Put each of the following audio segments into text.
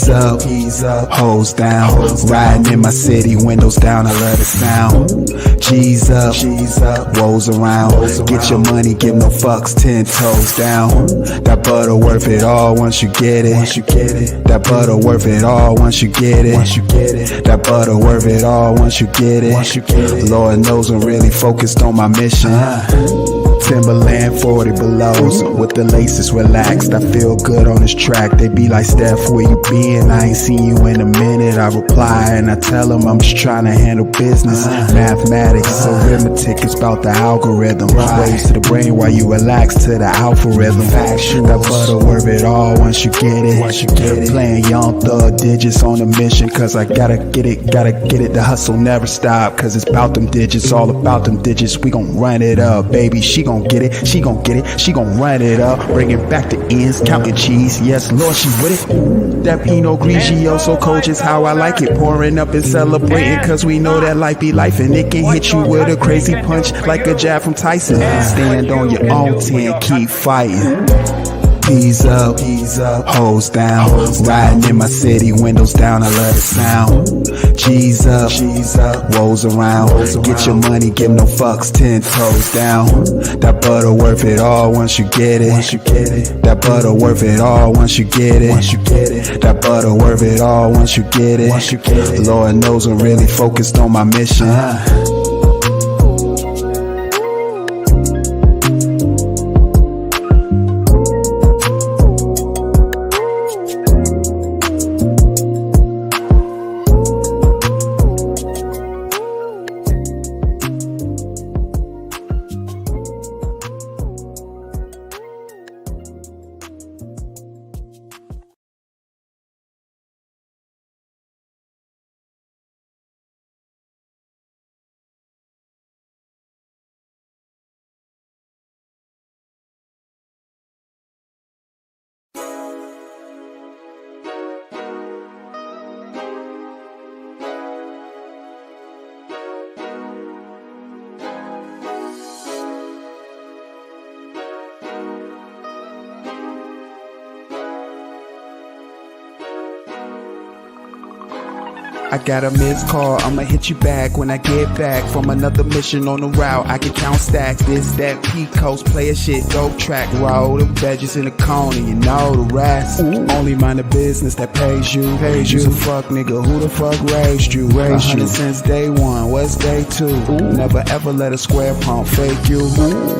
G's up, hoes down. Riding in my city, windows down, I love the sound. G's up, woes around. Get your money, give no fucks, 10 toes down. That butter worth it all once you get it. That butter worth it all once you get it. That butter worth it all once you get it. Lord knows I'm really focused on my mission. Timberland 40 belows with the laces relaxed. I feel good on this track. They be like, Steph, where you been? I ain't seen you in a minute. I reply and I tell them I'm just trying to handle business. Mathematics, arithmetic is about the algorithm. Waves to the brain while you relax to the algorithm. Factual, that butter worth it all once you get it. Playing young thug digits on a mission, cause I gotta get it. The hustle never stop, cause it's about them digits, all about them digits. We gon' run it up, baby. She gon' get it, she gon' run it up. Bringing back the ends, counting cheese. Yes, Lord, she with it. That Pinot Grigio, so cold, just how I like it. Pouring up and celebrating, cause we know that life be life. And it can hit you with a crazy punch like a jab from Tyson. Stand on your own 10, keep fighting. G's up, hoes down. Riding in my city, windows down, I love the sound. G's up, woes around. Get your money, give no fucks, 10 toes down. That butter worth it all once you get it. That butter worth it all once you get it. That butter worth it all once you get it. Lord knows I'm really focused on my mission. I got a missed call, I'ma hit you back when I get back from another mission on the route. I can count stacks, this, that, P-Coast, player shit, dope track, roll them veggies in the cone and you know the rest. Only mind the business that pays you. You's a fuck nigga, who the fuck raised you? 100 since day one, what's day two? Never ever let a square pump fake you.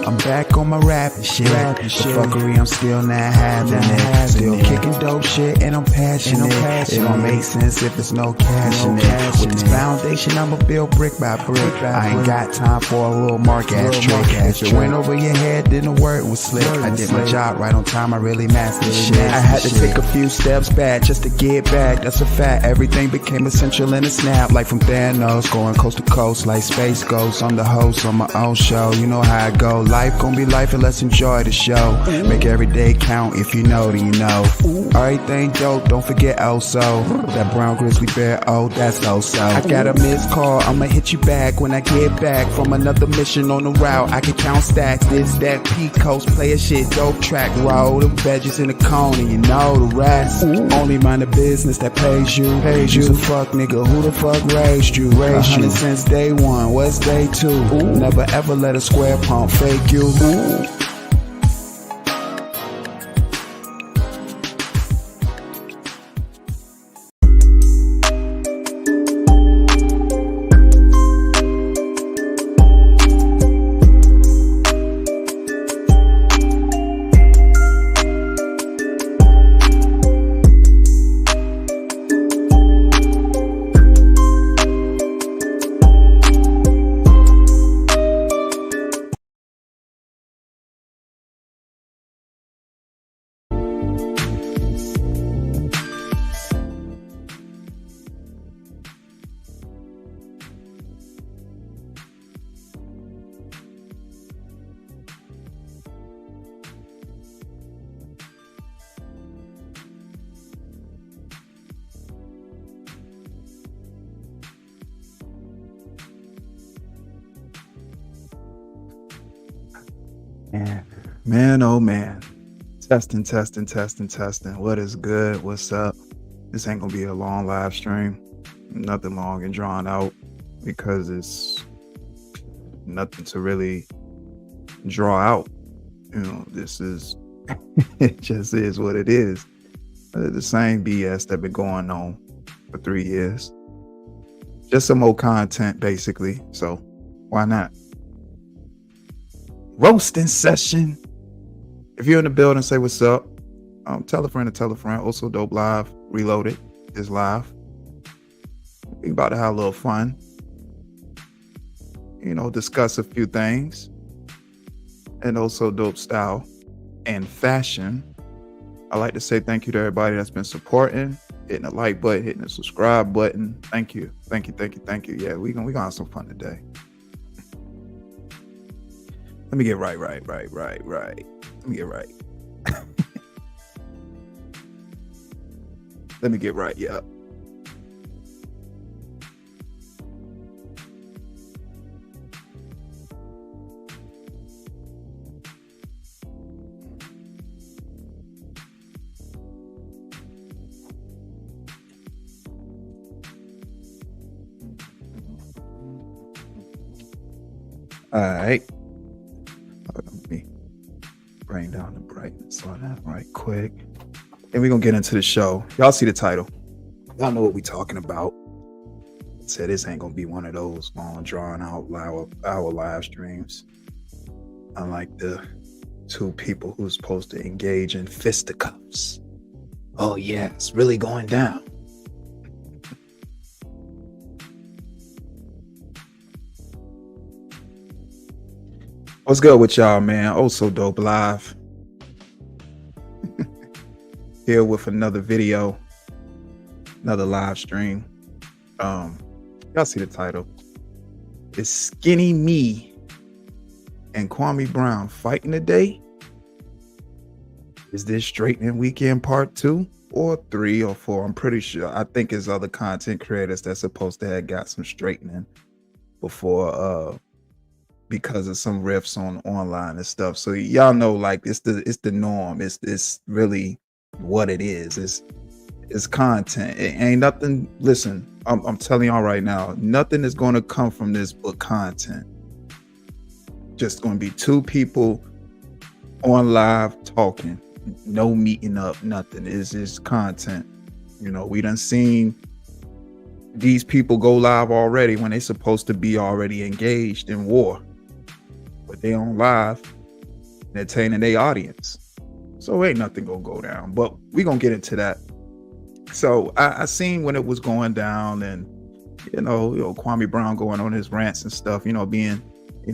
I'm back on my rapping shit. The fuckery, I'm still not having it. Still kicking dope shit and I'm passionate. It don't make sense if it's no cash. With this foundation, I'ma build brick by brick. I ain't got time for a little mark-ass trick. If it went over your head, then the word was slick. I did my job right on time, I really mastered shit. I had to take a few steps back just to get back, that's a fact. Everything became essential in a snap, like from Thanos, going coast to coast like Space Ghost. I'm the host on my own show, you know how I go. Life gon' be life and let's enjoy the show. Make every day count, if you know, then you know. Everything dope, don't forget also. That brown grizzly bear, oh, that's also. I got a missed call, I'ma hit you back when I get back from another mission on the route. I can count stacks, this, that, P-Coast, player shit, dope track, roll them veggies in the cone and you know the rest. Only mind the business that pays you. You's a fuck nigga, who the fuck raised you? 100 since day one, what's day two? Never ever let a square pump fake you. Man, oh man. Testing. What is good? What's up? This ain't gonna be a long live stream, nothing long and drawn out, because it's nothing to really draw out. This is it just is what it is. The same BS that been going on for 3 years. Just some more content, basically. So why not? Roasting session. If you're in the building, say what's up. Tell a friend to tell a friend. Also Dope Live Reloaded is live. We about to have a little fun. Discuss a few things. And also Dope Style and Fashion. I like to say thank you to everybody that's been supporting, hitting the like button, hitting the subscribe button. Thank you. Yeah, we gonna have some fun today. Let me get right. Let me get right. Let me get right, yeah. All right. Let me bring down the brightness on that right quick. And we're going to get into the show. Y'all see the title. Y'all know what we're talking about. Said this ain't going to be one of those long, drawn out hour live streams. Unlike the two people who's supposed to engage in fisticuffs. Oh, yeah, it's really going down. What's good with y'all, man? Also Dope Live. Here with another video, another live stream. Y'all see the title. Is Skinnii Mii and Kwame Brown fighting today? Is this Straightening Weekend Part 2 or 3 or 4? I'm pretty sure. I think it's other content creators that's supposed to have got some straightening before because of some riffs on online and stuff. So y'all know, like, it's the norm. It's really what it is. It's content. It ain't nothing. Listen, I'm telling y'all right now, nothing is going to come from this but content. Just going to be two people on live talking, no meeting up, nothing. It's just content. We done seen these people go live already when they supposed to be already engaged in war, but they on live entertaining their audience. So ain't nothing gonna go down, but we gonna get into that. So I seen when it was going down, and Kwame Brown going on his rants and stuff, being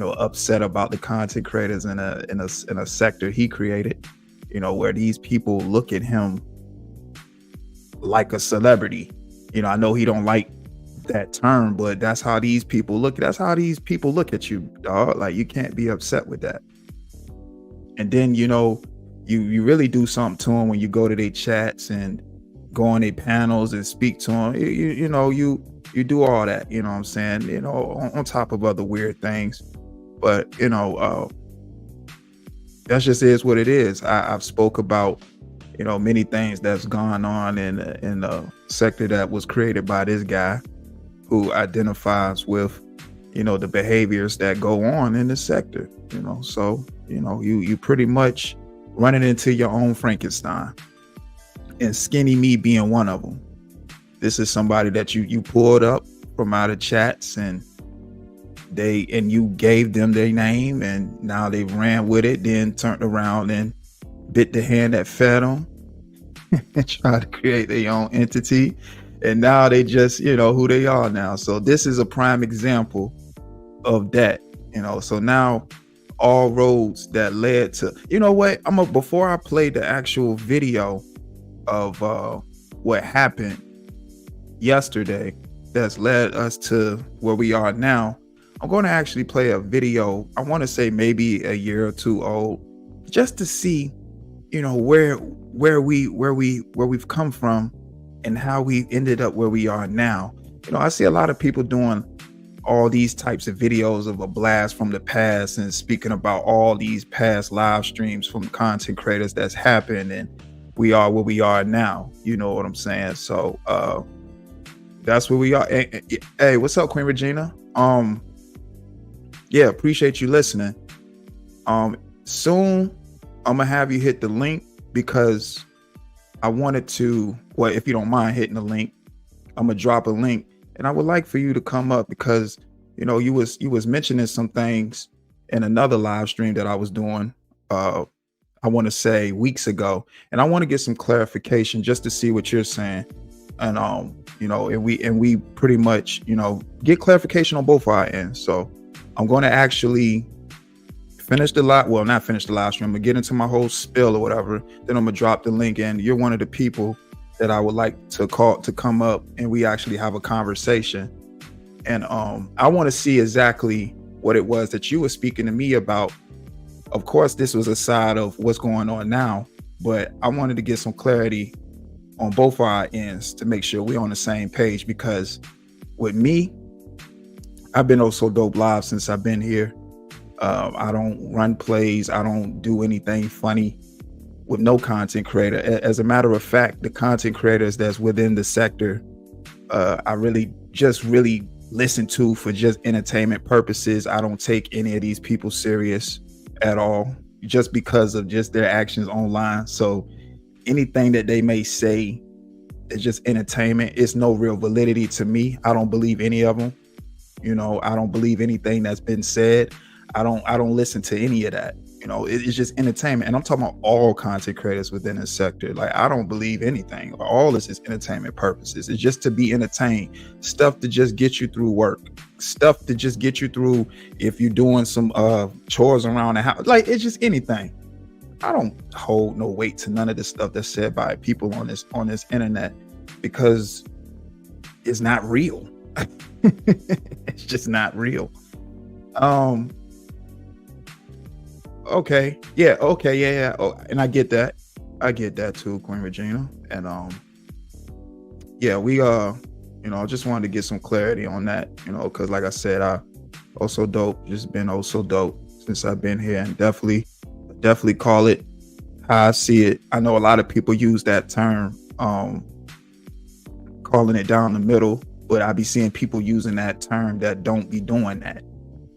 upset about the content creators in a sector he created, where these people look at him like a celebrity. I know he don't like that term, but that's how these people look. That's how these people look at you, dog. Like, you can't be upset with that. And then you really do something to them when you go to their chats and go on their panels and speak to them. You do all that. You know what I'm saying? On top of other weird things. But that just is what it is. I've spoke about many things that's gone on in the sector that was created by this guy who identifies with the behaviors that go on in the sector. So you pretty much running into your own Frankenstein, and Skinnii Mii being one of them. This is somebody that you pulled up from out of chats, and you gave them their name, and now they ran with it, then turned around and bit the hand that fed them and tried to create their own entity, and now they just who they are now. So this is a prime example of that. So now all roads that led to what, before I play the actual video of what happened yesterday that's led us to where we are now, I'm going to actually play a video. I want to say maybe a year or two old, just to see where we've come from and how we ended up where we are now. I see a lot of people doing all these types of videos of a blast from the past and speaking about all these past live streams from content creators that's happened, and we are where we are now. You know what I'm saying? So that's where we are. Hey, what's up, Queen Regina? Yeah, appreciate you listening. Soon I'm gonna have you hit the link, because I wanted to, well, if you don't mind hitting the link, I'm gonna drop a link, and I would like for you to come up, because you was mentioning some things in another live stream that I was doing, I want to say weeks ago, and I want to get some clarification just to see what you're saying. And and we pretty much, get clarification on both our ends. So I'm going to actually finish the live, well, not finish the live stream, but get into my whole spill or whatever. Then I'm gonna drop the link, and you're one of the people that I would like to call to come up, and we actually have a conversation. And I want to see exactly what it was that you were speaking to me about. Of course, this was a side of what's going on now, but I wanted to get some clarity on both our ends to make sure we're on the same page, because with me, I've been Oh So Dope Live since I've been here. I don't run plays. I don't do anything funny with no content creator. As a matter of fact, the content creators that's within the sector, I really listen to for just entertainment purposes. I don't take any of these people serious at all, just because of just their actions online. So anything that they may say is just entertainment. It's no real validity to me. I don't believe any of them. I don't believe anything that's been said. I don't listen to any of that. It's just entertainment. And I'm talking about all content creators within the sector. Like, I don't believe anything. All this is entertainment purposes. It's just to be entertained. Stuff to just get you through work. Stuff to just get you through if you're doing some chores around the house. Like, it's just anything. I don't hold no weight to none of the stuff that's said by people on this internet, because it's not real. It's just not real. Okay. Yeah. Oh, and I get that too, Queen Regina. And yeah, we I just wanted to get some clarity on that, because like I said, I also dope, just been also dope since I've been here, and definitely call it how I see it. I know a lot of people use that term, calling it down the middle, but I be seeing people using that term that don't be doing that,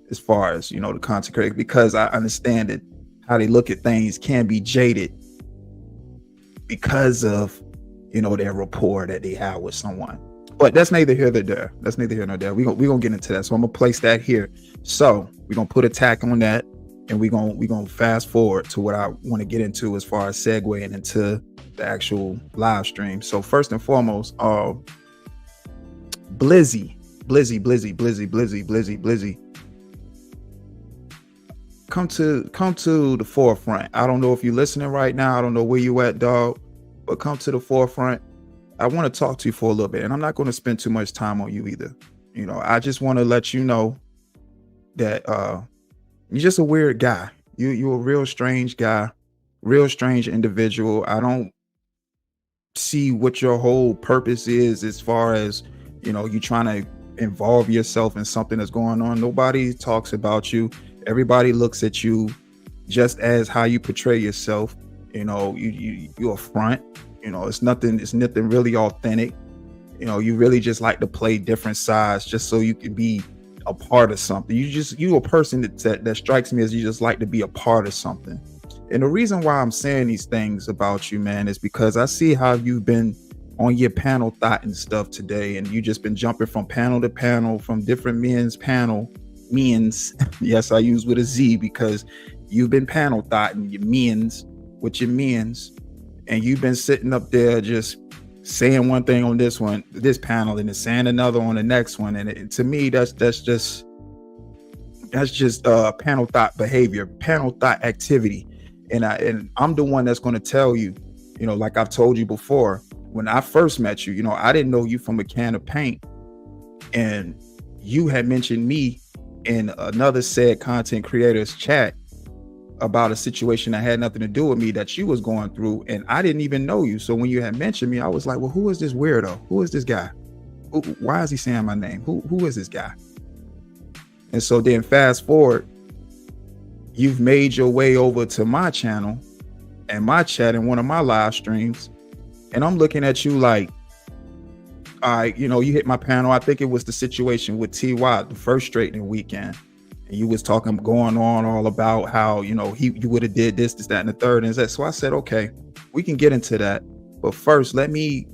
as far as, the content creator, because I understand that how they look at things can be jaded because of, their rapport that they have with someone. But that's neither here nor there. We're gonna get into that. So I'm gonna place that here. So we're gonna put a tack on that, and we're gonna fast forward to what I want to get into as far as segueing into the actual live stream. So first and foremost, Blizzy. Come to the forefront. I don't know if you're listening right now. I don't know where you at, dog, but come to the forefront. I want to talk to you for a little bit, and I'm not going to spend too much time on you either. I just want to let you know that you're just a weird guy. You're a real strange guy, real strange individual. I don't see what your whole purpose is, as far as, you trying to involve yourself in something that's going on. Nobody talks about you. Everybody looks at you just as how you portray yourself. You're a front. It's nothing really authentic. You really just like to play different sides just so you can be a part of something. You a person that strikes me as you just like to be a part of something. And the reason why I'm saying these things about you, man, is because I see how you've been on your panel thought and stuff today, and you just been jumping from panel to panel, from different men's. Yes, I use with a Z, because you've been panel thought and your men's with your men's, and you've been sitting up there just saying one thing on this panel, and then saying another on the next one. And to me, that's just panel thought behavior, panel thought activity. And I'm the one that's going to tell you, like I've told you before, when I first met you, I didn't know you from a can of paint, and you had mentioned me in another said content creators chat about a situation that had nothing to do with me that you was going through, and I didn't even know you. So when you had mentioned me, I was like, well, who is this weirdo? Who is this guy? Why is he saying my name? Who is this guy? And so then fast forward, you've made your way over to my channel, in my chat in one of my live streams, and I'm looking at you like, all right, you hit my panel. I think it was the situation with TY, the first straightening weekend. And you was going on all about how, you would have did this, that, and the third. And that. So I said, okay, we can get into that. But first, let me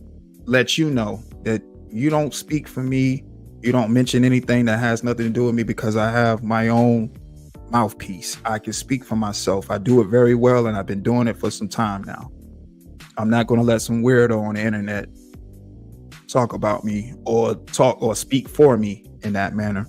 let you know that you don't speak for me. You don't mention anything that has nothing to do with me, because I have my own mouthpiece. I can speak for myself. I do it very well, and I've been doing it for some time now. I'm not going to let some weirdo on the internet talk about me or speak for me in that manner.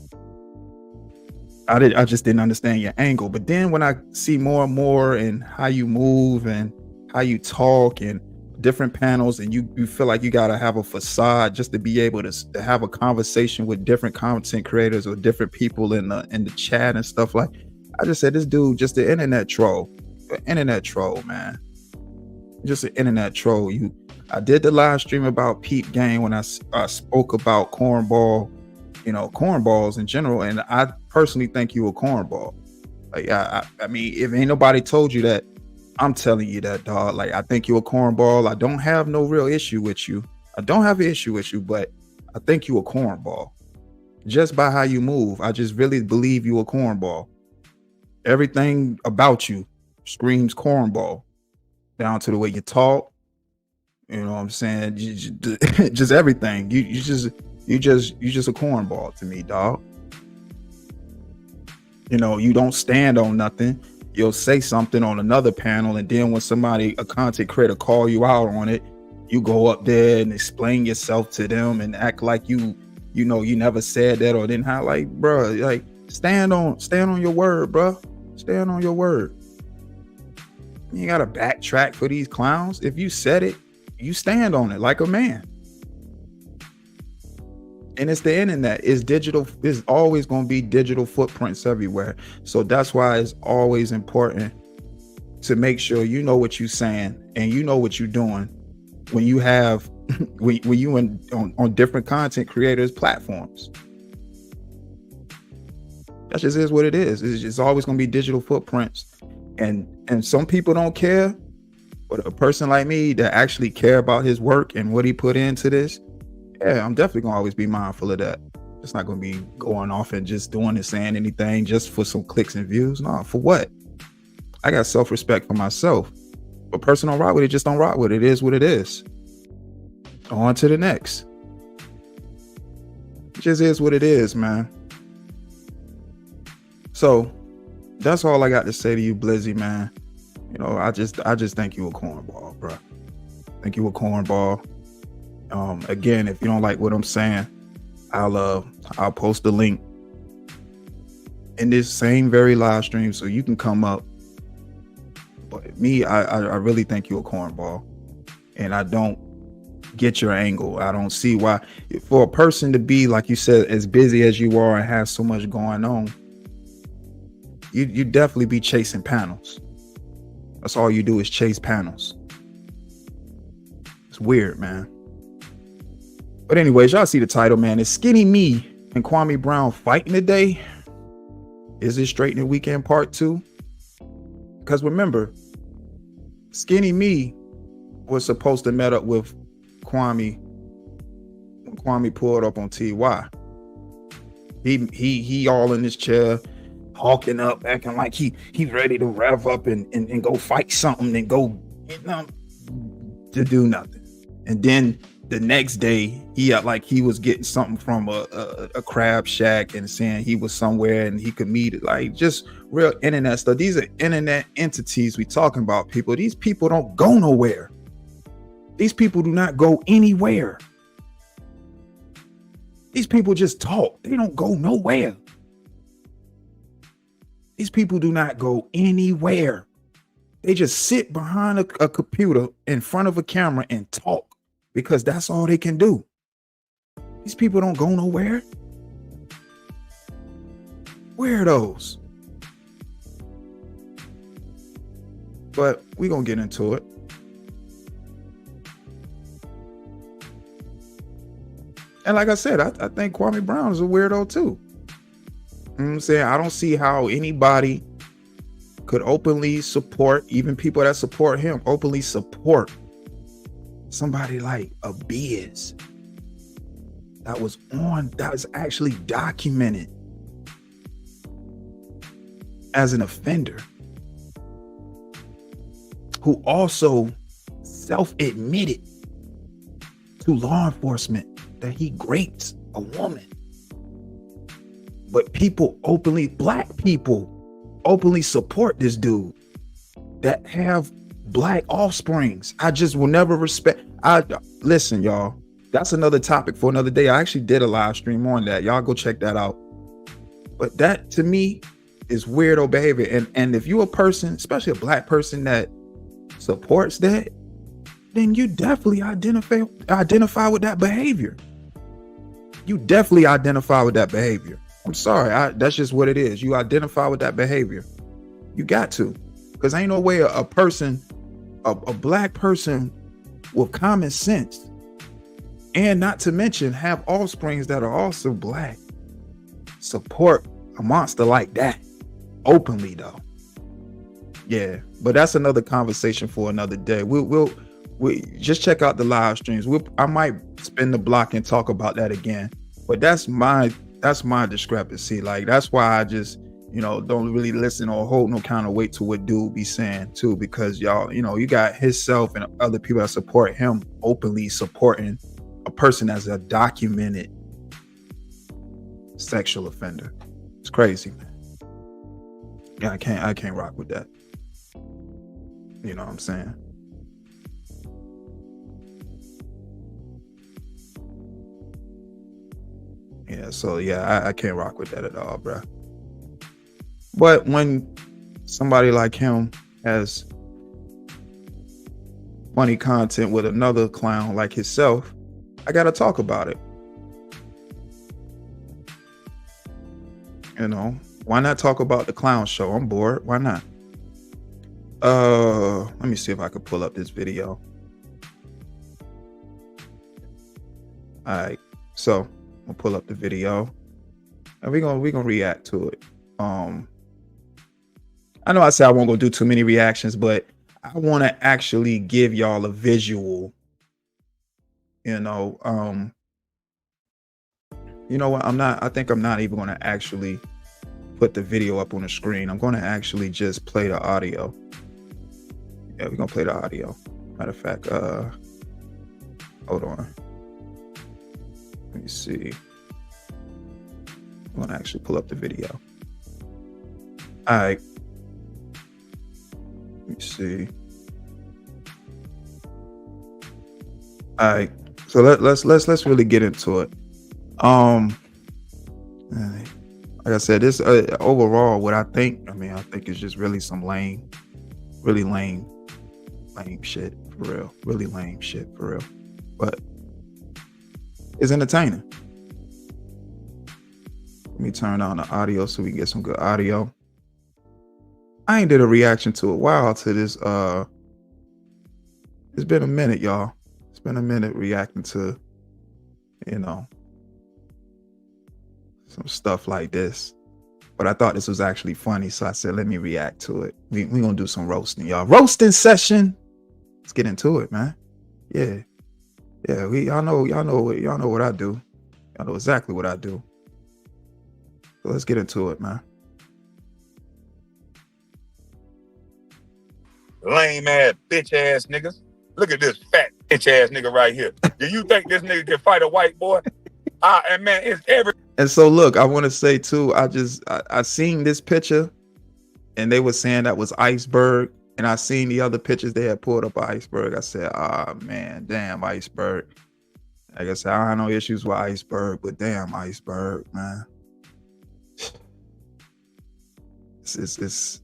I just didn't understand your angle. But then when I see more and more and how you move and how you talk and different panels, and you feel like you got to have a facade just to be able to have a conversation with different content creators or different people in the chat and stuff, like, I just said, this dude just an internet troll. Man. Just an internet troll. I did the live stream about Peep Game when I spoke about cornballs in general, and I personally think you a cornball. Like, I mean, if ain't nobody told you that, I'm telling you that, dog. Like, I think you a cornball. I don't have no real issue with you. I don't have an issue with you, but I think you a cornball. Just by how you move, I just really believe you a cornball. Everything about you screams cornball, down to the way you talk. You know what I'm saying? Just everything. You just a cornball to me, dog. You don't stand on nothing. You'll say something on another panel, and then when a content creator call you out on it, you go up there and explain yourself to them and act like you never said that or didn't have. Like, bro, like, stand on your word, bro. Stand on your word. You gotta backtrack for these clowns. If you said it, you stand on it like a man. And it's the internet. It's digital. It's always going to be digital footprints everywhere. So that's why it's always important to make sure you know what you're saying and you know what you're doing when you have when you on different content creators platforms. That just is what it is. It's just always going to be digital footprints. And some people don't care, but a person like me that actually care about his work and what he put into this, yeah, I'm definitely gonna always be mindful of that. It's not gonna be going off and just doing and saying anything just for some clicks and views. No, for what? I got self-respect for myself. If a person don't rock with it, just don't rock with it. It is what it is. On to the next. It just is what it is, man. So that's all I got to say to you, Blizzy, man. I just think you a cornball, bro. Think you a cornball. Again, if you don't like what I'm saying, I'll post the link in this same very live stream so you can come up. But me, I really think you a cornball, and I don't get your angle. I don't see why, for a person to be, like you said, as busy as you are and have so much going on, you definitely be chasing panels. That's all you do is chase panels. It's weird, man. But anyways, y'all see the title, man. Is Skinnii Mii and Kwame Brown fighting today? Is it straightening weekend part 2? Because remember, Skinnii Mii was supposed to meet up with Kwame when Kwame pulled up on TY. He all in his chair, hawking up, acting like he's ready to rev up and go fight something and go, to do nothing. And then the next day, he act like he was getting something from a crab shack and saying he was somewhere and he could meet it. Like, just real internet stuff. These are internet entities we talking about, people. These people don't go nowhere. These people do not go anywhere. These people just talk. They don't go nowhere. These people do not go anywhere. They just sit behind a computer in front of a camera and talk, because that's all they can do. These people don't go nowhere. Weirdos. But we're going to get into it. And like I said, I think Kwame Brown is a weirdo too. You know what I'm saying? I don't see how anybody could openly support, even people that support him, openly support somebody like a Biz that was actually documented as an offender, who also self-admitted to law enforcement that he raped a woman. But people openly, black people openly support this dude that have black offsprings. I just will never respect. Listen, y'all, that's another topic for another day. I actually did a live stream on that. Y'all go check that out. But that to me is weirdo behavior. And if you're a person, especially a black person, that supports that, then you definitely identify with that behavior. You definitely identify with that behavior. I'm sorry, that's just what it is. You identify with that behavior. You got to, because ain't no way a person, a black person with common sense, and not to mention have offsprings that are also black, support a monster like that openly though. Yeah, but that's another conversation for another day. We'll just check out the live streams. I might spin the block and talk about that again. But that's my discrepancy. Like, that's why I just, don't really listen or hold no kind of weight to what dude be saying too, because y'all, you got himself and other people that support him openly supporting a person that's a documented sexual offender. It's crazy, man. Yeah, I can't rock with that. You know what I'm saying? Yeah, so yeah, I can't rock with that at all, bro. But when somebody like him has funny content with another clown like himself, I gotta talk about it. Why not talk about the clown show? I'm bored. Why not? Let me see if I could pull up this video. All right, so I'll pull up the video and we're gonna react to it. I know I said I won't go do too many reactions, but I want to actually give y'all a visual. You know what? I think I'm not even going to actually put the video up on the screen. I'm going to actually just play the audio. Yeah, we're gonna play the audio. Matter of fact, hold on. Let me see. I'm gonna actually pull up the video. All right. Let me see. All right. So let's really get into it. Like I said, this overall, what I think it's just really some lame shit for real. Really lame shit for real. But it's entertaining. Let me turn on the audio so we can get some good audio. I ain't did a reaction to a while to this. It's been a minute, y'all. It's been a minute reacting to, some stuff like this. But I thought this was actually funny, so I said, let me react to it. We gonna do some roasting, y'all. Roasting session. Let's get into it, man. Yeah. Yeah, y'all know what I do. Y'all know exactly what I do. So let's get into it, man. Lame ass bitch ass niggas. Look at this fat bitch ass nigga right here. Do you think this nigga can fight a white boy? And man, it's every. And so look, I want to say too, I seen this picture and they were saying that was Iceberg. And I seen the other pictures they had pulled up of Iceberg. I said, man, damn Iceberg. Like I said, I have no issues with Iceberg, but damn Iceberg, man. It's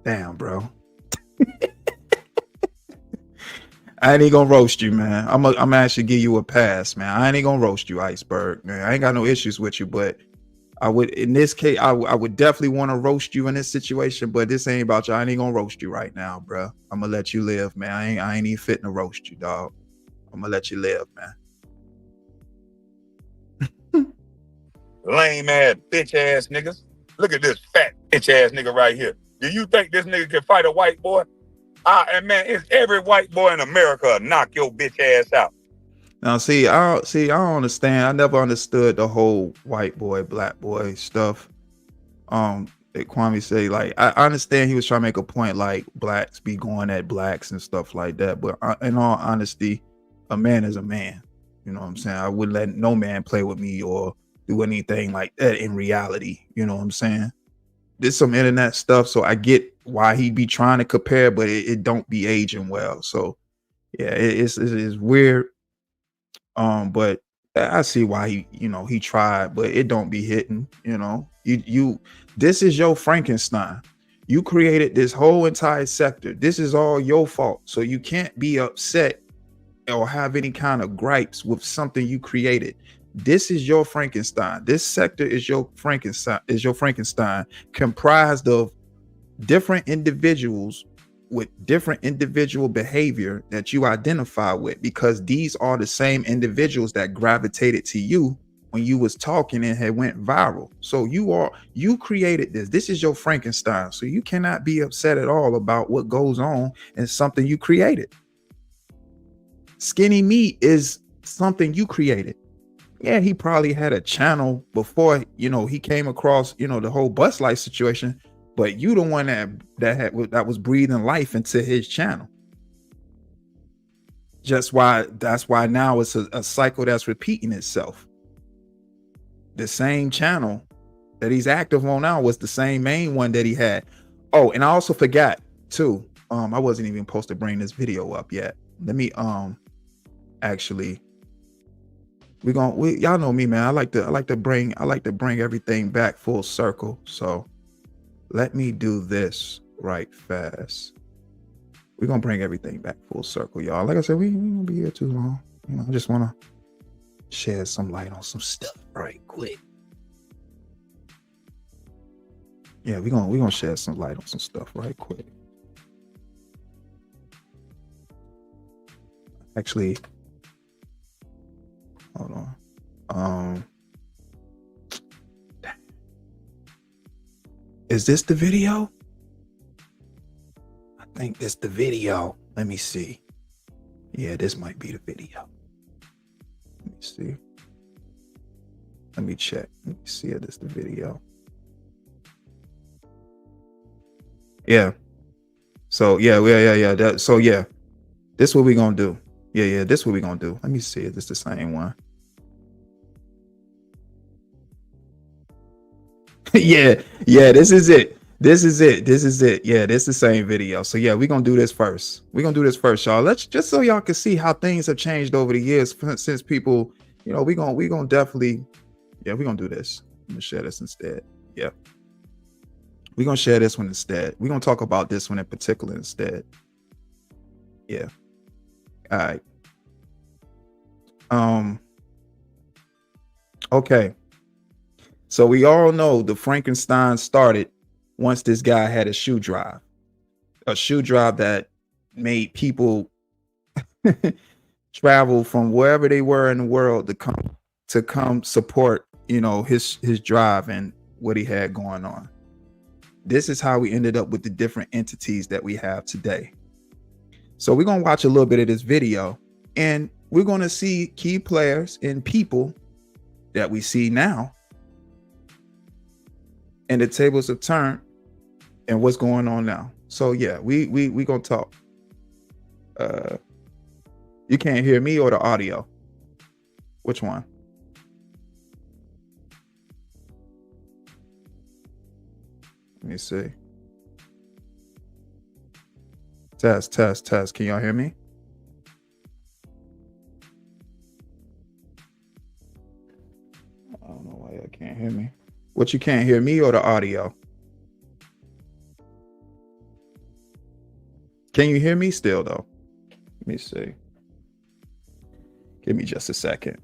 damn, bro. I ain't gonna roast you, man. I'm actually give you a pass, man. I ain't gonna roast you, Iceberg, man. I ain't got no issues with you, but I would, in this case, I would definitely want to roast you in this situation, but this ain't about you. I ain't gonna roast you right now, bro. I'm gonna let you live, man. I ain't even fitting to roast you, dog. I'm gonna let you live, man. Lame ass bitch ass niggas. Look at this fat bitch ass nigga right here. Do you think this nigga can fight a white boy? And man, it's every white boy in America knock your bitch ass out. Now, I don't understand. I never understood the whole white boy, black boy stuff. That Kwame say, like, I understand he was trying to make a point, like blacks be going at blacks and stuff like that. But in all honesty, a man is a man. You know what I'm saying? I wouldn't let no man play with me or do anything like that in reality. You know what I'm saying? There's some internet stuff, so I get why he be trying to compare, but it don't be aging well. So yeah, it's weird. But I see why he tried, but it don't be hitting. This is your Frankenstein. You created this whole entire sector. This is all your fault. So you can't be upset or have any kind of gripes with something you created. This is your Frankenstein. This sector is your Frankenstein, comprised of different individuals with different individual behavior that you identify with, because these are the same individuals that gravitated to you when you was talking and had went viral. So you created this. This is your Frankenstein. So you cannot be upset at all about what goes on in something you created. Skinnii Mii is something you created. Yeah, he probably had a channel before, he came across, the whole bus life situation, but you the one that was breathing life into his channel. That's why now it's a cycle that's repeating itself. The same channel that he's active on now was the same main one that he had. Oh, and I also forgot too. I wasn't even supposed to bring this video up yet. Let me actually. Y'all know me, man. I like to bring everything back full circle. So let me do this right fast. We're gonna bring everything back full circle, y'all. Like I said, we ain't gonna be here too long. I just wanna shed some light on some stuff right quick. Yeah, we're gonna shed some light on some stuff right quick. Actually, hold on. Is this the video? I think this the video. Let me see. Yeah, this might be the video. Let me see. Let me check. Let me see if this the video. Yeah. So yeah. So yeah, this what we gonna do. Yeah, this what we gonna do. Let me see if this the same one. yeah, this is it. Yeah, this is the same video. So yeah, we're gonna do this first. Y'all. Let's just so y'all can see how things have changed over the years since people, we gonna definitely, yeah, we're gonna do this. I'm gonna share this instead. Yeah. We're gonna share this one instead. We're gonna talk about this one in particular instead. Yeah. All right. Okay. So we all know the Frankenstein started once this guy had a shoe drive that made people travel from wherever they were in the world to come support, his drive and what he had going on. This is how we ended up with the different entities that we have today. So we're going to watch a little bit of this video, and we're going to see key players and people that we see now, and the tables have turned and what's going on now. So yeah, we gonna talk. You can't hear me or the audio? Which one? Let me see. Test. Can y'all hear me? I don't know why y'all can't hear me. What, you can't hear me or the audio? Can you hear me still though? Let me see. Give me just a second.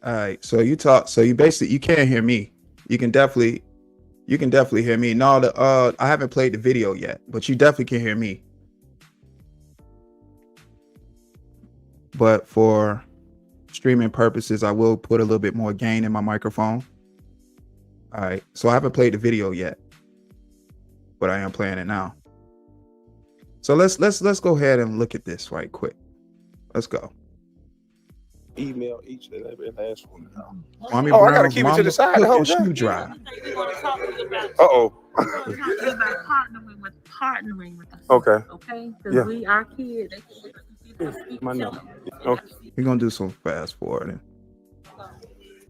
All right. So you talk. So you basically you can't hear me. You can definitely hear me. No, I haven't played the video yet, but you definitely can hear me. But for streaming purposes, I will put a little bit more gain in my microphone. All right. So I haven't played the video yet, but I am playing it now. So let's go ahead and look at this right quick. Let's go. Email each and every last one. Mommy Oh, I gotta Brown's keep it to the mama side the whole cooking time. shoe dry. Uh-oh. About partnering with us. Okay. Okay? Because Yeah. we are kids. They can My number. Okay. We're gonna do some fast forwarding.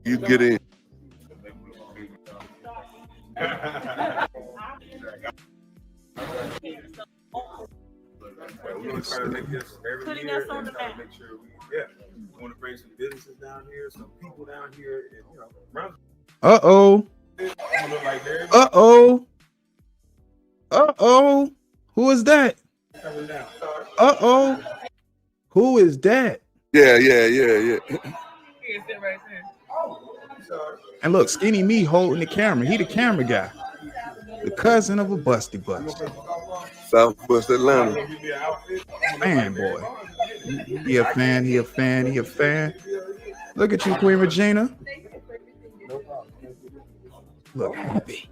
You get in. We're going to try to make this every Putting year us on and the try to map. make sure we want to bring some businesses down here, some people down here, and Brownsville Uh-oh. look like they're Uh-oh. Uh-oh. Who is that? coming down. Uh-oh. Who is that? Yeah. And look, Skinnii Mii holding the camera. He the camera guy. The cousin of a busty bust. Southwest Atlanta. Man, boy. He a fan, he a fan, he a fan. Look at you, Queen Regina. Look happy.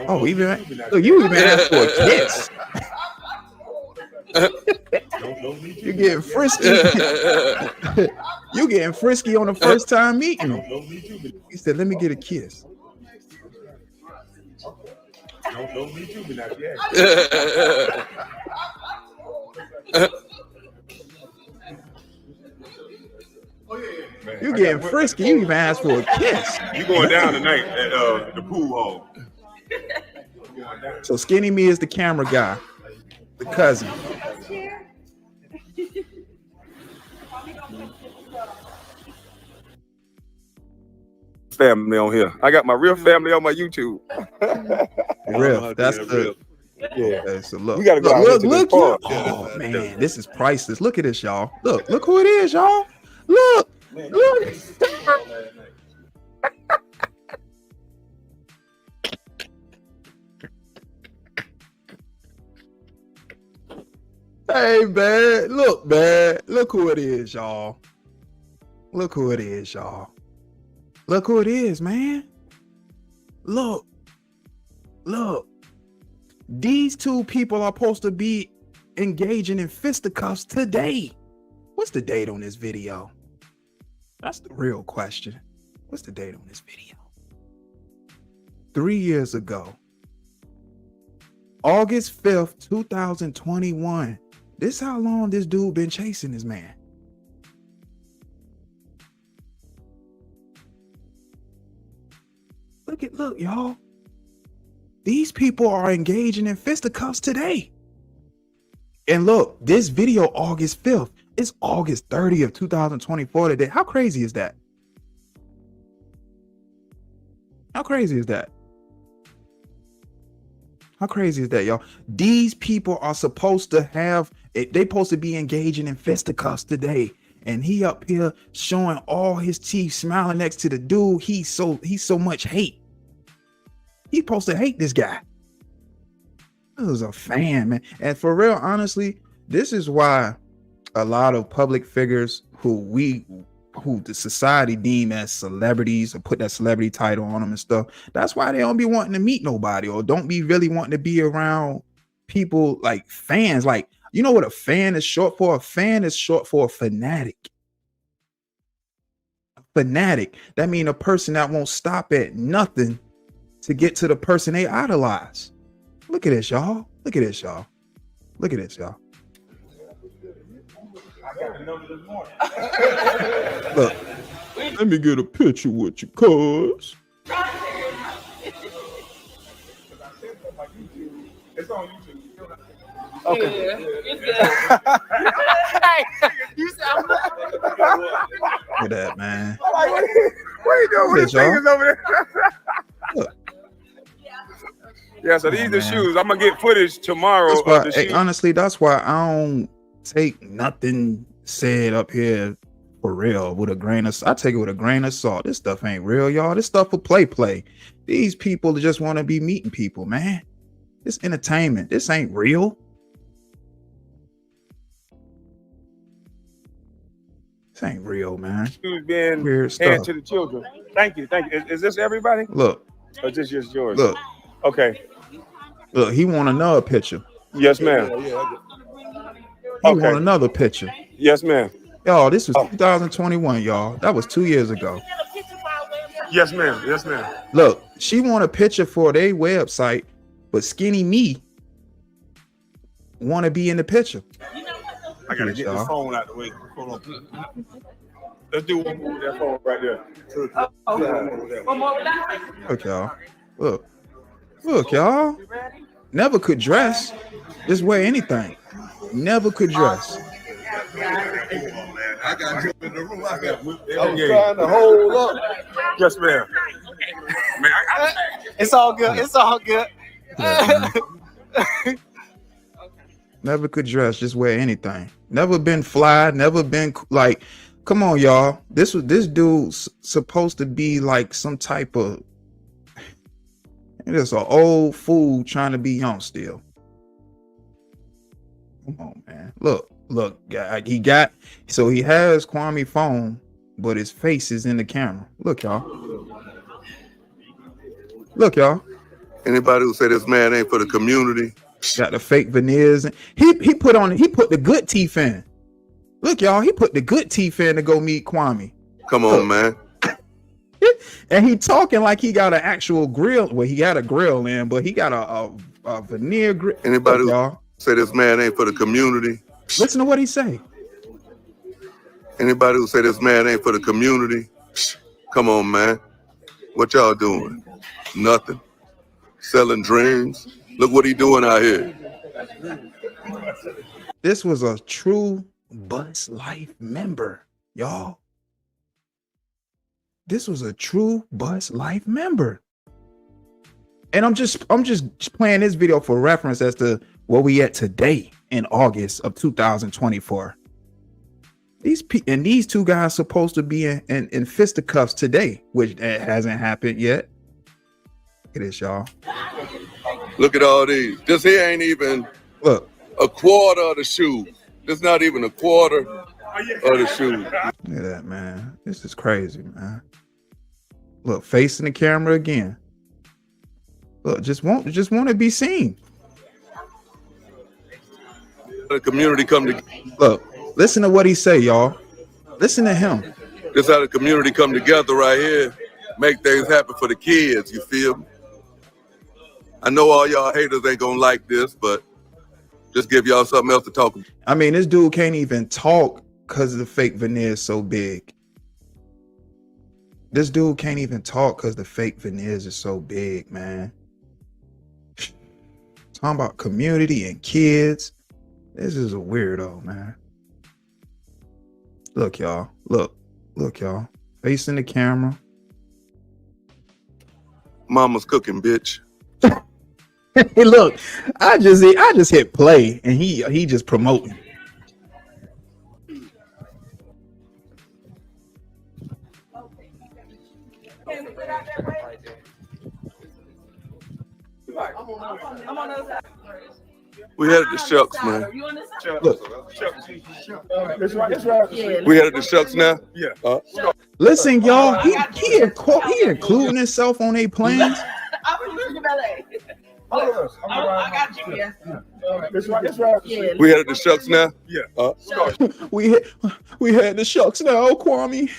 Oh, even look, you even asked for a kiss. You getting frisky. You getting frisky on the first time meeting him. He said, "Let me get a kiss." Don't be too not yet. You getting frisky. You even asked for a kiss. You going down tonight at the pool hall. So Skinnii Mii is the camera guy, the cousin. Family on here. I got my real family on my YouTube. Real. That's the. Yeah. That's a look. We gotta go out Look, into this look, park. oh man, this is priceless. Look at this, y'all. Look who it is, y'all. Look. Hey, man. Look, man. Look who it is, y'all. Look who it is, y'all. Look who it is, man. Look. These two people are supposed to be engaging in fisticuffs today. What's the date on this video? That's the real question. What's the date on this video? 3 years ago. August 5th, 2021. This is how long this dude been chasing this man. Look, y'all. These people are engaging in fisticuffs today. And look, this video, August 5th, it's August 30th, 2024 today. How crazy is that? How crazy is that? How crazy is that, y'all? These people are supposed to have, they supposed to be engaging in fisticuffs today. And he up here showing all his teeth, smiling next to the dude. He's so much hate. He's supposed to hate this guy. This is a fan, man. And for real, honestly, this is why a lot of public figures who the society deem as celebrities or put that celebrity title on them and stuff, that's why they don't be wanting to meet nobody or don't be really wanting to be around people like fans. Like, you know what a fan is short for? A fan is short for a fanatic. A fanatic. That means a person that won't stop at nothing to get to the person they idolize. Look at this, y'all. Look at this, y'all. Look at this, y'all. Look, let me get a picture with you, cuz. It's on YouTube. Okay. Look at that, man. What are you doing with Yes, the fingers over there? Look. Yeah, so these are the shoes. I'm gonna get footage tomorrow That's of why, the hey, shoes. honestly, that's why I don't take nothing said up here For real, with a grain of, I take it with a grain of salt. This stuff ain't real, y'all. This stuff for play. These people just want to be meeting people, man. This entertainment. This ain't real. This ain't real, man. Who's being Weird handed stuff. to the children? Thank you. Is this everybody? Look, Or just yours? look, Okay. look. He want another picture. Yes, ma'am. He Okay. want another picture. Yes, ma'am. Y'all, this was 2021, y'all. That was 2 years ago. Yes, ma'am. Yes, ma'am. Look, she want a picture for their website, but Skinnii Mii want to be in the picture. I gotta get this phone out the way. Hold on. Let's do one more with that phone right there. Look, y'all. Look, y'all. Never could dress. Just wear anything. Never could dress. I got you in the room. I got I'm trying to hold up. Yes, ma'am. Man, It's all good. It's all good. Yeah, never could dress. Just wear anything. Never been fly. Never been like. Come on, y'all. This dude's supposed to be like some type of. It's an old fool trying to be young still. Come on, man. Look, he has Kwame phone, but his face is in the camera. Look, y'all. Look, y'all. Anybody who say this man ain't for the community, Got the fake veneers. He put the good teeth in. Look, y'all, he put the good teeth in to go meet Kwame. come on, man. And he talking like he got an actual grill. Well, he got a grill in, but he got a veneer grill. Anybody Look, who y'all, say this man ain't for the community, listen to what he say. anybody who say this man ain't for the community, come on, man. What y'all doing? Nothing. Selling dreams. Look what he doing out here. This was a true Bus Life member, y'all. This was a true Bus Life member. And I'm just playing this video for reference as to where we at today in August of 2024. These two guys supposed to be in fisticuffs today, which hasn't happened yet. Look at this, y'all. Look at all these. This here ain't even Look. a quarter of the shoe. This not even a quarter of the shoe. Look at that, man. This is crazy, man. Look, facing the camera again. Look, just want to be seen. The community come together. Look, listen to what he say, y'all. Listen to him. This how the community come together right here. Make things happen for the kids, you feel me? I know all y'all haters ain't gonna like this, but just give y'all something else to talk about. I mean, this dude can't even talk because the fake veneer is so big. This dude can't even talk because the fake veneers is so big, man. Talking about community and kids. This is a weirdo, man. Look, y'all. Look, y'all. Facing the camera. Mama's cooking, bitch. Hey, look, I just hit play and he just promoting. We had the shucks, man. Look, That's right. We had the shucks now. Yeah. listen, y'all. He including himself on their plans. I got you. Yes. That's right. Yeah. We had the shucks now. Yeah. We had the shucks now, Kwame.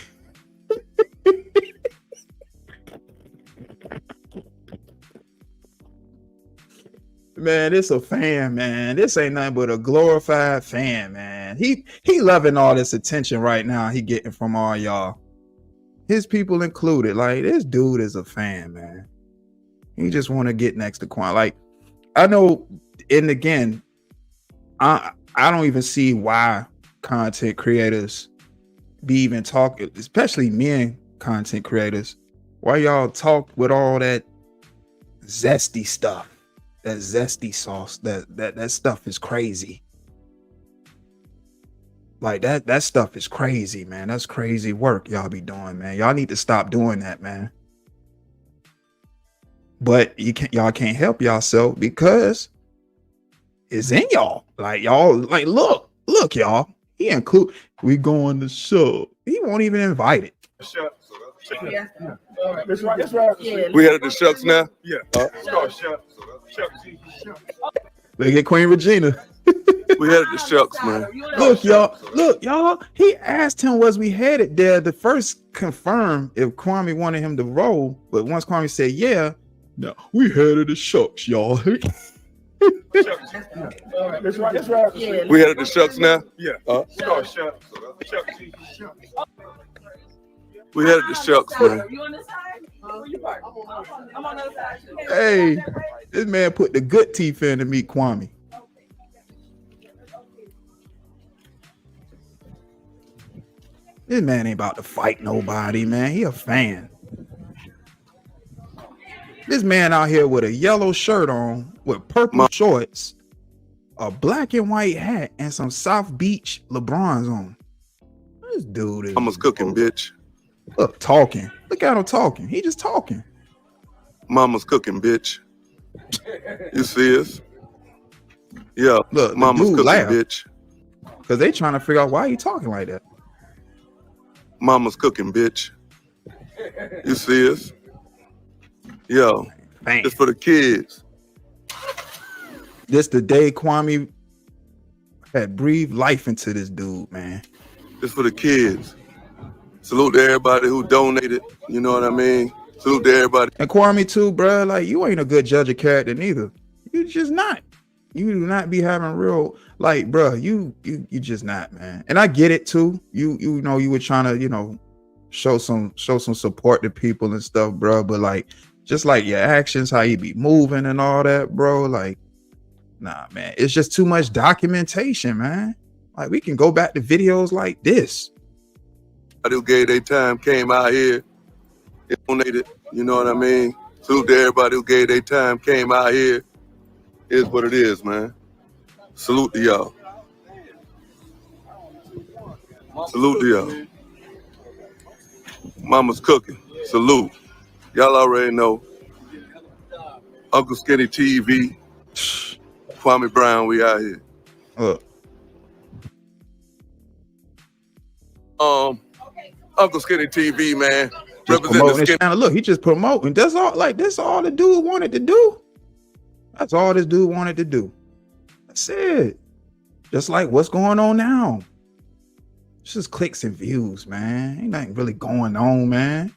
Man, this a fan, man. This ain't nothing but a glorified fan, man. He loving all this attention right now he getting from all y'all. His people included. Like, this dude is a fan, man. He just want to get next to Quan. Like, I know, and again, I don't even see why content creators be even talking, especially men content creators. Why y'all talk with all that zesty stuff? That zesty sauce, that stuff is crazy. Like that stuff is crazy, man. That's crazy work y'all be doing, man. Y'all need to stop doing that, man. But y'all can't help yourself because it's in y'all. Like y'all, like look, y'all. He include we going to show. He won't even invite it. Yeah. That's right. That's right. Yeah. We headed to Shucks now. Yeah. It's called Shucks. Shucks. Look at Queen Regina. We headed to Shucks, man. Look, y'all. He asked him, was we headed there? The first confirmed if Kwame wanted him to roll, but once Kwame said, yeah, no, we headed to Shucks, y'all. That's right. That's right. Yeah. We headed to Shucks now. Yeah. It's called Shucks. Shucks. We headed to Shucks, man. You on this side? Where you park? I'm on the other side. Hey, this man put the good teeth in to meet Kwame. This man ain't about to fight nobody, man. He a fan. This man out here with a yellow shirt on, with purple shorts, a black and white hat, and some South Beach LeBrons on. This dude is Mama's cooking, bitch. look talking. Look at him talking. He just talking. Mama's cooking, bitch. You see us? Yeah. Look, Mama's cooking, laugh bitch. because they trying to figure out why he talking like that. Mama's cooking, bitch. You see us? Yo, Bang. it's for the kids. This the day Kwame had breathed life into this dude, man. It's for the kids. Salute to everybody who donated. You know what I mean? Salute to everybody. And Kwame too, bro. Like, you ain't a good judge of character neither. You just not. You do not be having real, like, bro. You just not, man. And I get it too. You know, you were trying to, show some support to people and stuff, bro. But like, just like your actions, how you be moving and all that, bro. Like, nah, man. It's just too much documentation, man. Like, we can go back to videos like this. Who gave their time, came out here, and donated. You know what I mean? Salute to everybody who gave their time, came out here. Is what it is, man. Salute to y'all. Salute to y'all. Mama's cooking. Salute. Y'all already know. Uncle Skinnii TV. Kwame Brown, we out here. Look. Uncle Skinnii TV, man. Just Representing promoting the his channel. Look, he just promoting. That's all. Like, that's all the dude wanted to do. That's all this dude wanted to do. That's it. Just like what's going on now. It's just clicks and views, man. Ain't nothing really going on, man.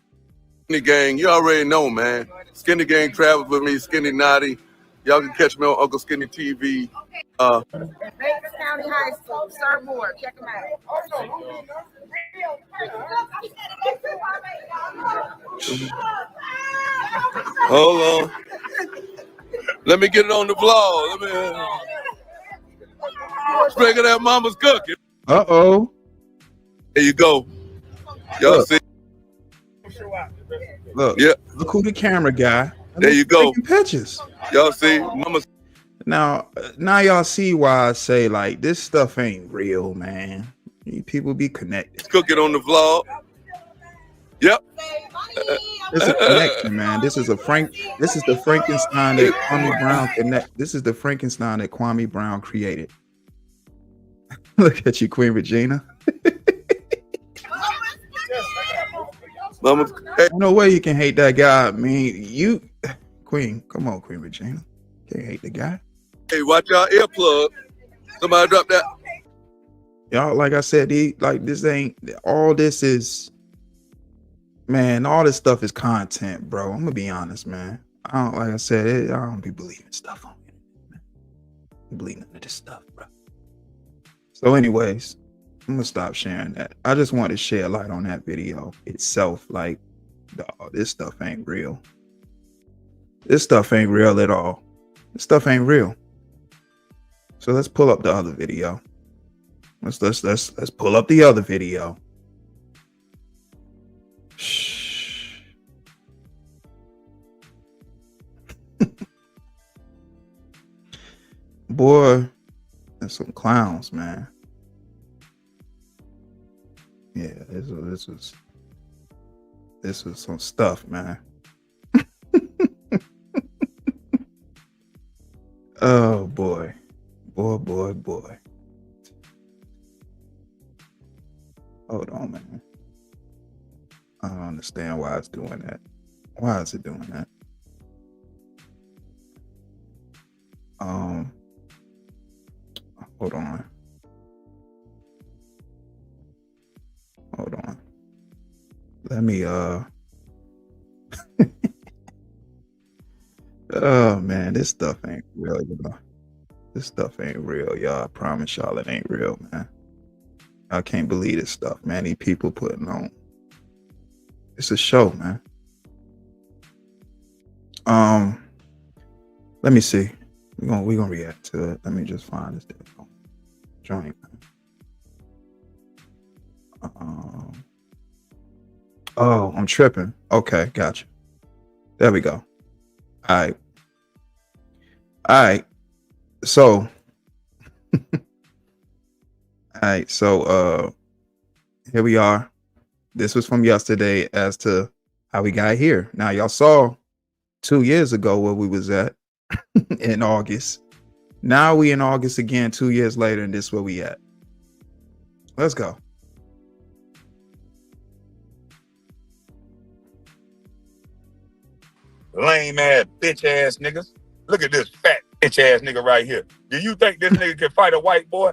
Skinnii Gang, you already know, man. Skinnii Gang travels with me, Skinnii Naughty. Y'all can catch me on Uncle Skinnii TV. Vegas County High School, Sir Moore, check them out. Hold on. Let me get it on the vlog. Let me Speaking of that mama's cooking. Uh-oh. There you go. Y'all see? Look. Yeah. Look who the camera guy. There you go. Taking pictures. Y'all see? Mama's. Now y'all see why I say, like, this stuff ain't real, man. People be connected. Cooking on the vlog. Yep. It's a connection, man. This is the Frankenstein that Kwame Brown connect. This is the Frankenstein that Kwame Brown created. Look at you, Queen Regina. Mama, hey. No way you can hate that guy. I mean, Queen, come on, Queen Regina. Can't hate the guy. Hey, watch y'all earplug. Somebody drop that. Y'all, like I said, this ain't all. This is, man. All this stuff is content, bro. I'm gonna be honest, man. I don't be believing stuff on it, man. I don't believe none of this stuff, bro. So, anyways, I'm gonna stop sharing that. I just want to shed light on that video itself. Like, dog, this stuff ain't real. This stuff ain't real at all. This stuff ain't real. So let's pull up the other video. Let's pull up the other video. Shh. Boy, there's some clowns, man. This was some stuff, man. Oh boy. Boy. Hold on, man. I don't understand why it's doing that. Why is it doing that? Hold on. Let me oh man, this stuff ain't real, y'all. This stuff ain't real, y'all. I promise y'all it ain't real, man. I can't believe this stuff, man. These people putting on. It's a show, man. Let me see. We're gonna react to it. Let me just find this joint. Oh, I'm tripping. Okay, gotcha. There we go. All right. So here we are. This was from yesterday as to how we got here. Now y'all saw 2 years ago where we was at in August. Now we in August again 2 years later, and this is where we at. Let's go. Lame ass bitch ass niggas. Look at this fat bitch ass nigga right here. Do you think this nigga can fight a white boy?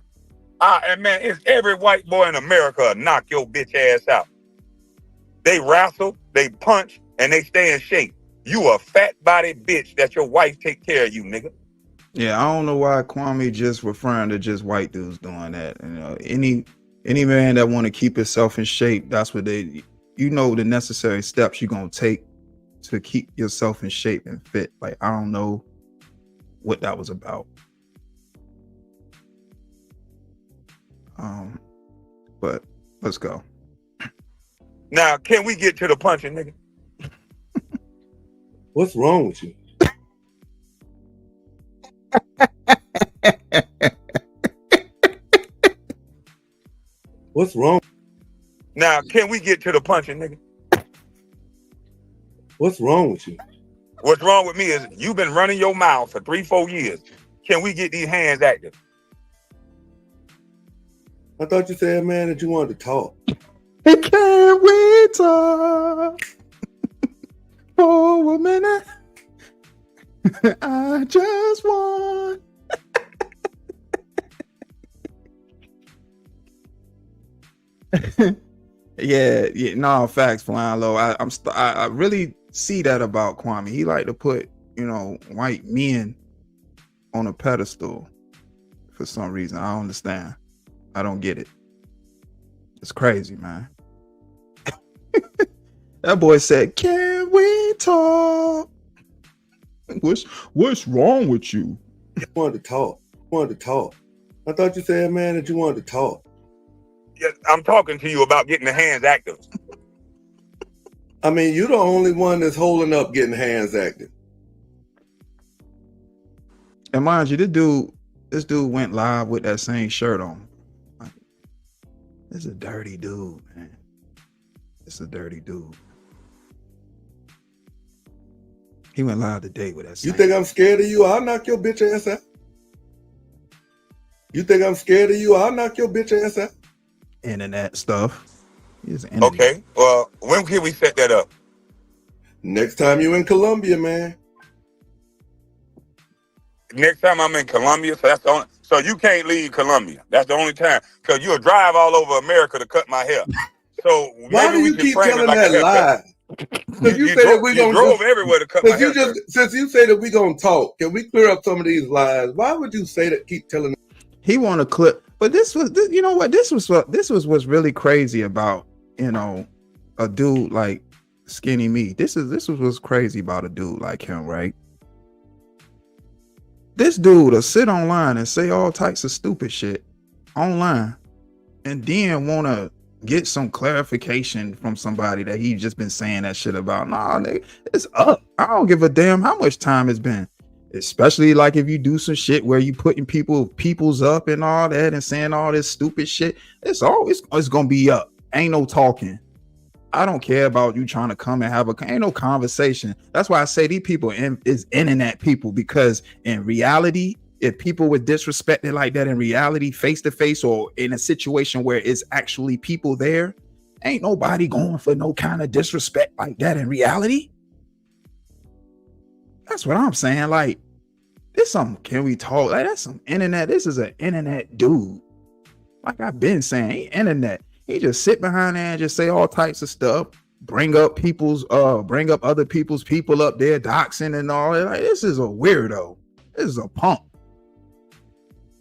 And man, it's every white boy in America knock your bitch ass out. They wrestle, they punch, and they stay in shape. You a fat body bitch that your wife take care of you, nigga. Yeah, I don't know why Kwame just referring to just white dudes doing that. You know, any man that want to keep himself in shape, that's what the necessary steps you're gonna take to keep yourself in shape and fit. Like, I don't know what that was about. But let's go. Now, can we get to the punching, nigga? What's wrong with you? What's wrong? Now, can we get to the punching, nigga? What's wrong with you? What's wrong with me is you've been running your mouth for 3-4 years. Can we get these hands active? I thought you said, man, that you wanted to talk. Can we talk for a minute? I just want. Yeah, no, facts, flying low. I really see that about Kwame. He like to put, white men on a pedestal for some reason. I don't understand. I don't get it. It's crazy, man. That boy said, "Can we talk?" What's wrong with you? You wanted to talk. I thought you said, man, that you wanted to talk. Yes, I'm talking to you about getting the hands active. I mean, you're the only one that's holding up getting hands active. And mind you, this dude went live with that same shirt on. Like, this is a dirty dude, man. It's a dirty dude. He went live today with that same. You think I'm scared of you? I'll knock your bitch ass out. You think I'm scared of you? I'll knock your bitch ass out. Internet stuff. Okay, well, when can we set that up? Next time you in Colombia, man. Next time I'm in Colombia, so that's the only. So you can't leave Colombia. That's the only time, because you'll drive all over America to cut my hair. So why do you keep telling that lie? Because you say that we're gonna drove everywhere to cut my hair. Since you say that we're gonna talk, can we clear up some of these lies? Why would you say that? Keep telling. He want to clip, but this was what's really crazy about a dude like Skinnii Mii. This was what's crazy about a dude like him, right? This dude will sit online and say all types of stupid shit online, and then want to get some clarification from somebody that he just been saying that shit about. Nah, nigga, it's up. I don't give a damn how much time it's been. Especially like if you do some shit where you putting people's up and all that and saying all this stupid shit, it's gonna be up. Ain't no talking. I don't care about you trying to come and have ain't no conversation. That's why I say these people is internet people, because in reality, if people were disrespected like that in reality, face to face, or in a situation where it's actually people there, ain't nobody going for no kind of disrespect like that in reality. That's what I'm saying. Like, this some, can we talk? Like, that's some internet. This is an internet dude. Like I've been saying, he internet. He just sit behind there and just say all types of stuff, bring up other people's people up there, doxing and all that. Like, this is a weirdo. This is a punk.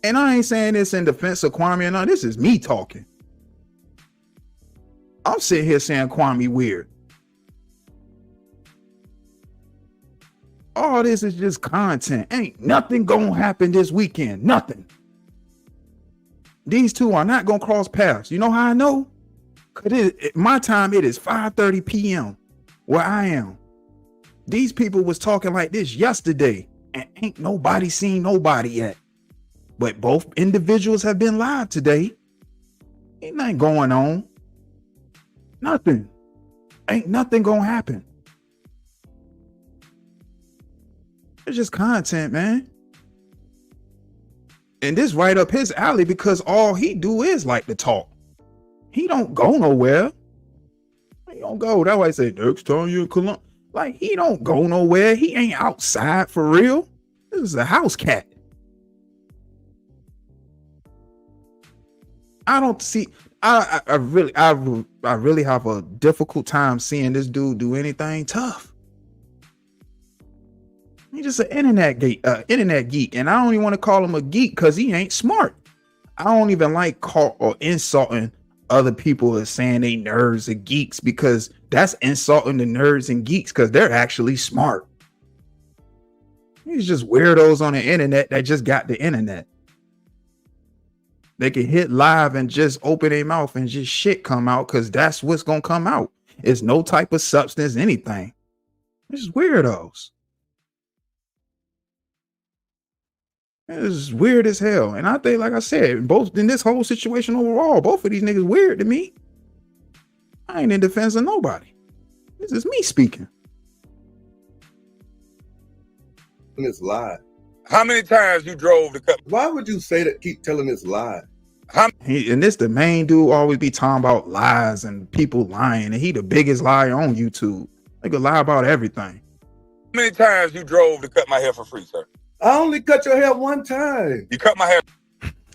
And I ain't saying this in defense of Kwame or none. This is me talking. I'm sitting here saying Kwame weird. All this is just content. Ain't nothing gonna happen this weekend. Nothing. These two are not gonna cross paths. You know how I know? Because my time, it is 5:30 p.m. where I am. These people was talking like this yesterday, and ain't nobody seen nobody yet. But both individuals have been live today. Ain't nothing going on. Nothing. Ain't nothing gonna happen. It's just content, man. And this right up his alley, because all he do is like to talk. He don't go nowhere. He don't go. That's why I say next time you're in Columbia. Like, he don't go nowhere. He ain't outside for real. This is a house cat. I don't see. I really have a difficult time seeing this dude do anything tough. He's just an internet geek, and I don't even want to call him a geek because he ain't smart. I don't even like call or insulting other people as saying they nerds or geeks, because that's insulting the nerds and geeks because they're actually smart. He's just weirdos on the internet that just got the internet. They can hit live and just open their mouth and just shit come out, because that's what's gonna come out. It's no type of substance, anything. It's just weirdos. It's weird as hell. And I think, like I said, both in this whole situation overall, both of these niggas weird to me. I ain't in defense of nobody. This is me speaking. It's lie. How many times you drove to cut? Why would you say that? Keep telling this lie. And this the main dude always be talking about lies and people lying, and he the biggest liar on YouTube. They could lie about everything. How many times you drove to cut my hair for free, sir? I only cut your hair one time. You cut my hair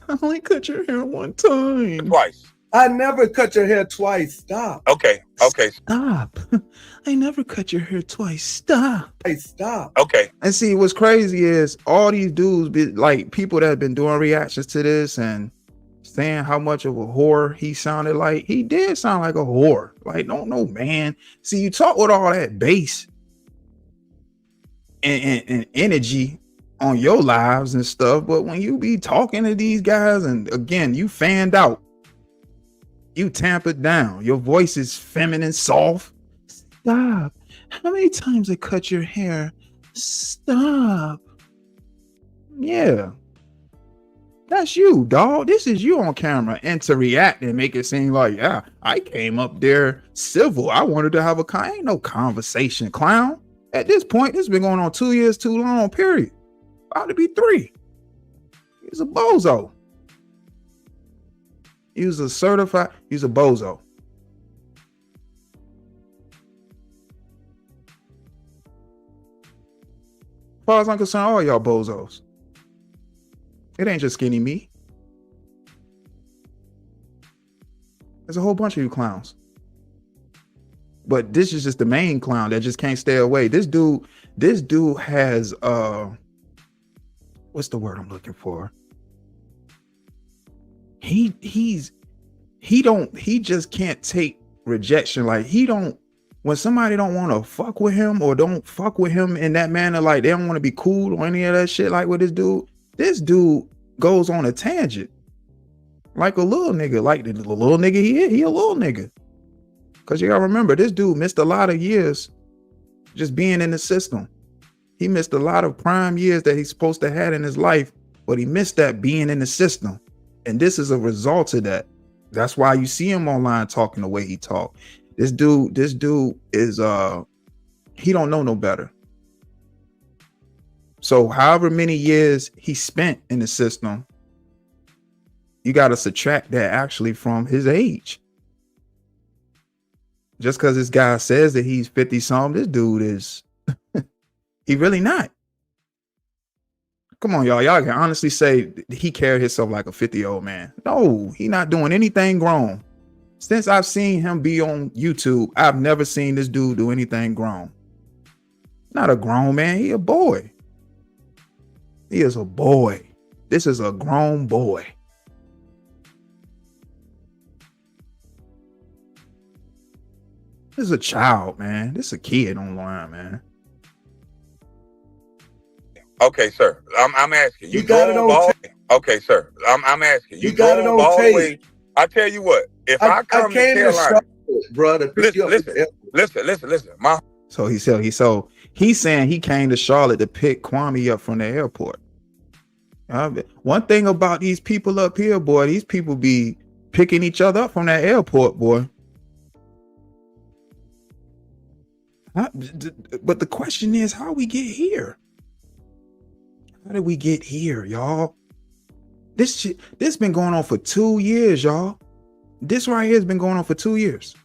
I only cut your hair one time. twice. I never cut your hair twice. Stop. Okay. Stop. I never cut your hair twice. Stop. Hey, stop. Okay. And see, what's crazy is all these dudes, be like people that have been doing reactions to this and saying how much of a whore he sounded like. He did sound like a whore. Like, don't know, man. See, you talk with all that bass and energy on your lives and stuff, but when you be talking to these guys, and again, you fanned out, you tampered down, your voice is feminine, soft. Stop. How many times I cut your hair? Stop. Yeah, that's you, dog. This is you on camera. And to react and make it seem like, yeah, I came up there civil. I wanted to have ain't no conversation, clown. At this point, this has been going on 2 years too long, period. About to be 3. He's a bozo. He's a bozo. As far as I'm concerned, all y'all bozos. It ain't just Skinnii Mii. There's a whole bunch of you clowns. But this is just the main clown that just can't stay away. This dude has what's the word I'm looking for? He just can't take rejection. Like, when somebody don't want to fuck with him or don't fuck with him in that manner, like they don't want to be cool or any of that shit, like with this dude goes on a tangent. Like a little nigga, like the little nigga he a little nigga. Cause you gotta remember, this dude missed a lot of years just being in the system. He missed a lot of prime years that he's supposed to have in his life, but he missed that being in the system. And this is a result of that. That's why you see him online talking the way he talk. This dude is he don't know no better. So however many years he spent in the system, you got to subtract that actually from his age. Just because this guy says that he's 50 something, this dude is he really not. Come on, y'all. Y'all can honestly say he carried himself like a 50-year-old man. No, he not doing anything grown. Since I've seen him be on YouTube, I've never seen this dude do anything grown. Not a grown man. He a boy. He is a boy. This is a grown boy. This is a child, man. This is a kid online, man. Okay, sir. I'm asking. You got it on tape. Okay, sir. I'm asking. You got it on tape. I tell you what. If I come to Carolina, brother, listen. He's saying he came to Charlotte to pick Kwame up from the airport. One thing about these people up here, boy, these people be picking each other up from that airport, boy. But the question is, how we get here? How did we get here, y'all? This been going on for 2 years, y'all. This right here has been going on for 2 years.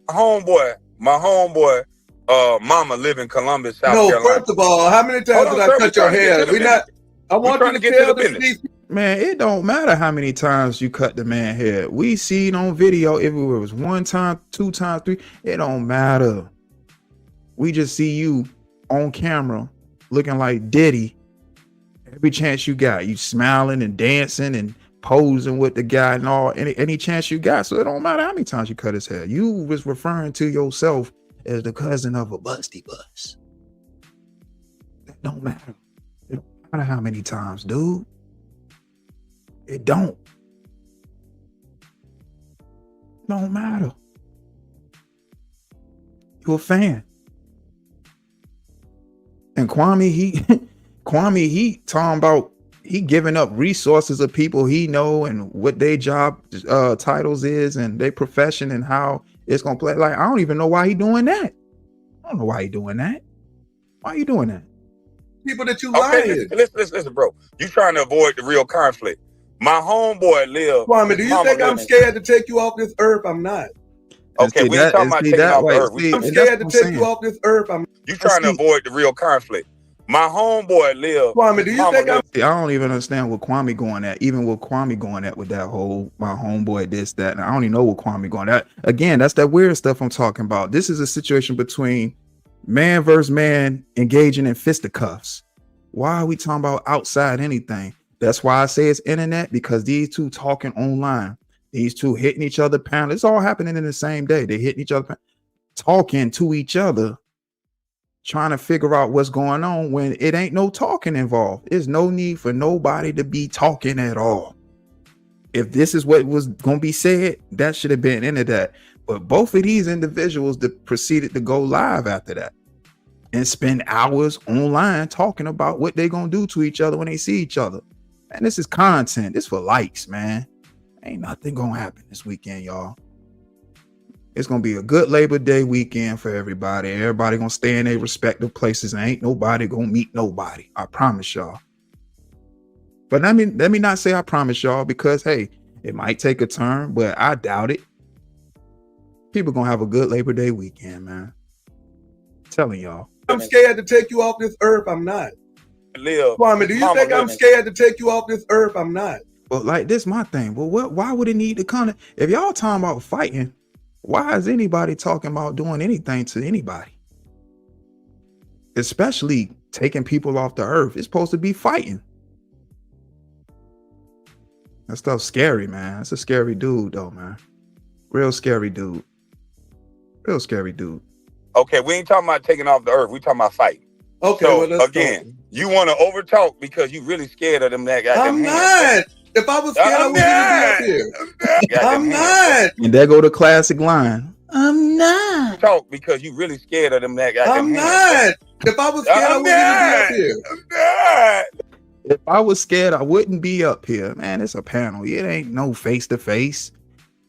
My homeboy, mama live in Columbus, South Carolina. First of all, how many times did I cut your hair? I want you to tell the business. Man, it don't matter how many times you cut the man hair. We see it on video. If it was 1 time, 2 times, 3, it don't matter. We just see you on camera looking like Diddy. Every chance you got, you smiling and dancing and posing with the guy and all, any chance you got. So it don't matter how many times you cut his hair. You was referring to yourself as the cousin of a busty bus. That don't matter. It don't matter how many times, dude. It don't matter. You a fan. And Kwame, he talking about he giving up resources of people he know and what their job titles is and their profession and how it's gonna play. Like, I don't even know why he doing that. I don't know why he doing that. Why you doing that? People that you lying. Listen, bro. You trying to avoid the real conflict. My homeboy live. Kwame, do you think I'm scared to take you off this earth? I'm not. Okay, we ain't talking about taking off the earth. I'm scared to take you off this earth. You trying to avoid the real conflict. My homeboy live. Kwame, do you think I don't even understand what Kwame going at. Even with Kwame going at with that whole my homeboy this, that. And I don't even know what Kwame going at. Again, that's that weird stuff I'm talking about. This is a situation between man versus man engaging in fisticuffs. Why are we talking about outside anything? That's why I say it's internet, because these two talking online, these two hitting each other pound. It's all happening in the same day. They hitting each other, talking to each other, trying to figure out what's going on when it ain't no talking involved. There's no need for nobody to be talking at all. If this is what was going to be said, that should have been into that. But both of these individuals proceeded to go live after that and spend hours online talking about what they're going to do to each other when they see each other. And this is content. This for likes, man. Ain't nothing going to happen this weekend, y'all. It's going to be a good Labor Day weekend for everybody. Everybody going to stay in their respective places. And ain't nobody going to meet nobody. I promise y'all. But let me not say I promise y'all, because, hey, it might take a turn, but I doubt it. People going to have a good Labor Day weekend, man. I'm telling y'all. I'm scared to take you off this earth. I'm not. Kwame, do you think I'm scared to take you off this earth? I'm not. But like, this my thing. Well, why would it need to come? If y'all talking about fighting, why is anybody talking about doing anything to anybody? Especially taking people off the earth. It's supposed to be fighting. That stuff's scary, man. It's a scary dude, though, man. Real scary dude. Real scary dude. Okay, we ain't talking about taking off the earth. We talking about fighting. Okay, so well, again, you want to overtalk because you really scared of them that guy. I'm not. If I was scared, I wouldn't be up here. I'm not. And there go the classic line. I'm not. Talk because you really scared of them that guy. I'm not. If I was scared, I wouldn't be up here. I'm not. If I was scared, I wouldn't be up here. Man, it's a panel. It ain't no face-to-face.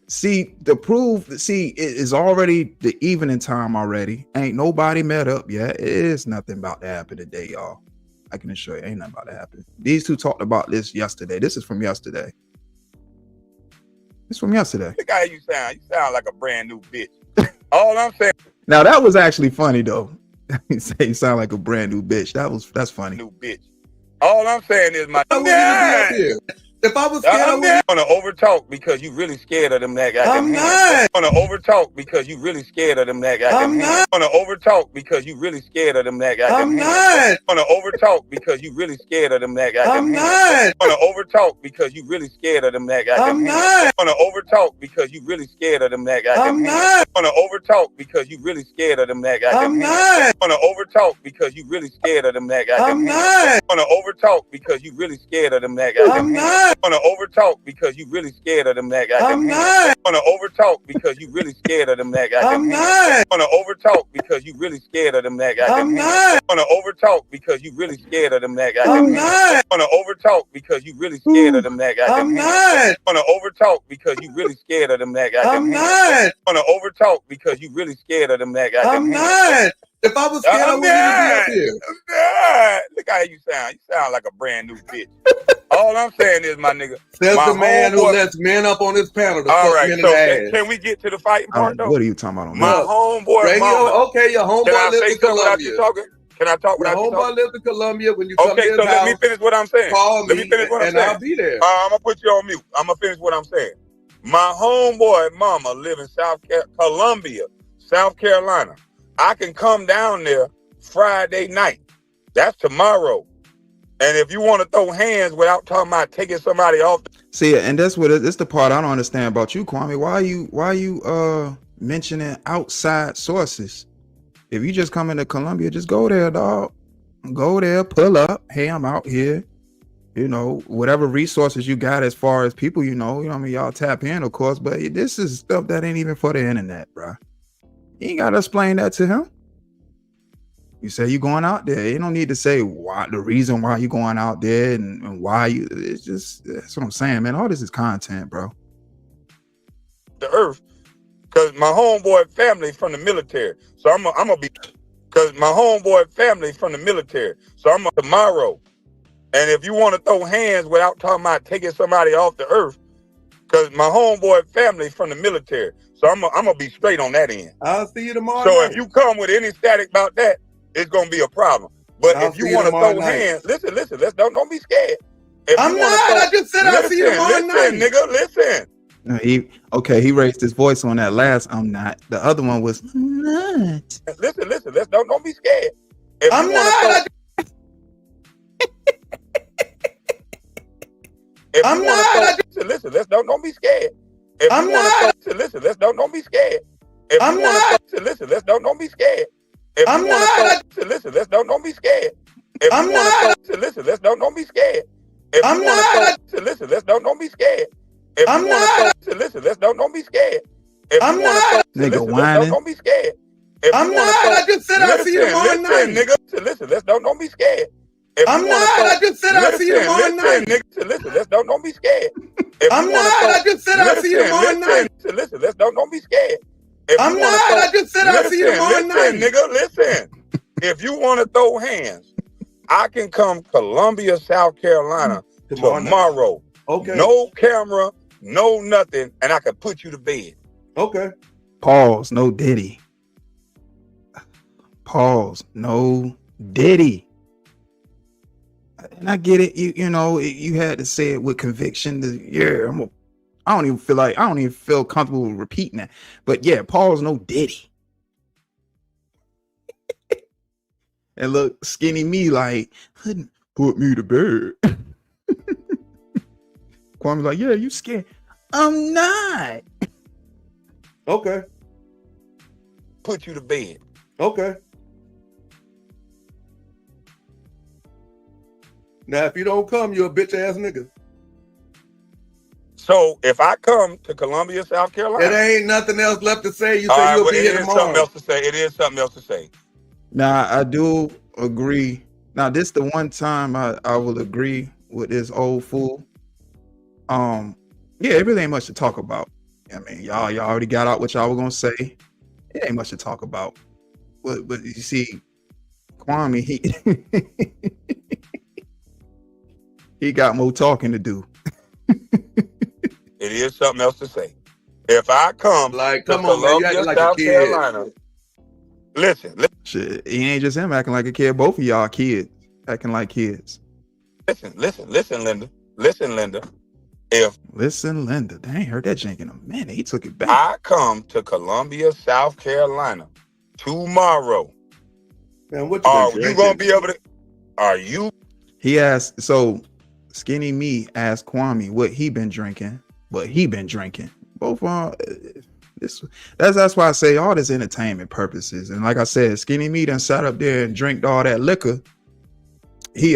See, the proof, see, it is already the evening time already. Ain't nobody met up yet. It is nothing about to happen today, y'all. I can assure you, ain't nothing about to happen. These two talked about this yesterday. This is from yesterday. It's from yesterday. Look how you sound. You sound like a brand new bitch. All I'm saying. Now, that was actually funny, though. You say you sound like a brand new bitch. That's funny. New bitch. All I'm saying is my. If I was scared, I'm gonna overtalk because you really scared of them that goddamn I'm hands. not. I'm gonna overtalk because you really scared of them that goddamn I'm hands. I'm gonna overtalk because you really scared of them that goddamn I'm hands. not. I'm gonna overtalk because you really scared of them that goddamn I'm hands. not. I'm gonna overtalk because you really scared of them that goddamn I'm hands. not. I'm gonna overtalk because you really scared of them that goddamn I'm hands. not. I'm gonna overtalk because you really scared of them that goddamn I'm hands. not. I'm gonna overtalk because you really scared of them that goddamn I'm hands. not. I'm gonna overtalk because you really scared of them that goddamn I'm hands. not. I'm gonna overtalk because you really scared of them that goddamn I'm hands. not. I'm gonna overtalk because you really scared of them that goddamn I'm hands. not. I'm gonna overtalk because you really scared of them that goddamn I'm hands. not. I'm gonna overtalk because you really scared of them that goddamn I'm hands. not. I'm gonna overtalk because you really scared of them that goddamn I'm hands. not. I'm gonna overtalk because you really scared of them that goddamn I'm hands. not. I'm gonna overtalk because you really scared of them that goddamn I'm hands. not. If I was scared, I I'm wouldn't even be up not. here. I'm not. Look how you sound. You sound like a brand new bitch. All I'm saying is, my nigga, Says my the man who homeboy. lets men up on this panel to All fuck right, men in so the ass. can we get to the fighting part though? What are you talking about on My that? homeboy Radio, mama. okay, your Can I homeboy lives say in something without you Colombia. talking? Can I talk Your without you homeboy talking? lives in Colombia. When you come Okay, to so his let me house, finish what I'm saying. call Let me me, finish what I'm and saying. I'll be there. I'm gonna put you on mute. I'm gonna finish what I'm saying. My homeboy mama live in Columbia, South Carolina. I can come down there Friday night. That's tomorrow. And if you want to throw hands without talking about taking somebody off. See, and that's what it's the part I don't understand about you, Kwame. Why you mentioning outside sources? If you just come into Columbia, just go there, dog. Go there, pull up. Hey, I'm out here. You know, whatever resources you got as far as people, you know what I mean, y'all tap in, of course, but this is stuff that ain't even for the internet, bro. You ain't gotta explain that to him. You say you going out there. You don't need to say why, the reason why you going out there and why you. It's just, that's what I'm saying, man. All this is content, bro. The earth, because my homeboy family from the military. So I'm gonna be, because my homeboy family from the military. So I'm tomorrow. And if you want to throw hands without talking about taking somebody off the earth, because my homeboy family from the military. So I'm gonna be straight on that end. I'll see you tomorrow So night. if you come with any static about that, it's gonna be a problem. But I'll if you see you want to tomorrow throw night. hands, listen, let's don't be scared. If I'm you wanna not. throw, I just said I'll see you tomorrow night. nigga, listen. He raised his voice on that last. I'm not. The other one was I'm not. Listen, let's don't be scared. If I'm you not. If I'm you not. listen, let's don't be scared. If I'm you want not. to listen, let's don't be scared. If I'm you want not. to listen, let's don't be scared. If I'm you want not. to listen, let's don't be scared. If I'm you want not. to listen, let's don't be scared. If I'm you want not. to listen, let's don't be scared. If I'm you want not. to listen, let's don't be scared. If I'm you want not. to Nigga listen, let's whining. don't be scared. If I'm you not. I want to just said I'll see you tomorrow night. nigga, listen, let's don't be scared. If I'm you not. want I just said I'll see you tomorrow night. nigga, listen, let's don't be scared. If I'm you not. I just said I'll see you tomorrow night. listen, let's don't be scared. If I'm you not. wanna I just said I'll see you tomorrow night. nigga, listen. If you want to throw hands, I can come Columbia, South Carolina tomorrow. Okay. No camera, no nothing, and I can put you to bed. Okay. Pause. No Diddy. Pause. No Diddy. And I get it. You know, you had to say it with conviction. I don't even feel comfortable repeating that. But yeah, pause. No Diddy. And look, Skinnii Mii like, put me to bed. Kwame's like, yeah, you scared. I'm not. Okay. Put you to bed. Okay. Now, if you don't come, you're a bitch ass nigga. So if I come to Columbia, South Carolina, there ain't nothing else left to say. You say you'll be here tomorrow. It is something else to say. Now, I do agree. Now, this the one time I will agree with this old fool. Yeah, it really ain't much to talk about. I mean, y'all already got out what y'all were gonna say. It ain't much to talk about. But you see, Kwame, he got more talking to do. It is something else to say. If I come Like, to come on, man, you acting Columbia, like a South kid. Carolina, listen, Shit, he ain't just him acting like a kid. Both of y'all kids acting like kids. listen, Linda. Listen, Linda. Listen, Linda. They ain't heard that jank in a minute. He took it back. I come to Columbia, South Carolina tomorrow. Man, what Are you gonna be able to? Are you? He asked. So, Skinnii Mii asked Kwame what he been drinking. What he been drinking. Both that's why I say all this entertainment purposes. And like I said, Skinnii Mii done sat up there and drank all that liquor. He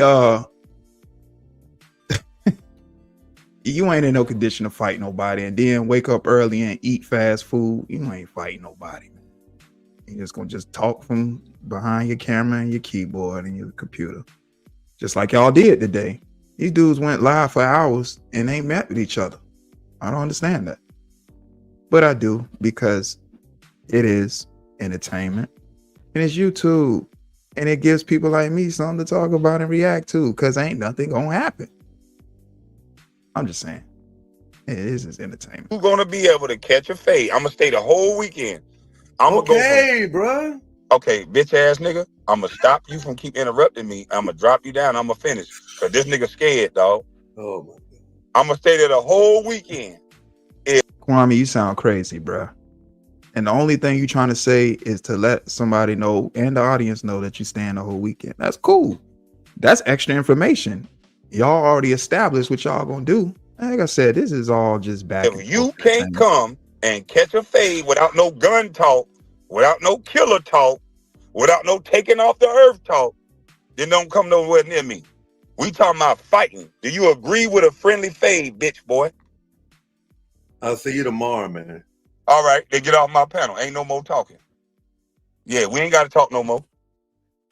you ain't in no condition to fight nobody, and then wake up early and eat fast food. You ain't fighting nobody, man. You just gonna talk from behind your camera and your keyboard and your computer, just like y'all did today. These dudes went live for hours and ain't met with each other. I don't understand that, but I do, because it is entertainment and it's YouTube, and it gives people like me something to talk about and react to, because ain't nothing gonna happen. I'm just saying, it is entertainment. Who's gonna be able to catch a fade? I'm gonna stay the whole weekend. I'm okay, bro. Okay, bitch ass nigga. I'm gonna stop you from keep interrupting me. I'm gonna drop you down. I'm gonna finish, cause this nigga scared, dog. Oh my God. I'm gonna stay there the whole weekend. Kwame, you sound crazy, bro. And the only thing you trying to say is to let somebody know and the audience know that you staying the whole weekend. That's cool. That's extra information. Y'all already established what y'all gonna do. Like I said, this is all just back. If you can't come and catch a fade without no gun talk, without no killer talk, without no taking off the earth talk, then don't come nowhere near me. We talking about fighting. Do you agree with a friendly fade, bitch boy? I'll see you tomorrow, man. All right, then get off my panel. Ain't no more talking. Yeah, we ain't got to talk no more.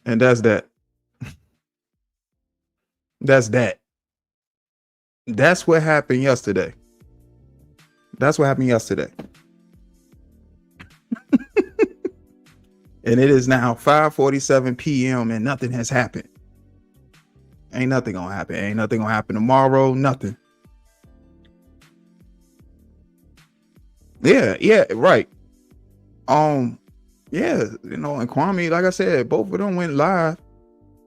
And that's that. That's that. That's what happened yesterday. That's what happened yesterday. And it is now 5:47 p.m. and nothing has happened. Ain't nothing gonna happen. Ain't nothing gonna happen tomorrow. Nothing. Yeah, right. Yeah, you know, and Kwame, like I said, both of them went live.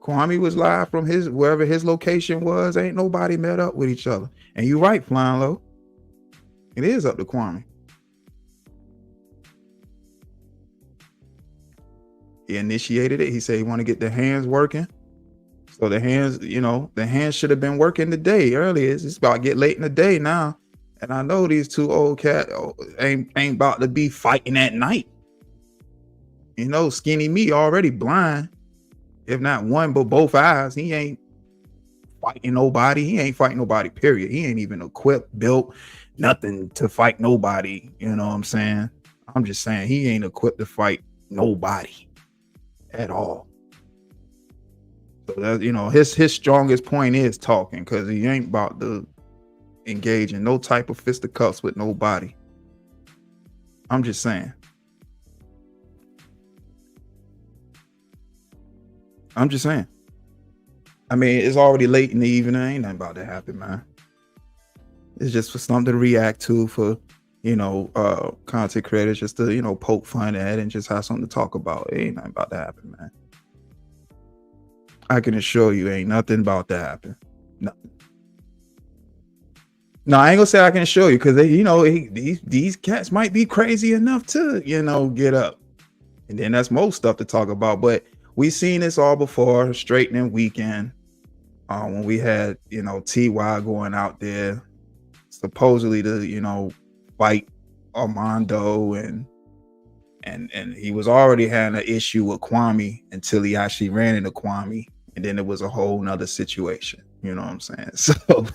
Kwame was live from his wherever his location was. Ain't nobody met up with each other. And you right, Flying Low. It is up to Kwame. He initiated it. He said he want to get the hands working. So the hands, you know, the hands should have been working today earlier. It's about to get late in the day now. And I know these two old cats ain't about to be fighting at night. You know, Skinnii Mii already blind. If not one, but both eyes. He ain't fighting nobody. He ain't fighting nobody, period. He ain't even equipped, built, nothing to fight nobody. You know what I'm saying? I'm just saying he ain't equipped to fight nobody at all. So that, you know, his strongest point is talking, because he ain't about to engage in no type of fisticuffs with nobody. I'm just saying. I'm just saying. I mean, it's already late in the evening. Ain't nothing about to happen, man. It's just for something to react to, for, you know, content creators just to, you know, poke fun at and just have something to talk about. It ain't nothing about to happen, man. I can assure you, ain't nothing about to happen. Nothing. No, I ain't gonna say I can assure you, because you know, these cats might be crazy enough to, you know, get up. And then that's most stuff to talk about. But we've seen this all before, straightening weekend. When we had, you know, TY going out there supposedly to, you know, fight Armando, and he was already having an issue with Kwame until he actually ran into Kwame, and then it was a whole nother situation. You know what I'm saying? So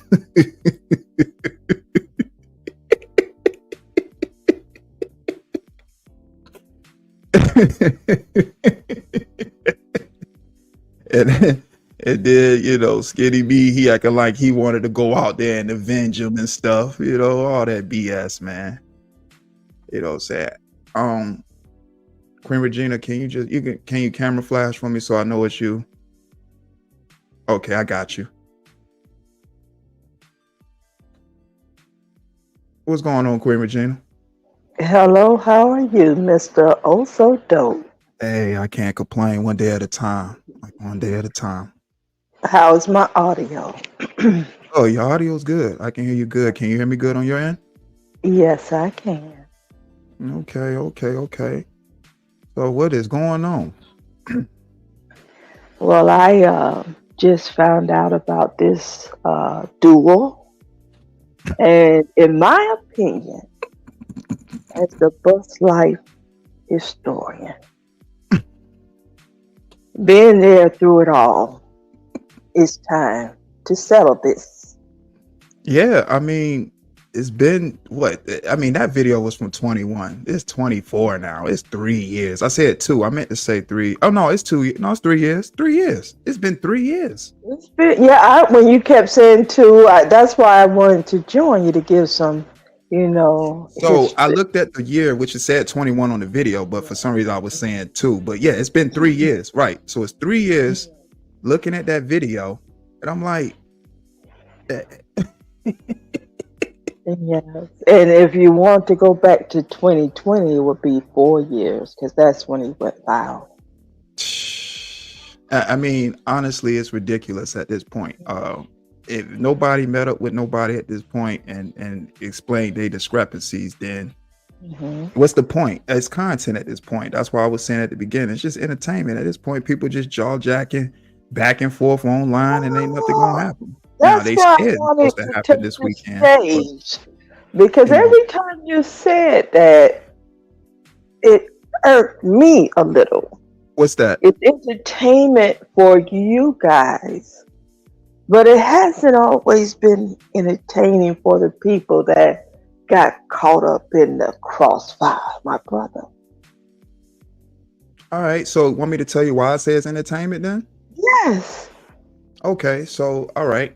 And then, Skinnii Mii, he acting like he wanted to go out there and avenge him and stuff, all that BS, man. You know what I'm saying? Queen Regina, can you camera flash for me so I know it's you? Okay, I got you. What's going on, Queen Regina? Hello, how are you, Mr. Oh So Dope? Hey, I can't complain. One day at a time. Like one day at a time. How's my audio? Oh, your audio's good. I can hear you good. Can you hear me good on your end? Yes, I can. Okay. So what is going on? Well, I just found out about this duel, and in my opinion, as the bus life historian, being there through it all, it's time to settle this. Yeah, I mean, it's been what? I mean, that video was from 21. It's 24 now. It's 3 years. I said 2. I meant to say 3. Oh no, it's 2. No, it's 3 years. 3 years. It's been 3 years. It's been, yeah. When you kept saying 2, that's why I wanted to join you to give some, So history. I looked at the year, which it said 21 on the video, but for some reason I was saying 2. But yeah, it's been 3 years, right? So it's 3 years. Looking at that video, and I'm like, Yes. And if you want to go back to 2020, it would be 4 years because that's when he went viral. I mean, honestly, it's ridiculous at this point. If nobody met up with nobody at this point and explained their discrepancies, then what's the point? It's content at this point. That's why I was saying at the beginning, it's just entertainment at this point. People just jaw jacking back and forth online, and ain't nothing gonna happen. That's now they why scared I wanted it's supposed to to happen take this the weekend. stage because every time you said that, it irked me a little. What's that? It's entertainment for you guys, but it hasn't always been entertaining for the people that got caught up in the crossfire, my brother. All right, so want me to tell you why I say it's entertainment then? Yes. Okay, so all right.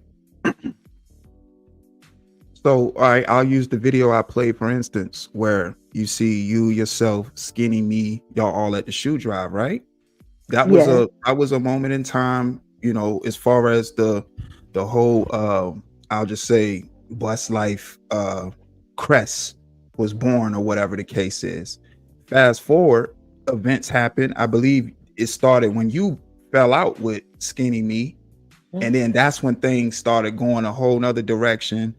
So all right, I'll use the video I played for instance, where you see you, yourself, Skinnii Mii, y'all all at the shoe drive, right? That was a moment in time, as far as the whole I'll just say bus life crest was born, or whatever the case is. Fast forward, events happen. I believe it started when you fell out with Skinnii Mii, and then that's when things started going a whole nother direction.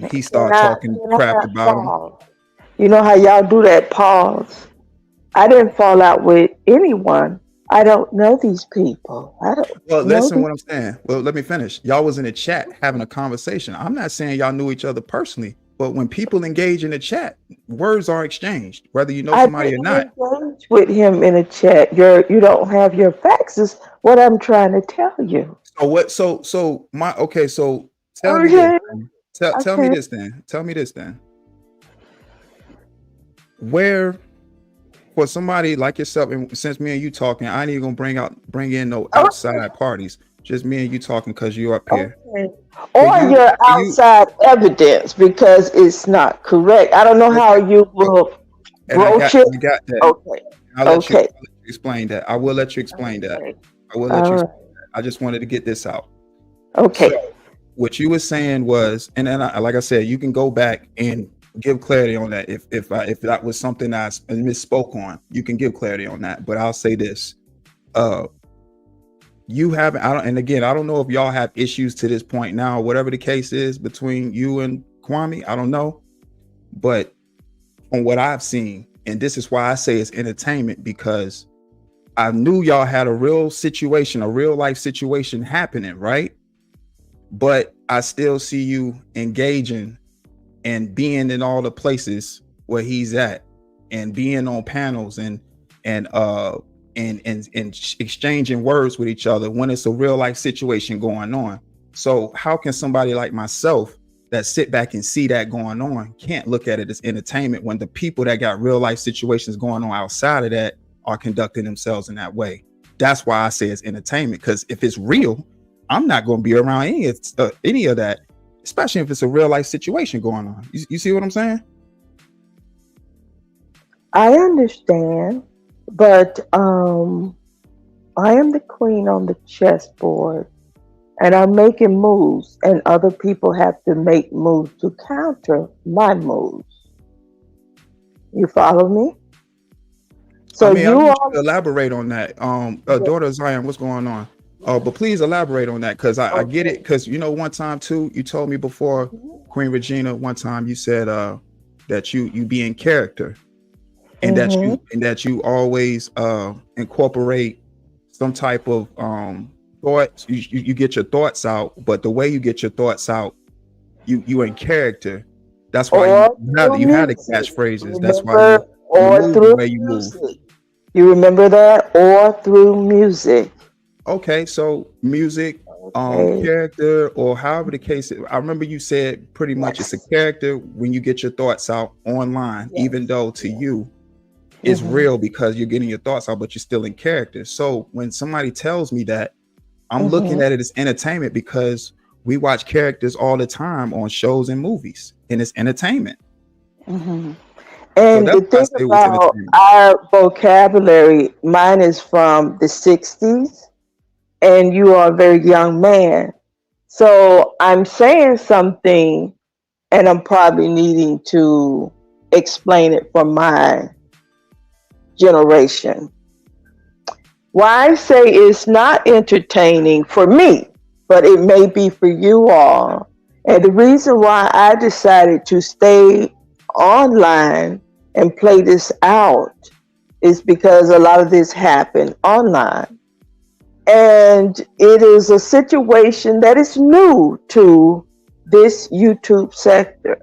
He started talking crap about him. You know how y'all do that pause? I didn't fall out with anyone. I don't know these people. Well, listen what I'm saying. Well, let me finish. Y'all was in a chat having a conversation. I'm not saying y'all knew each other personally, but when people engage in a chat, words are exchanged, whether you know somebody or not. Engage with him in a chat. You don't have your facts is what I'm trying to tell you. So what? So tell me this. Tell me this then. Tell me this then. Where, for somebody like yourself, and since me and you talking, I ain't even gonna bring in no outside parties. Just me and you talking because you're up here. Or your outside evidence because it's not correct. I don't know how you will broach it. I got that. Okay. I'll let you explain that. I will let you explain that. I will let you explain that. I just wanted to get this out. Okay. So, what you were saying was, and then like I said, you can go back and give clarity on that. If that was something I misspoke on, you can give clarity on that. But I'll say this: you haven't. I don't know if y'all have issues to this point now, whatever the case is between you and Kwame. I don't know, but from what I've seen, and this is why I say it's entertainment, because I knew y'all had a real situation, a real life situation happening, right? But I still see you engaging and being in all the places where he's at, and being on panels and exchanging words with each other when it's a real life situation going on. So how can somebody like myself that sit back and see that going on can't look at it as entertainment when the people that got real life situations going on outside of that are conducting themselves in that way? That's why I say it's entertainment, because if it's real, I'm not going to be around any of that, especially if it's a real life situation going on. You see what I'm saying? I understand, but I am the queen on the chessboard, and I'm making moves, and other people have to make moves to counter my moves. You follow me? So I mean, I you want are you to elaborate on that. Daughter of Zion, what's going on? But please elaborate on that, because I get it. Because one time too, you told me before, Queen Regina, one time you said that you be in character, and that you always incorporate some type of thoughts. You get your thoughts out, but the way you get your thoughts out, you in character. That's why you had the catchphrases. That's why you move the way you move. You remember that? Or through music. Okay, so music, character, or however the case is. I remember you said pretty much it's a character when you get your thoughts out online, even though to you it's real because you're getting your thoughts out, but you're still in character. So when somebody tells me that, I'm looking at it as entertainment, because we watch characters all the time on shows and movies, and it's entertainment. And the thing about our vocabulary, mine is from the 60s, and you are a very young man. So I'm saying something, and I'm probably needing to explain it for my generation. Why I say it's not entertaining for me, but it may be for you all. And the reason why I decided to stay online and play this out is because a lot of this happened online. And it is a situation that is new to this YouTube sector,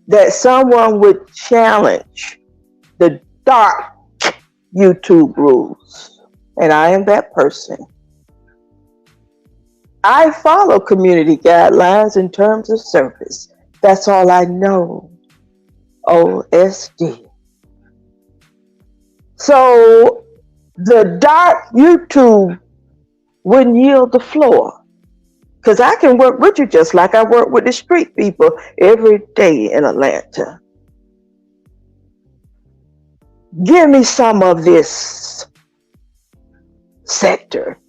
that someone would challenge the dark YouTube rules. And I am that person. I follow community guidelines in terms of service. That's all I know. OSD. So the dark YouTube wouldn't yield the floor, because I can work with you just like I work with the street people every day in Atlanta. Give me some of this sector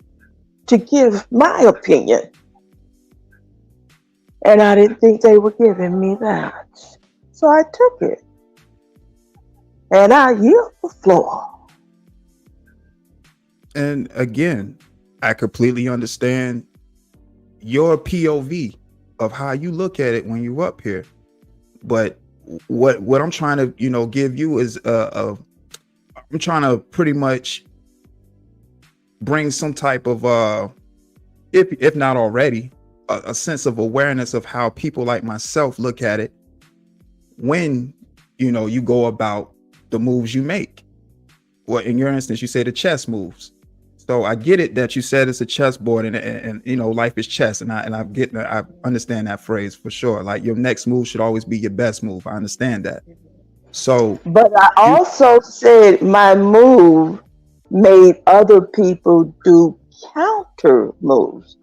to give my opinion. And I didn't think they were giving me that. So I took it. And I yield the floor. And again, I completely understand your POV of how you look at it when you're up here. But what I'm trying to, give you is I'm trying to pretty much bring some type of if not already, a sense of awareness of how people like myself look at it when you go about the moves you make. Well, in your instance, you say the chess moves. So I get it that you said it's a chessboard, and life is chess, and I understand that phrase for sure. Like, your next move should always be your best move. I understand that. So, but I also said my move made other people do counter moves.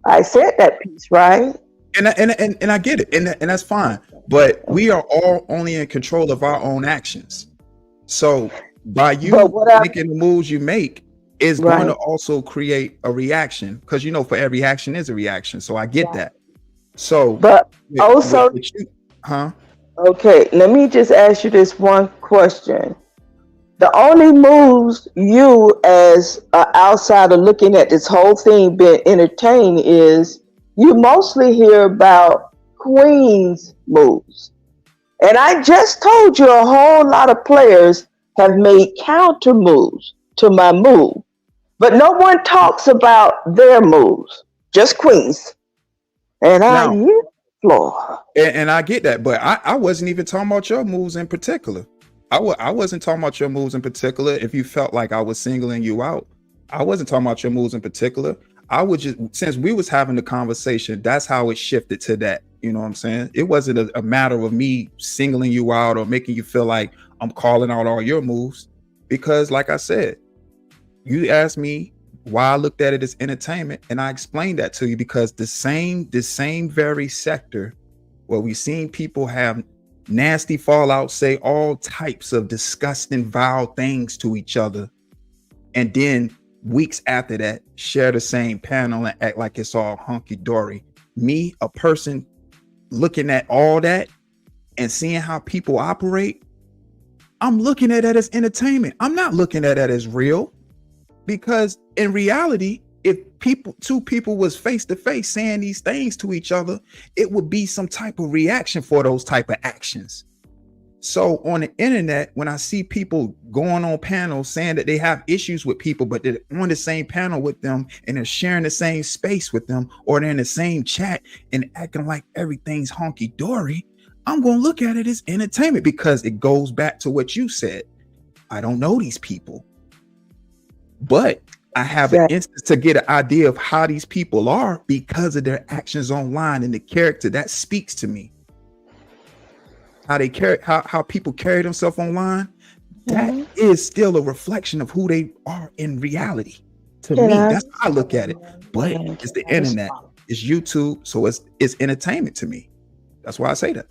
I said that piece, right? And I get it, and that's fine. But we are all only in control of our own actions. So by you making the moves you make is going to also create a reaction, because for every action is a reaction. So I get that. So, but also, okay, let me just ask you this one question. The only moves you, as an outsider looking at this whole thing being entertained, is you mostly hear about Queen's moves. And I just told you a whole lot of players have made counter moves to my move. But no one talks about their moves, just Queen's. And I yield the floor. And I get that, but I wasn't even talking about your moves in particular. I wasn't talking about your moves in particular. If you felt like I was singling you out, I wasn't talking about your moves in particular. I would just, since we was having the conversation, that's how it shifted to that. You know what I'm saying? It wasn't a matter of me singling you out or making you feel like I'm calling out all your moves, because like I said, you asked me why I looked at it as entertainment, and I explained that to you because the same very sector where we've seen people have nasty fallout, say all types of disgusting, vile things to each other, and then weeks after that share the same panel and act like it's all hunky-dory. Me, a person looking at all that and seeing how people operate, I'm looking at that as entertainment. I'm not looking at that as real, because in reality, if two people was face to face saying these things to each other, it would be some type of reaction for those type of actions. So on the internet, when I see people going on panels saying that they have issues with people, but they're on the same panel with them and they're sharing the same space with them, or they're in the same chat and acting like everything's honky-dory, I'm going to look at it as entertainment, because it goes back to what you said. I don't know these people, but I have an instance to get an idea of how these people are because of their actions online and the character that speaks to me. How they carry, how people carry themselves online, that is still a reflection of who they are in reality. To me, that's how I look at it. But it's the internet, it's YouTube, so it's entertainment to me. That's why I say that.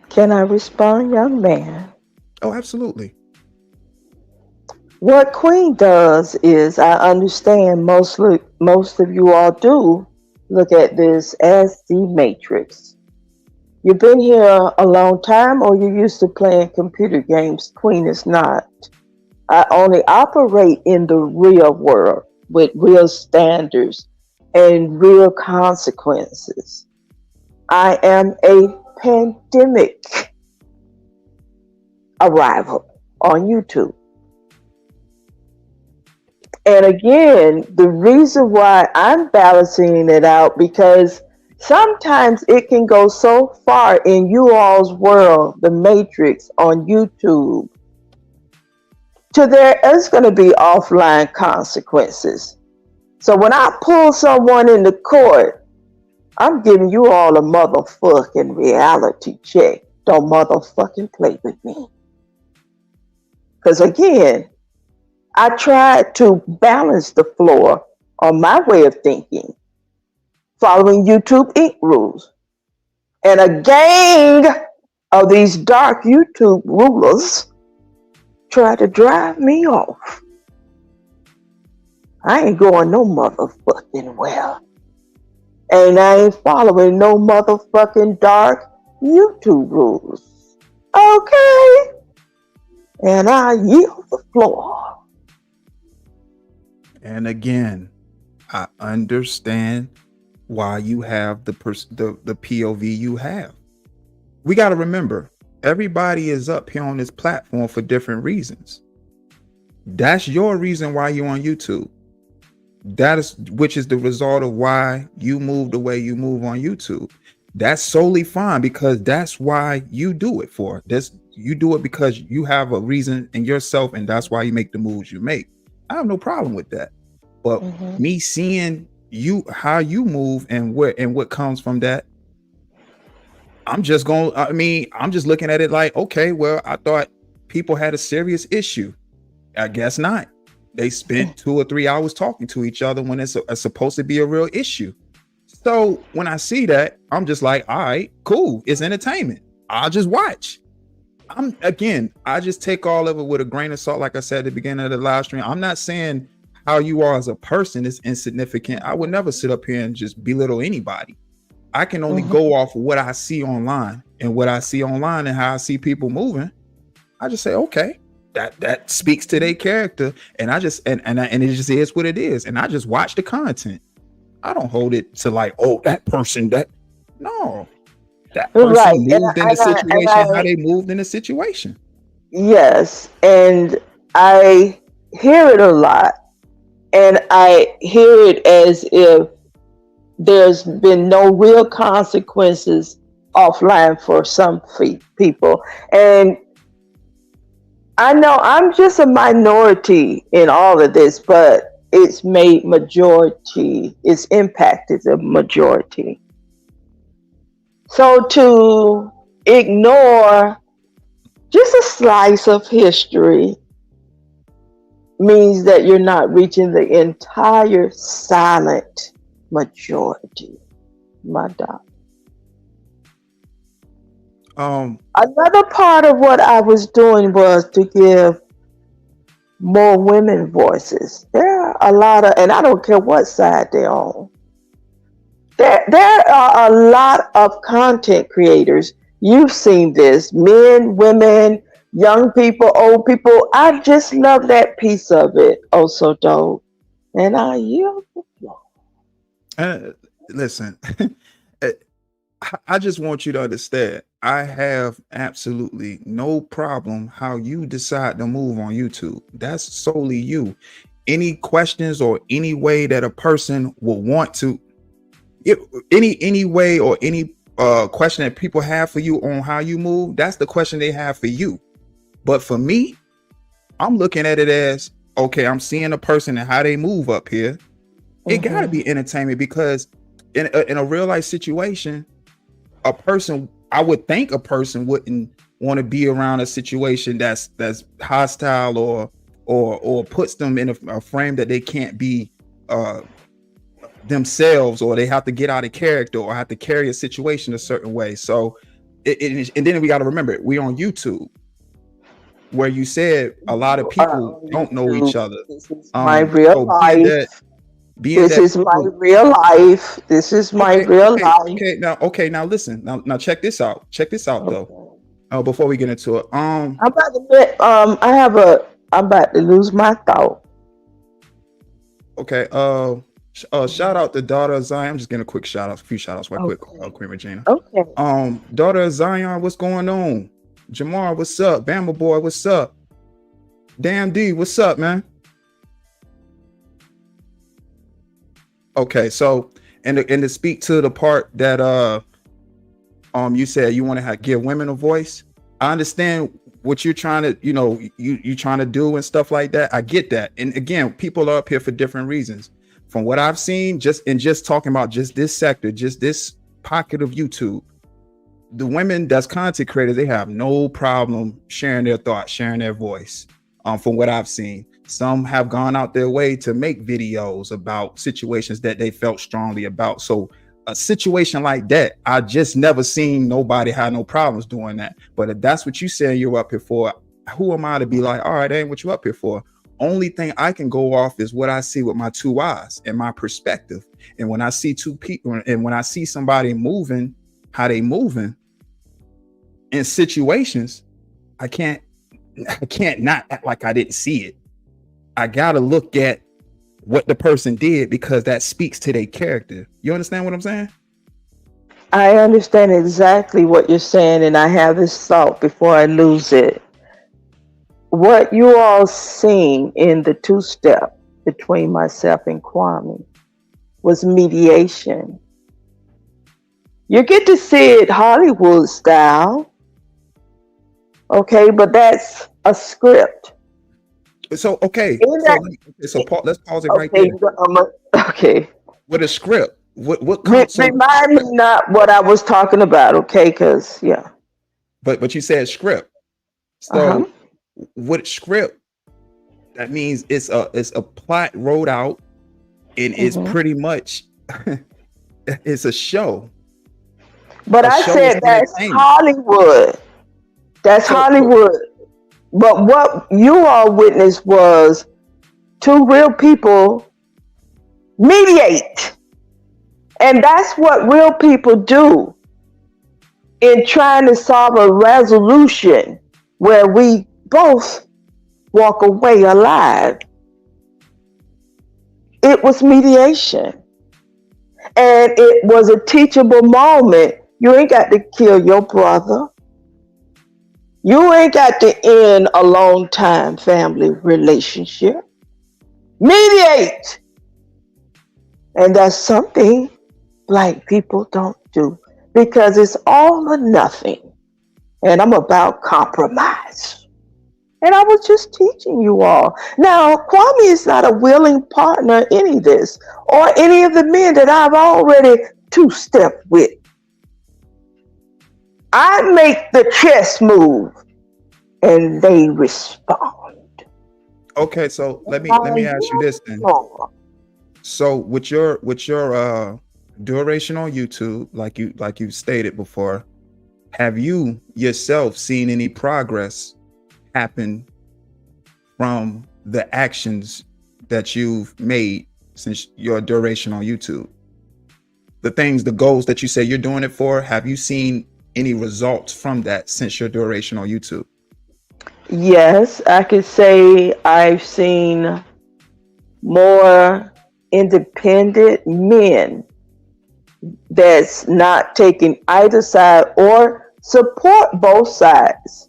Can I respond, young man? Oh, absolutely. What Queen does is, I understand most of you all do look at this as the Matrix. You've been here a long time, or you're used to playing computer games. Queen is not. I only operate in the real world with real standards and real consequences. I am a pandemic arrival on YouTube. And again, the reason why I'm balancing it out, because sometimes it can go so far in you all's world, the Matrix on YouTube, to there is going to be offline consequences. So when I pull someone into court, I'm giving you all a motherfucking reality check. Don't motherfucking play with me. Because again, I tried to balance the floor on my way of thinking, following YouTube Inc. rules. And a gang of these dark YouTube rulers tried to drive me off. I ain't going no motherfucking well. And I ain't following no motherfucking dark YouTube rules. Okay? And I yield the floor. And again, I understand why you have the POV you have. We got to remember, everybody is up here on this platform for different reasons. That's your reason why you're on YouTube. Which is the result of why you move the way you move on YouTube. That's solely fine, because that's why you do it for. You do it because you have a reason in yourself, and that's why you make the moves you make. I have no problem with that. But me seeing you, how you move and what comes from that, I'm just looking at it like, okay, well, I thought people had a serious issue. I guess not. They spent 2 or 3 hours talking to each other when it's supposed to be a real issue. So when I see that, I'm just like, all right, cool. It's entertainment. I'll just watch. I just take all of it with a grain of salt. Like I said at the beginning of the live stream, I'm not saying how you are as a person is insignificant. I would never sit up here and just belittle anybody. I can only go off of what I see online, and what I see online and how I see people moving. I just say, okay, that speaks to their character, and I just and it just is what it is, and I just watch the content. I don't hold it to like, oh, that person that person moved in the situation how they moved in the situation. Yes, and I hear it a lot, and I hear it as if there's been no real consequences offline for some people. And I know I'm just a minority in all of this, but it's made majority, it's impacted the majority. So to ignore just a slice of history means that you're not reaching the entire silent majority, my dog. Another part of what I was doing was to give more women voices. There are a lot of, and I don't care what side they're on. There are a lot of content creators. You've seen this, men, women, young people, old people. I just love that piece of it. Oh, so dope. And I yield the floor. Listen, I just want you to understand, I have absolutely no problem how you decide to move on YouTube. That's solely you. Any questions or any way that a person will want to, any way or any question that people have for you on how you move, that's the question they have for you. But for me, I'm looking at it as, okay, I'm seeing a person and how they move up here. It gotta be entertainment, because in a real life situation, a person, I would think a person wouldn't want to be around a situation that's hostile or puts them in a frame that they can't be themselves, or they have to get out of character or have to carry a situation a certain way. So and then we got to remember, we're on YouTube, where you said a lot of people don't know each other. This is my real life. This is my real life. This is my real life. Okay, now listen. Now check this out. Check this out though. Before we get into it. I'm about to I'm about to lose my thought. Okay. Shout out to daughter of Zion. I'm just getting a quick shout out, a few shout outs right quick. Queen Regina. Okay. Daughter of Zion, what's going on? Jamar, what's up? Bama boy, what's up? Damn D, what's up, man? Okay, so and to speak to the part that you said you want to give women a voice. I understand what you're trying to, you trying to do and stuff like that. I get that. And again, people are up here for different reasons. From what I've seen, just talking about just this sector, just this pocket of YouTube, the women that's content creators, they have no problem sharing their thoughts, sharing their voice. From what I've seen, some have gone out their way to make videos about situations that they felt strongly about. So a situation like that, I just never seen nobody have no problems doing that. But if that's what you say you're up here for, who am I to be like, all right, that ain't what you up here for? Only thing I can go off is what I see with my two eyes and my perspective. And when I see two people, and when I see somebody moving, how they moving in situations, I can't not act like I didn't see it. I gotta look at what the person did, because that speaks to their character. You understand what I'm saying? I understand exactly what you're saying, and I have this thought before I lose it. What you all seen in the two-step between myself and Kwame was mediation. You get to see it Hollywood style, okay, but that's a script. So okay, let's pause it right there. Okay. With a script, what remind me not what I was talking about, okay? Because yeah. But you said script. So with script, that means it's a plot wrote out, and it's pretty much it's a show. But I said that's Hollywood. That's Hollywood. But what you all witnessed was two real people mediate. And that's what real people do in trying to solve a resolution where we both walk away alive. It was mediation. And it was a teachable moment. You ain't got to kill your brother. You ain't got to end a long time family relationship. Mediate. And that's something Black people don't do, because it's all or nothing. And I'm about compromise. And I was just teaching you all. Now, Kwame is not a willing partner in any of this, or any of the men that I've already two-stepped with. I make the chess move and they respond. Okay, so let me ask you this then. So with your duration on YouTube, like you stated before, have you yourself seen any progress happen from the actions that you've made since your duration on YouTube? The goals that you say you're doing it for, have you seen any results from that since your duration on YouTube? Yes, I could say I've seen more independent men that's not taking either side or support both sides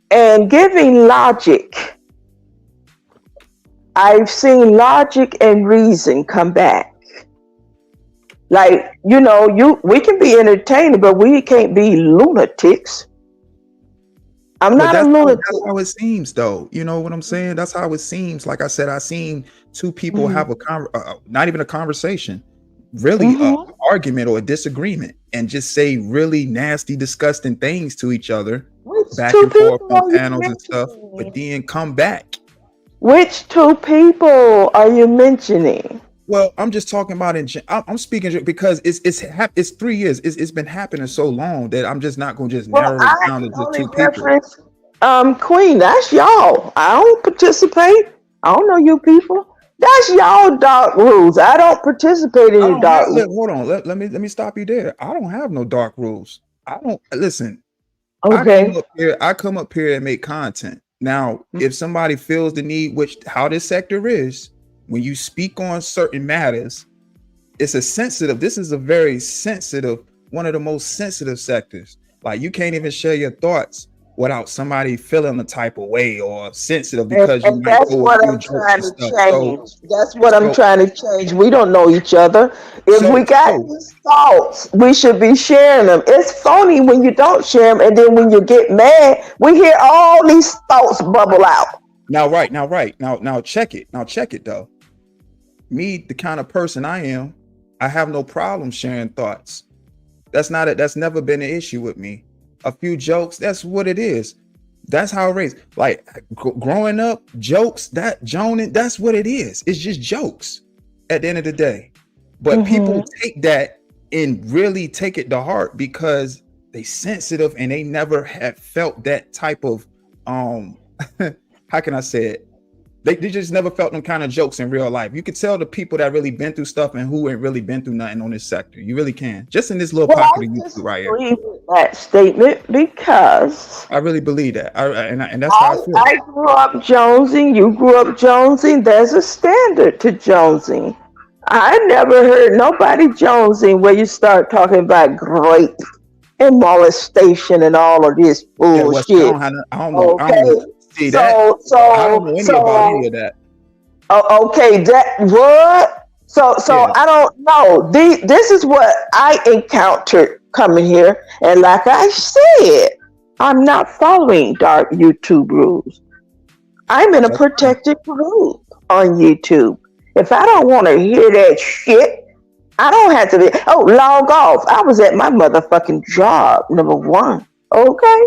and giving logic. I've seen logic and reason come back. Like, we can be entertained, but we can't be lunatics. I'm not a lunatic. That's how it seems, though. You know what I'm saying? That's how it seems. Like I said, I seen two people have not even a conversation, really an argument or a disagreement, and just say really nasty, disgusting things to each other, back and forth on panels and stuff, but then come back. Which two people are you mentioning? Well, I'm just talking about I'm speaking because it's 3 years. It's been happening so long that I'm just not going to just narrow it down to just two people. Queen, that's y'all. I don't participate. I don't know you people. That's y'all dark rules. I don't participate in the dark rules. Hold on. Let me stop you there. I don't have no dark rules. I don't listen. Okay. I come up here and make content. Now, if somebody feels the need, how this sector is, when you speak on certain matters, this is a very sensitive, one of the most sensitive sectors. Like, you can't even share your thoughts without somebody feeling a type of way or sensitive because you might that's what I'm trying to change. That's what I'm trying to change. We don't know each other. If we got these thoughts, we should be sharing them. It's phony when you don't share them, and then when you get mad, we hear all these thoughts bubble out. Now check it. Now check it though. Me, the kind of person I am, I have no problem sharing thoughts. That's never been an issue with me. A few jokes, that's what it is. That's how it is. Like growing up, jokes, that's what it is. It's just jokes at the end of the day. But people take that and really take it to heart because they sensitive and they never have felt that type of how can I say it? They just never felt them kind of jokes in real life. You could tell the people that really been through stuff and who ain't really been through nothing on this sector. You really can. Just in this little pocket of YouTube right here. I believe that statement because I really believe that. And that's how I feel. I grew up jonesing. You grew up jonesing. There's a standard to jonesing. I never heard nobody jonesing where you start talking about rape and molestation and all of this bullshit. I don't know. Okay. I don't see that. I don't know about any of that. Okay, that what? So yeah. I don't know. This is what I encountered coming here, and like I said, I'm not following dark YouTube rules. I'm in a protected group on YouTube. If I don't want to hear that shit, I don't have to be. Log off. I was at my motherfucking job, number one. Okay.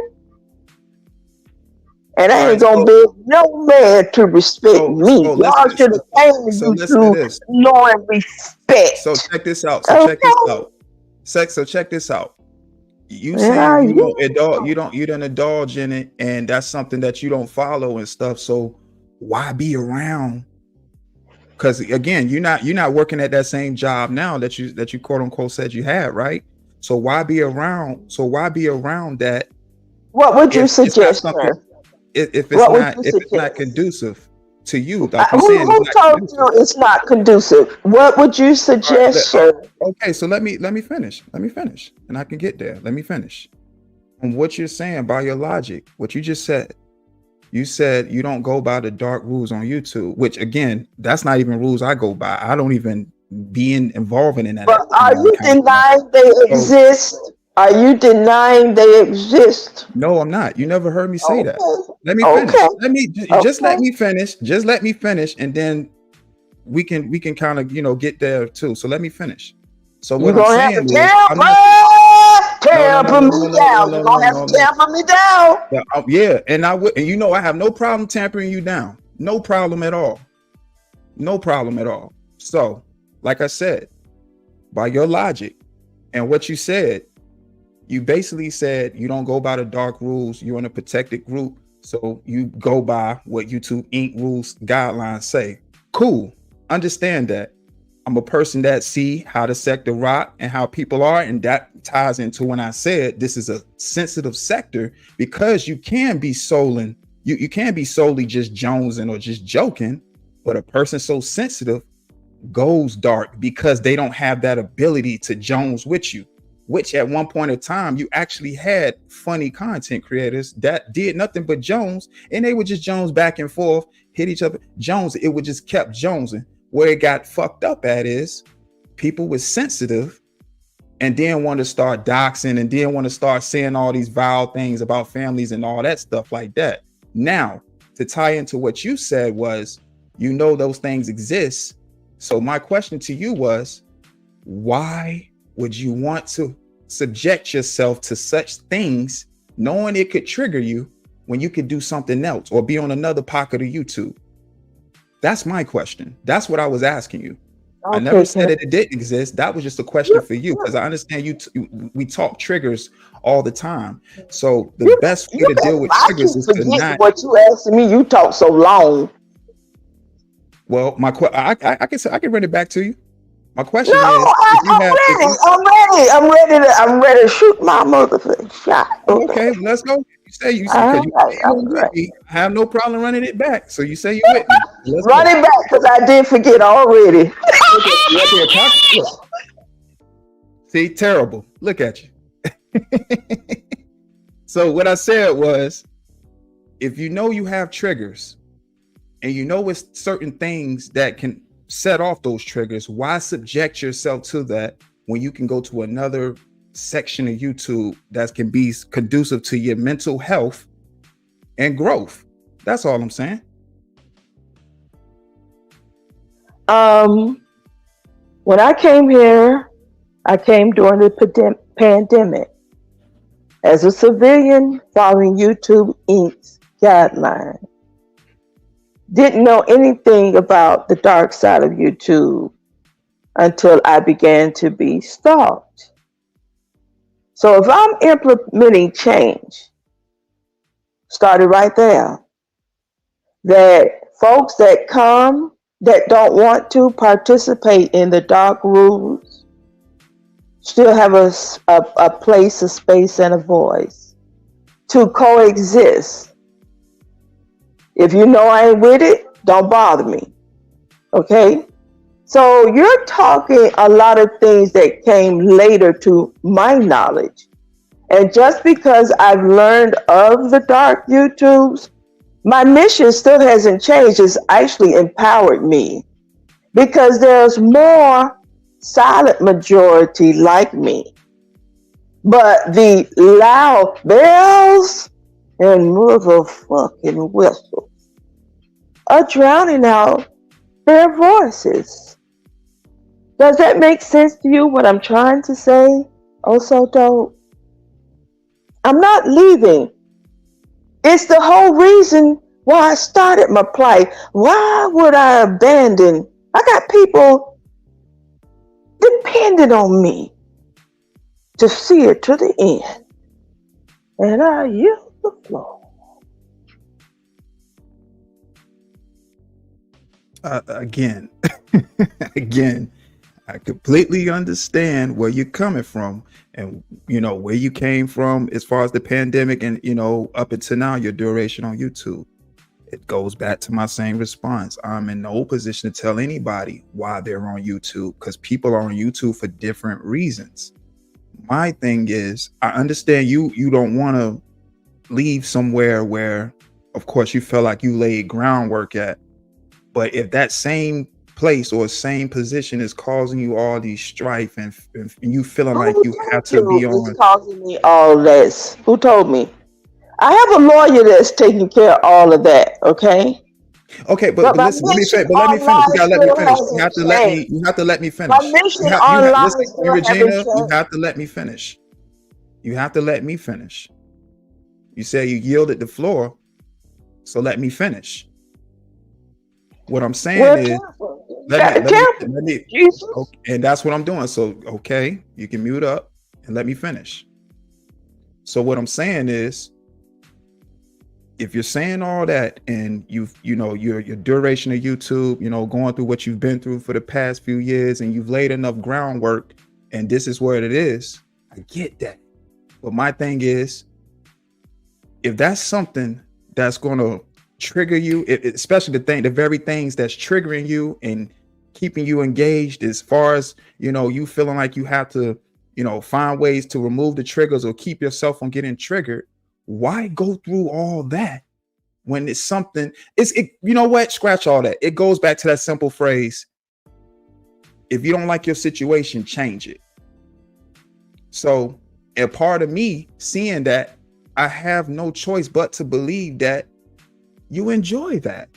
And I ain't gonna beg no man to respect me. Y'all should have came to YouTube knowing respect. So check this out. Check this out. You say you don't indulge in it, and that's something that you don't follow and stuff. So why be around? Because again, you're not working at that same job now that you quote unquote said you had, right? So why be around? That? What would you suggest, sir? If it's not conducive to you, like who told you it's not conducive? What would you suggest, sir? Okay, so let me finish, and I can get there. Let me finish. On what you're saying by your logic, what you just said. You said you don't go by the dark rules on YouTube, which again, that's not even rules I go by. I don't even be involved in that. But are you denying they exist? Are you denying they exist? No, I'm not. You never heard me say that. Let me finish. Just let me finish. Just let me finish, and then we can kind of get there too. So let me finish. So what I'm saying is, tamper me down. You're gonna have to tamper me down. Yeah, and I would, and I have no problem tampering you down. No problem at all. No problem at all. So, like I said, by your logic and what you said, you basically said you don't go by the dark rules. You're in a protected group. So you go by what YouTube Inc. rules guidelines say. Cool. Understand that. I'm a person that see how the sector rock and how people are. And that ties into when I said this is a sensitive sector, because you can be solely just jonesing or just joking, but a person so sensitive goes dark because they don't have that ability to jones with you, which at one point in time, you actually had funny content creators that did nothing but jones, and they would just jones back and forth, hit each other, jones. It would just kept jonesing. Where it got fucked up at is people was sensitive and then want to start doxing and then want to start saying all these vile things about families and all that stuff like that. Now, to tie into what you said was, those things exist. So my question to you was, why would you want to subject yourself to such things knowing it could trigger you when you could do something else or be on another pocket of YouTube? That's my question. That's what I was asking you. Okay, I never said that it didn't exist. That was just a question for you, because I understand we talk triggers all the time. So the best way to deal with triggers is to not. What you asking me, you talk so long. Well, I can run it back to you. My question is, I'm ready to shoot my motherfucking shot. Okay, let's go. You have no problem running it back. So you say you with me. Run it back, because I did forget already. See, terrible. Look at you. So what I said was, if you have triggers and it's certain things that can set off those triggers, why subject yourself to that when you can go to another section of YouTube that can be conducive to your mental health and growth? That's all I'm saying. When I came here, I came during the pandemic as a civilian following YouTube Inc.'s guidelines. Didn't know anything about the dark side of YouTube until I began to be stalked. So if I'm implementing change, started right there, that folks that come that don't want to participate in the dark rules still have a place, a space, and a voice to coexist. If you know I ain't with it, don't bother me. Okay? So you're talking a lot of things that came later to my knowledge. And just because I've learned of the dark YouTubes, my mission still hasn't changed. It's actually empowered me, because there's more silent majority like me. But the loud bells and motherfucking whistles are drowning out their voices. Does that make sense to you, what I'm trying to say? Also, dope. I'm not leaving. It's the whole reason why I started my plight. Why would I abandon? I got people depending on me to see it to the end. And I use the floor. Again, I completely understand where you're coming from, and where you came from as far as the pandemic, and up until now, your duration on YouTube. It goes back to my same response. I'm in no position to tell anybody why they're on YouTube, because people are on YouTube for different reasons. My thing is, I understand you don't want to leave somewhere where, of course, you feel like you laid groundwork at. But if that same place or same position is causing you all these strife and you feeling like you have to be on, it's causing me all this. Who told me? I have a lawyer that's taking care of all of that. Okay. Okay, but listen, let me finish. You gotta let me finish. You have to let me finish. My mission online Queen Regina, you have to let me finish. You have to let me finish. You say you yielded the floor, so let me finish. What I'm saying Well, is, careful. let me, Jesus. okay, and that's what I'm doing. So, okay, you can mute up and let me finish. So what I'm saying is, if you're saying all that and your duration of YouTube, going through what you've been through for the past few years and you've laid enough groundwork and this is where it is, I get that. But my thing is, if that's something that's going to trigger you, especially the very things that's triggering you and keeping you engaged, as far as, you feeling like you have to, find ways to remove the triggers or keep yourself from getting triggered, why go through all that when it's something, scratch all that. It goes back to that simple phrase: if you don't like your situation, change it. So a part of me seeing that, I have no choice but to believe that you enjoy that.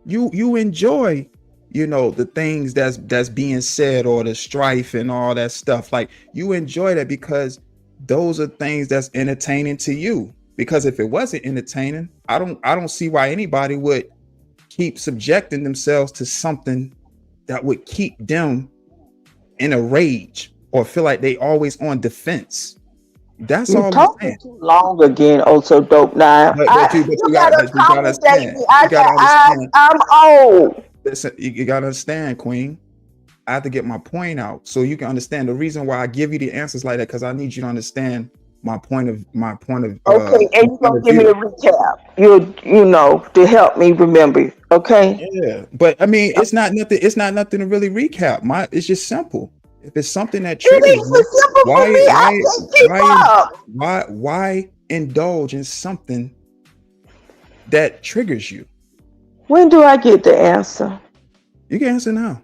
You enjoy, the things that's being said, or the strife and all that stuff. Like, you enjoy that because those are things that's entertaining to you. Because if it wasn't entertaining, I don't see why anybody would keep subjecting themselves to something that would keep them in a rage or feel like they always on defense. That's You're all I'm talking saying. too long again. Also, dope. Now, you gotta accommodate me. I'm old. Listen, you gotta understand, Queen. I have to get my point out so you can understand the reason why I give you the answers like that, because I need you to understand my point of Okay, and you're gonna give me a recap. To help me remember. Okay. Yeah, but I mean, it's not nothing to really recap. It's just simple. If it's something that triggers you, why indulge in something that triggers you? When do I get the answer? You can answer now.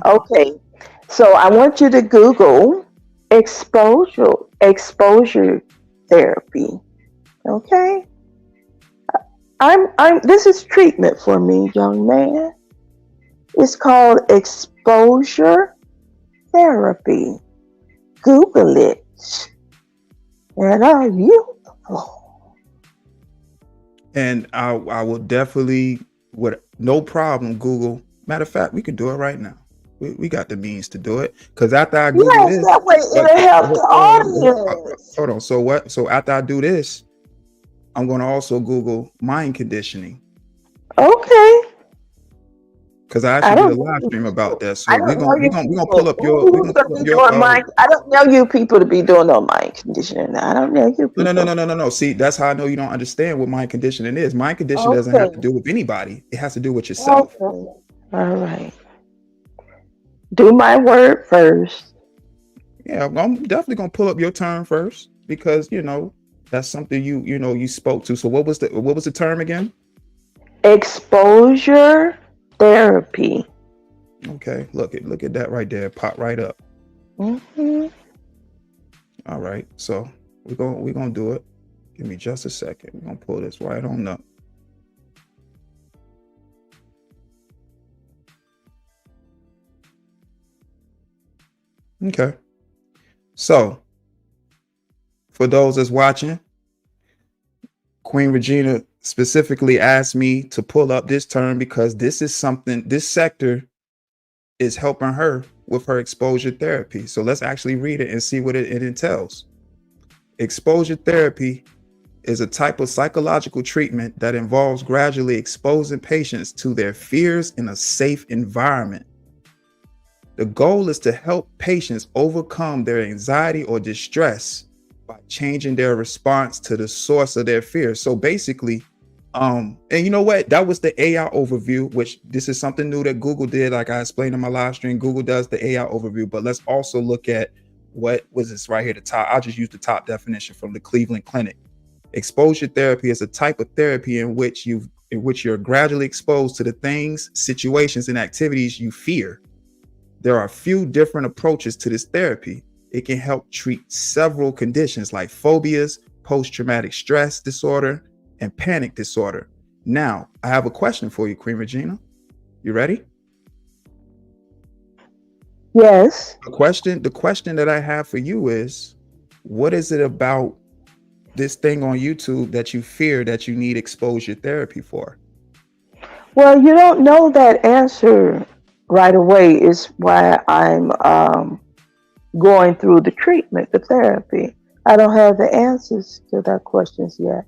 Okay, so I want you to Google exposure therapy. Okay, this is treatment for me, young man. It's called exposure therapy. Google it. And are beautiful. And I will definitely, with no problem, Google. Matter of fact, we can do it right now. We got the means to do it. Because after I Google this, that way it'll help the audience. Hold on. So what? So after I do this, I'm going to also Google mind conditioning. Okay. Because I actually did a live stream about that. So we're gonna pull up your. I don't know you people to be doing no mind conditioning. I don't know you people. No. See, that's how I know you don't understand what mind conditioning is. Mind conditioning doesn't have to do with anybody. It has to do with yourself. Okay. All right. Do my word first. Yeah, I'm definitely gonna pull up your term first, because that's something you spoke to. So what was the term again? Exposure therapy. Okay, look at that right there. Pop right up. Mm-hmm. All right, so we're gonna do it. Give me just a second. We're gonna pull this right on up. Okay. So for those that's watching, Queen Regina specifically asked me to pull up this term because this sector is helping her with her exposure therapy. So let's actually read it and see what it entails. Exposure therapy is a type of psychological treatment that involves gradually exposing patients to their fears in a safe environment. The goal is to help patients overcome their anxiety or distress by changing their response to the source of their fear. So basically, and you know what? That was the AI overview, which this is something new that Google did. Like I explained in my live stream, Google does the AI overview, but let's also look at what was this right here, the top. I'll just use the top definition from the Cleveland Clinic. Exposure therapy is a type of therapy in which you're gradually exposed to the things, situations, and activities you fear. There are a few different approaches to this therapy. It can help treat several conditions like phobias, post-traumatic stress disorder, and panic disorder. Now, I have a question for you, Queen Regina. You ready? Yes. The question that I have for you is, what is it about this thing on YouTube that you fear that you need exposure therapy for? Well, you don't know that answer right away. Is why I'm going through the treatment, the therapy. I don't have the answers to that questions yet.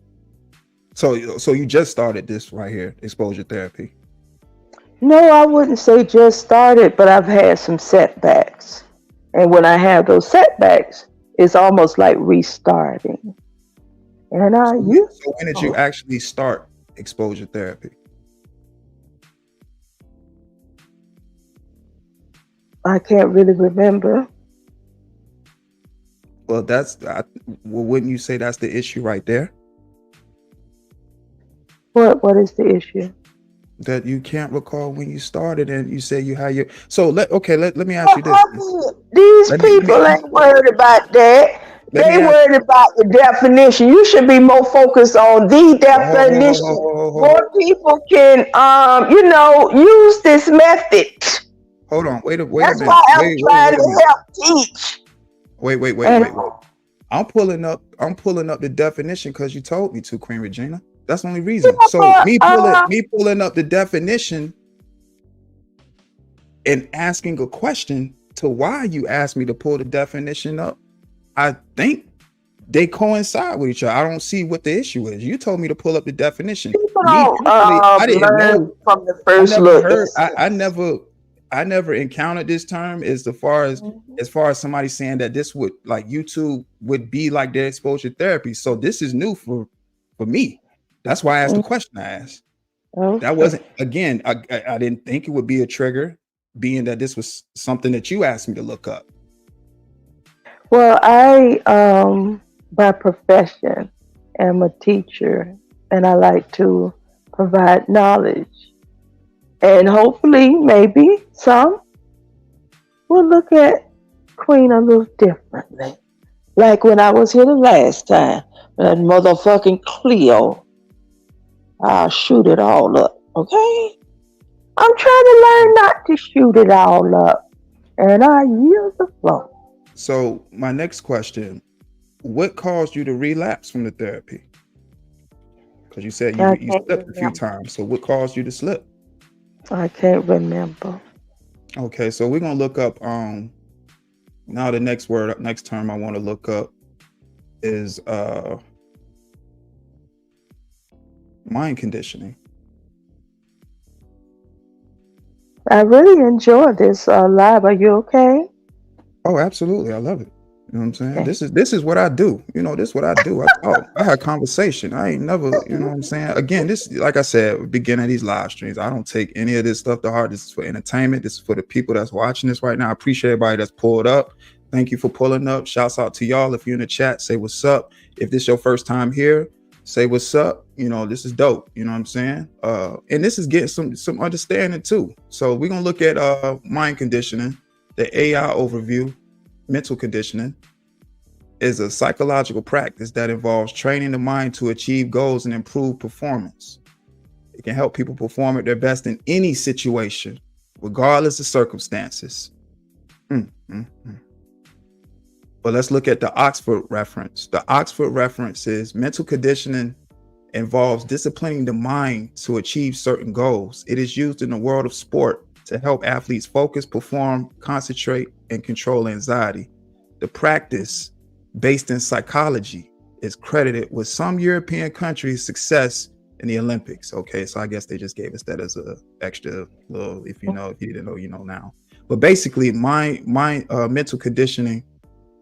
So you just started this right here, exposure therapy. No, I wouldn't say just started, but I've had some setbacks. And when I have those setbacks, it's almost like restarting. And So when did you actually start exposure therapy? I can't really remember. Well, wouldn't you say that's the issue right there? What is the issue? That you can't recall when you started, and you say you had your. So let me ask you this. These people ain't worried about that. They worried about the definition. You should be more focused on the definition. More people can, use this method. Hold on, wait a minute. That's why I'm trying to help teach. Wait. I'm pulling up the definition because you told me to, Queen Regina. That's the only reason. So me pulling up the definition and asking a question to why you asked me to pull the definition up, I think they coincide with each other. I don't see what the issue is. You told me to pull up the definition. I didn't know from the first look. I never encountered this term as far as somebody saying that this would, like, YouTube would be like their exposure therapy. So this is new for me. That's why I asked the question I asked. Okay. That wasn't, again, I didn't think it would be a trigger, being that this was something that you asked me to look up. Well, I, by profession, am a teacher, and I like to provide knowledge. And hopefully, maybe some will look at Queen a little differently. Like when I was here the last time, that motherfucking Cleo, I'll shoot it all up, okay? I'm trying to learn not to shoot it all up, and I yield the floor. So my next question, what caused you to relapse from the therapy? Because you said you slipped a few times. So what caused you to slip? I can't remember. Okay, so we're gonna look up now the next term I want to look up is mind conditioning. I really enjoyed this live. Are you okay? Oh, absolutely. I love it. You know what I'm saying? Okay. This is what I do. This is what I do. I talk. I had conversation. I ain't never, you know what I'm saying? Again, this, like I said, beginning of these live streams, I don't take any of this stuff to heart. This is for entertainment. This is for the people that's watching this right now. I appreciate everybody that's pulled up. Thank you for pulling up. Shouts out to y'all. If you're in the chat, say what's up. If this is your first time here, say what's up. This is dope. You know what I'm saying? And this is getting some understanding too. So we're gonna look at mind conditioning, the AI overview. Mental conditioning is a psychological practice that involves training the mind to achieve goals and improve performance. It can help people perform at their best in any situation, regardless of circumstances. But let's look at the Oxford reference. The Oxford reference is mental conditioning involves disciplining the mind to achieve certain goals. It is used in the world of sport to help athletes focus, perform, concentrate, and control anxiety. The practice, based in psychology, is credited with some European countries' success in the Olympics. Okay, so I guess they just gave us that as a extra little, if you didn't know, you know now. But basically, mental conditioning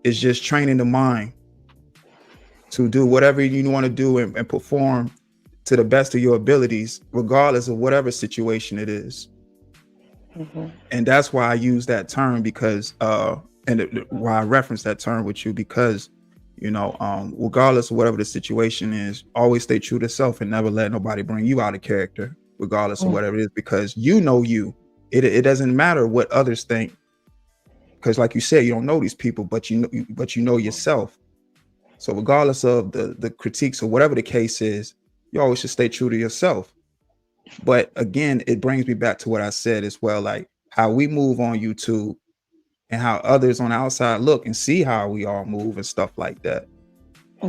is just training the mind to do whatever you want to do and perform to the best of your abilities, regardless of whatever situation it is. And that's why I use that term, because why I reference that term with you, because regardless of whatever the situation is, always stay true to self and never let nobody bring you out of character, regardless of whatever it is, because it doesn't matter what others think, because like you said, you don't know these people, but you know yourself. So regardless of the critiques or whatever the case is, you always should stay true to yourself. But again, it brings me back to what I said as well, like how we move on YouTube and how others on the outside look and see how we all move and stuff like that.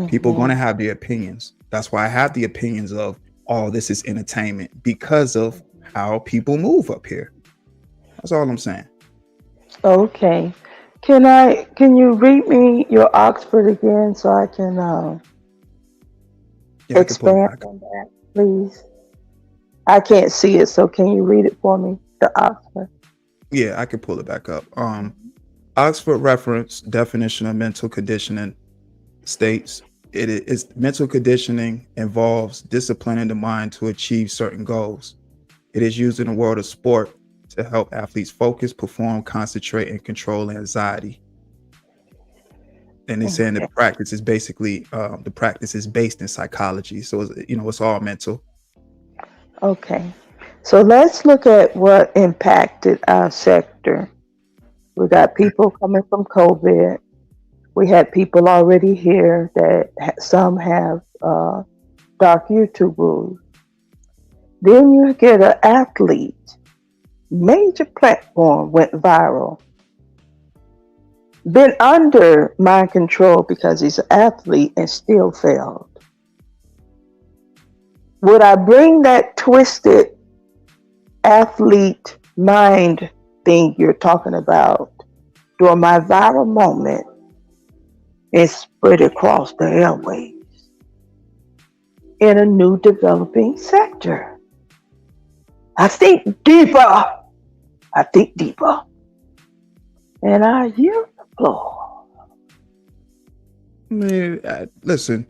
People are going to have their opinions. That's why I have the opinions of, oh, this is entertainment, because of how people move up here. That's all I'm saying. Okay. Can you read me your Oxford again so I can Yeah, I can pull it expand back. on that, please? I can't see it, so can you read it for me? The Oxford. Yeah, I can pull it back up. Oxford reference definition of mental conditioning states it is mental conditioning involves disciplining the mind to achieve certain goals. It is used in the world of sport to help athletes focus, perform, concentrate, and control anxiety. And they're saying the practice is basically the practice is based in psychology. So it's all mental. Okay. So let's look at what impacted our sector. We got people coming from COVID. We had people already here that some have dark YouTube rules. Then you get an athlete, major platform went viral, been under mind control because he's an athlete and still failed. Would I bring that twisted athlete mind thing you're talking about during my viral moment and spread across the airwaves in a new developing sector? I think deeper. I think deeper. And I yield the floor. Man, listen,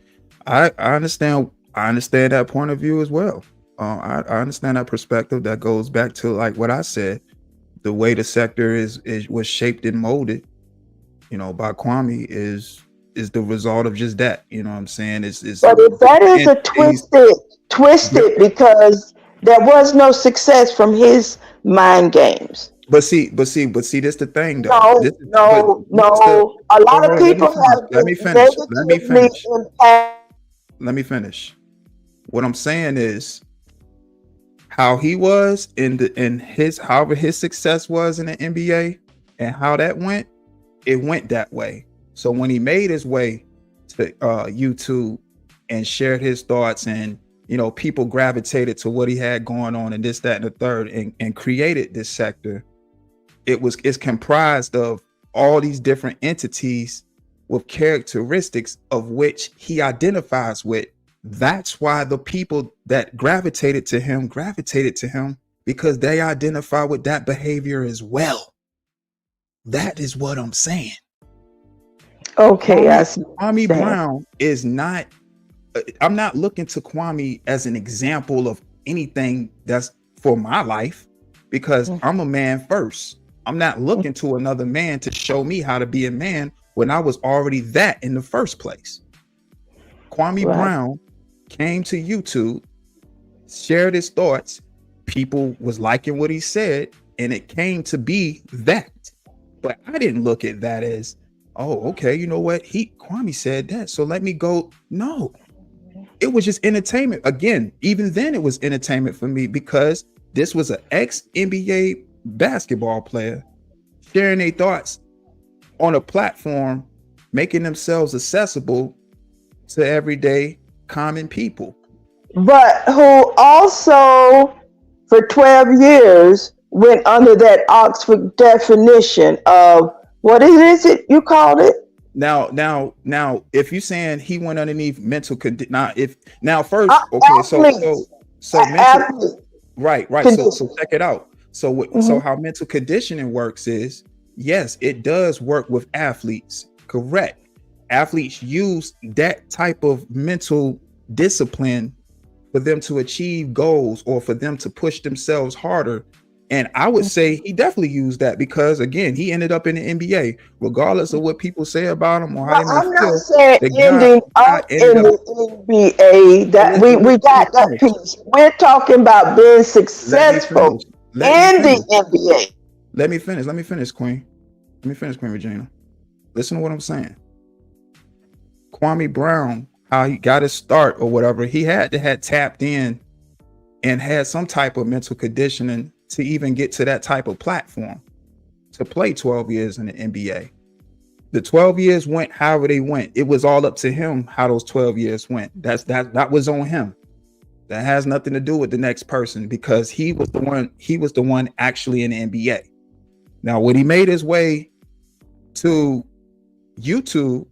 I understand. I understand that point of view as well. I understand that perspective. That goes back to like what I said. The way the sector was shaped and molded, by Kwame is the result of just that. You know what I'm saying? It's but if that is a twisted because there was no success from his mind games. But see, this the thing though. No. A lot of people have let me finish. Let me finish. What I'm saying is how he was however his success was in the NBA and how that went, it went that way. So when he made his way to YouTube and shared his thoughts and people gravitated to what he had going on and this, that, and the third and created this sector, it's comprised of all these different entities with characteristics of which he identifies with. That's why the people that gravitated to him because they identify with that behavior as well. That is what I'm saying. Okay, Kwame Brown is not. I'm not looking to Kwame as an example of anything that's for my life because I'm a man first. I'm not looking to another man to show me how to be a man when I was already that in the first place. Kwame Brown came to YouTube, shared his thoughts. People was liking what he said, and it came to be that. But I didn't look at that as, oh, okay, you know what? Kwame said that, so let me go. No, it was just entertainment. Again, even then it was entertainment for me because this was an ex-NBA basketball player sharing their thoughts on a platform, making themselves accessible to everyday common people. But who also for 12 years went under that Oxford definition of what is it you called it? Now, if you're saying he went underneath mental condition, right. So check it out. So how mental conditioning works is, yes, it does work with athletes. Correct. Athletes use that type of mental discipline for them to achieve goals or for them to push themselves harder. And I would say he definitely used that because, again, he ended up in the NBA, regardless of what people say about him or how they may feel. I'm not saying ending up in the NBA. That we got that piece. We're talking about being successful in the NBA. Let me finish, Queen. Let me finish, Queen Regina. Listen to what I'm saying. Kwame Brown, how he got his start or whatever, he had to have tapped in and had some type of mental conditioning to even get to that type of platform to play 12 years in the NBA. The 12 years went however they went. It was all up to him how those 12 years went. That was on him. That has nothing to do with the next person, because he was the one actually in the NBA. Now, when he made his way to YouTube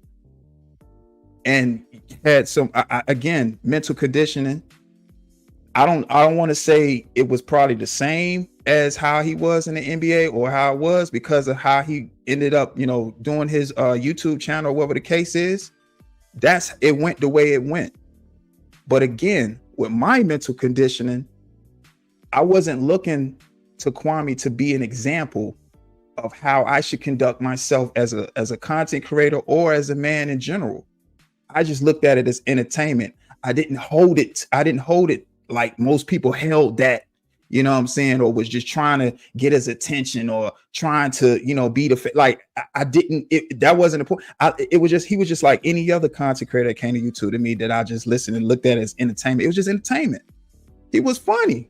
and had some again mental conditioning, I don't want to say it was probably the same as how he was in the NBA or how it was, because of how he ended up, doing his YouTube channel, whatever the case is. It went the way it went. But again, with my mental conditioning, I wasn't looking to Kwame to be an example of how I should conduct myself as a content creator or as a man in general. I just looked at it as entertainment. I didn't hold it like most people held that, you know what I'm saying, or was just trying to get his attention or trying to, be I didn't, that wasn't the point. He was just like any other content creator that came to YouTube to me that I just listened and looked at as entertainment. It was just entertainment. He was funny.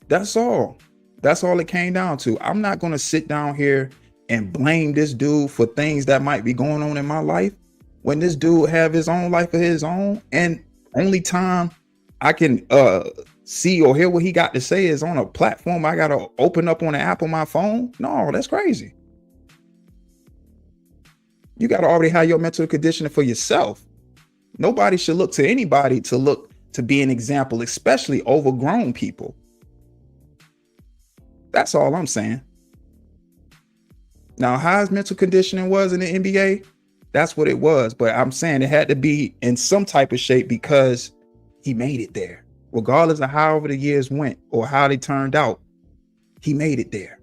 That's all it came down to. I'm not going to sit down here and blame this dude for things that might be going on in my life when this dude have his own life of his own. And only time I can see or hear what he got to say is on a platform I got to open up on an app on my phone. No, that's crazy. You got to already have your mental conditioning for yourself. Nobody should look to anybody to be an example, especially overgrown people. That's all I'm saying. Now, how his mental conditioning was in the NBA, that's what it was. But I'm saying it had to be in some type of shape because he made it there. Regardless of however the years went or how they turned out, he made it there.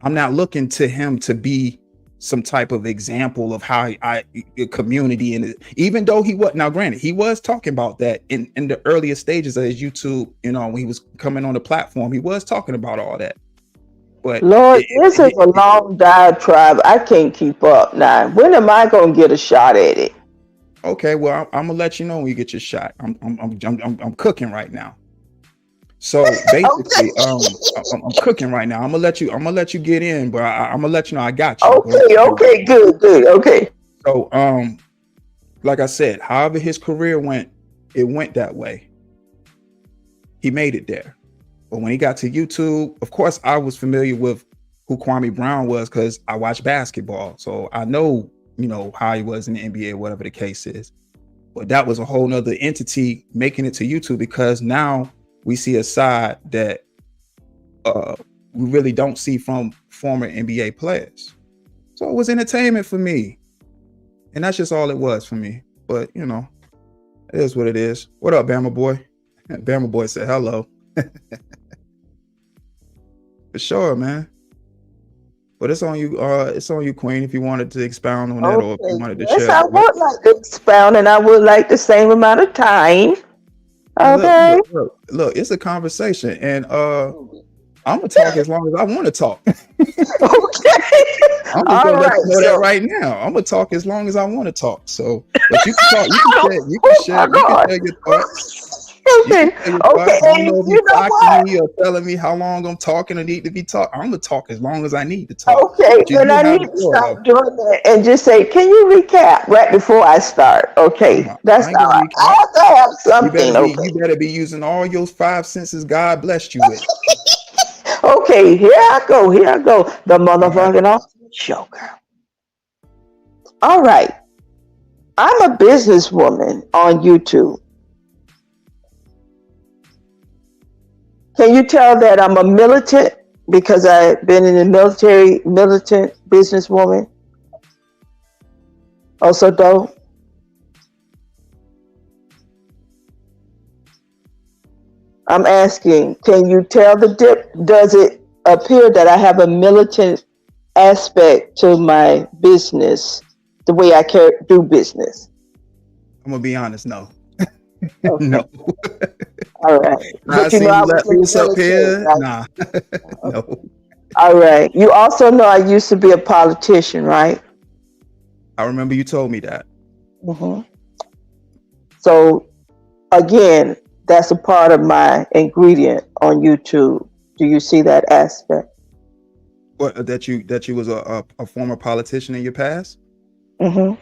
I'm not looking to him to be some type of example of how community, and even though he was, now granted, he was talking about that in the earlier stages of his YouTube, when he was coming on the platform, he was talking about all that. But Lord, this is a long diatribe. I can't keep up now. When am I gonna get a shot at it? Okay, well, I'm gonna let you know when you get your shot. I'm cooking right now. So basically, I'm cooking right now. I'm gonna let you get in, but I'm gonna let you know I got you. Okay, good. Okay. So, like I said, however his career went, it went that way. He made it there. But when he got to YouTube, of course, I was familiar with who Kwame Brown was because I watched basketball. So I know, how he was in the NBA, whatever the case is. But that was a whole nother entity making it to YouTube, because now we see a side that we really don't see from former NBA players. So it was entertainment for me. And that's just all it was for me. But, it is what it is. What up, Bama boy? Bama boy said hello. For sure, man. But it's on you, Queen, if you wanted to expound on that, or if you wanted to share. I would like to expound, and I would like the same amount of time. Okay. Look, it's a conversation, and I'm gonna talk as long as I want to talk. Okay. I'm just gonna let you know that right now. I'm gonna talk as long as I want to talk. So, but you can talk. You can share your thoughts. Okay. I don't know if you're blocking me or telling me how long I'm talking or need to be talking. I'm gonna talk as long as I need to talk. Okay, and I need to stop doing that and just say, can you recap right before I start? Okay, that's all right. I have to have something. You better be using all your 5 senses God blessed you with. Okay, here I go. The motherfucking awesome show, girl. All right. I'm a businesswoman on YouTube. Can you tell that I'm a militant because I've been in the military, militant businesswoman? Also, though, I'm asking, can you tell the dip? Does it appear that I have a militant aspect to my business, the way I do business? I'm gonna be honest, no. Okay. No. All right. I see you let this up here. Nah. No. All right. You also know I used to be a politician, right? I remember you told me that. Mm-hmm. So, again, that's a part of my ingredient on YouTube. Do you see that aspect? What, that you was a former politician in your past? Mm-hmm.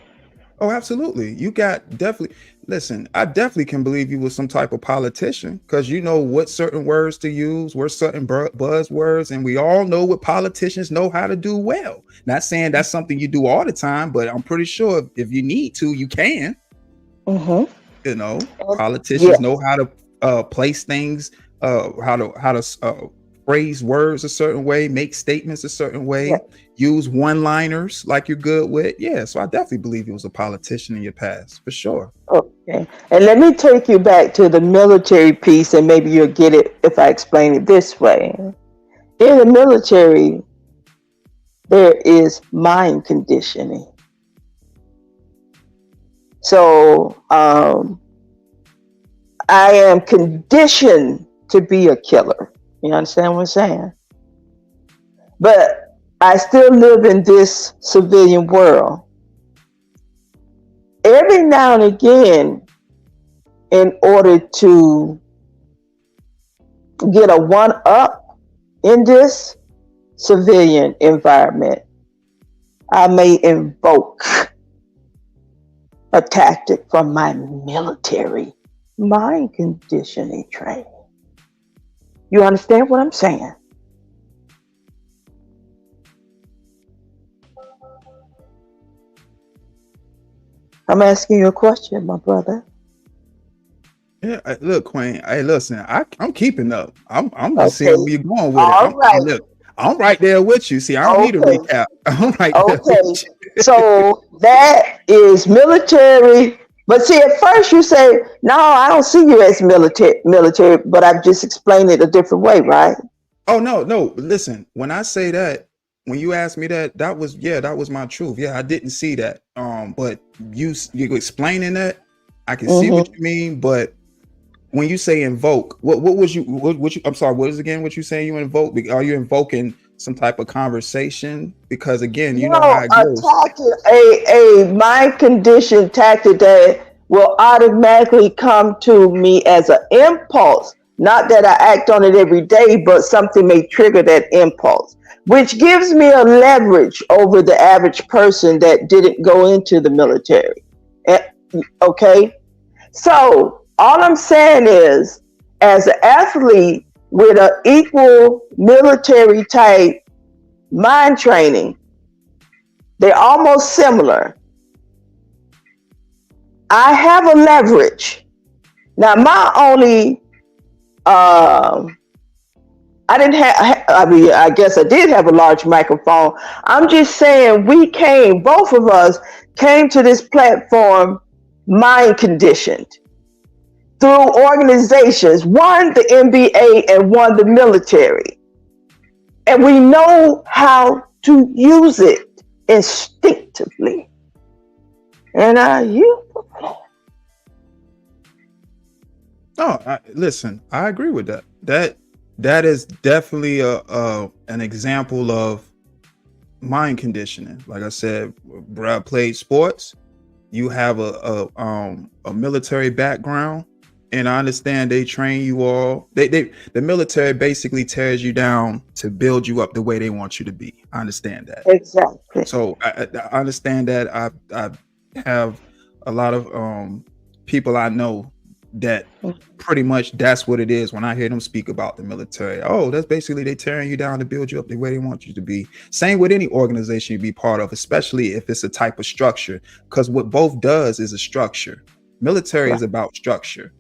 Oh, absolutely. You got definitely. Listen, I definitely can believe you was some type of politician because you know what certain words to use, what certain buzzwords, and we all know what politicians know how to do well. Not saying that's something you do all the time, but I'm pretty sure if you need to, you can. Mm-hmm. You know, Yeah. politicians know how to place things, how to phrase words a certain way, make statements a certain way, Yeah. use one-liners like you're good with. Yeah, so I definitely believe you was a politician in your past, for sure. Okay. And let me take you back to the military piece, and maybe you'll get it if I explain it this way. In the military, there is mind conditioning. So I am conditioned to be a killer. You understand what I'm saying? But I still live in this civilian world. Every now and again, in order to get a one-up in this civilian environment, I may invoke a tactic from my military mind conditioning training. You understand what I'm saying? I'm asking you a question, my brother. Yeah, look, Queen. Hey, listen, I'm keeping up. I'm just Okay. seeing where you're going with it. All right. Look, I'm right there with you. See, I don't need a Okay. recap. I'm right there Okay. with you. So that is military. But see, at first you say, no, I don't see you as military, but I've just explained it a different way, right? Oh no. Listen, when I say that, when you asked me that, that was my truth. Yeah, I didn't see that. But you explaining that, I can see what you mean. But when you say invoke, what was you? What you? I'm sorry. What is again? What you saying? You invoke? Are you invoking some type of conversation? Because again, you know how it goes. A mind condition tactic that will automatically come to me as an impulse. Not that I act on it every day, but something may trigger that impulse, which gives me a leverage over the average person that didn't go into the military. Okay? So all I'm saying is, as an athlete with an equal military type mind training, they're almost similar. I have a leverage. Now, my only, I guess I did have a large microphone. I'm just saying both of us came to this platform mind conditioned through organizations, one the NBA and one the military. And we know how to use it instinctively. And I use it. No, listen, I agree with that. That is definitely an example of mind conditioning. Like I said, Brad played sports. You have a military background, and I understand they train you all. The military basically tears you down to build you up the way they want you to be. I understand that. Exactly. So I understand that. I have a lot of people I know that pretty much that's what it is when I hear them speak about the military. Oh, that's basically they tearing you down to build you up the way they want you to be. Same with any organization you be part of, especially if it's a type of structure, because what both does is a structure. Military is about structure.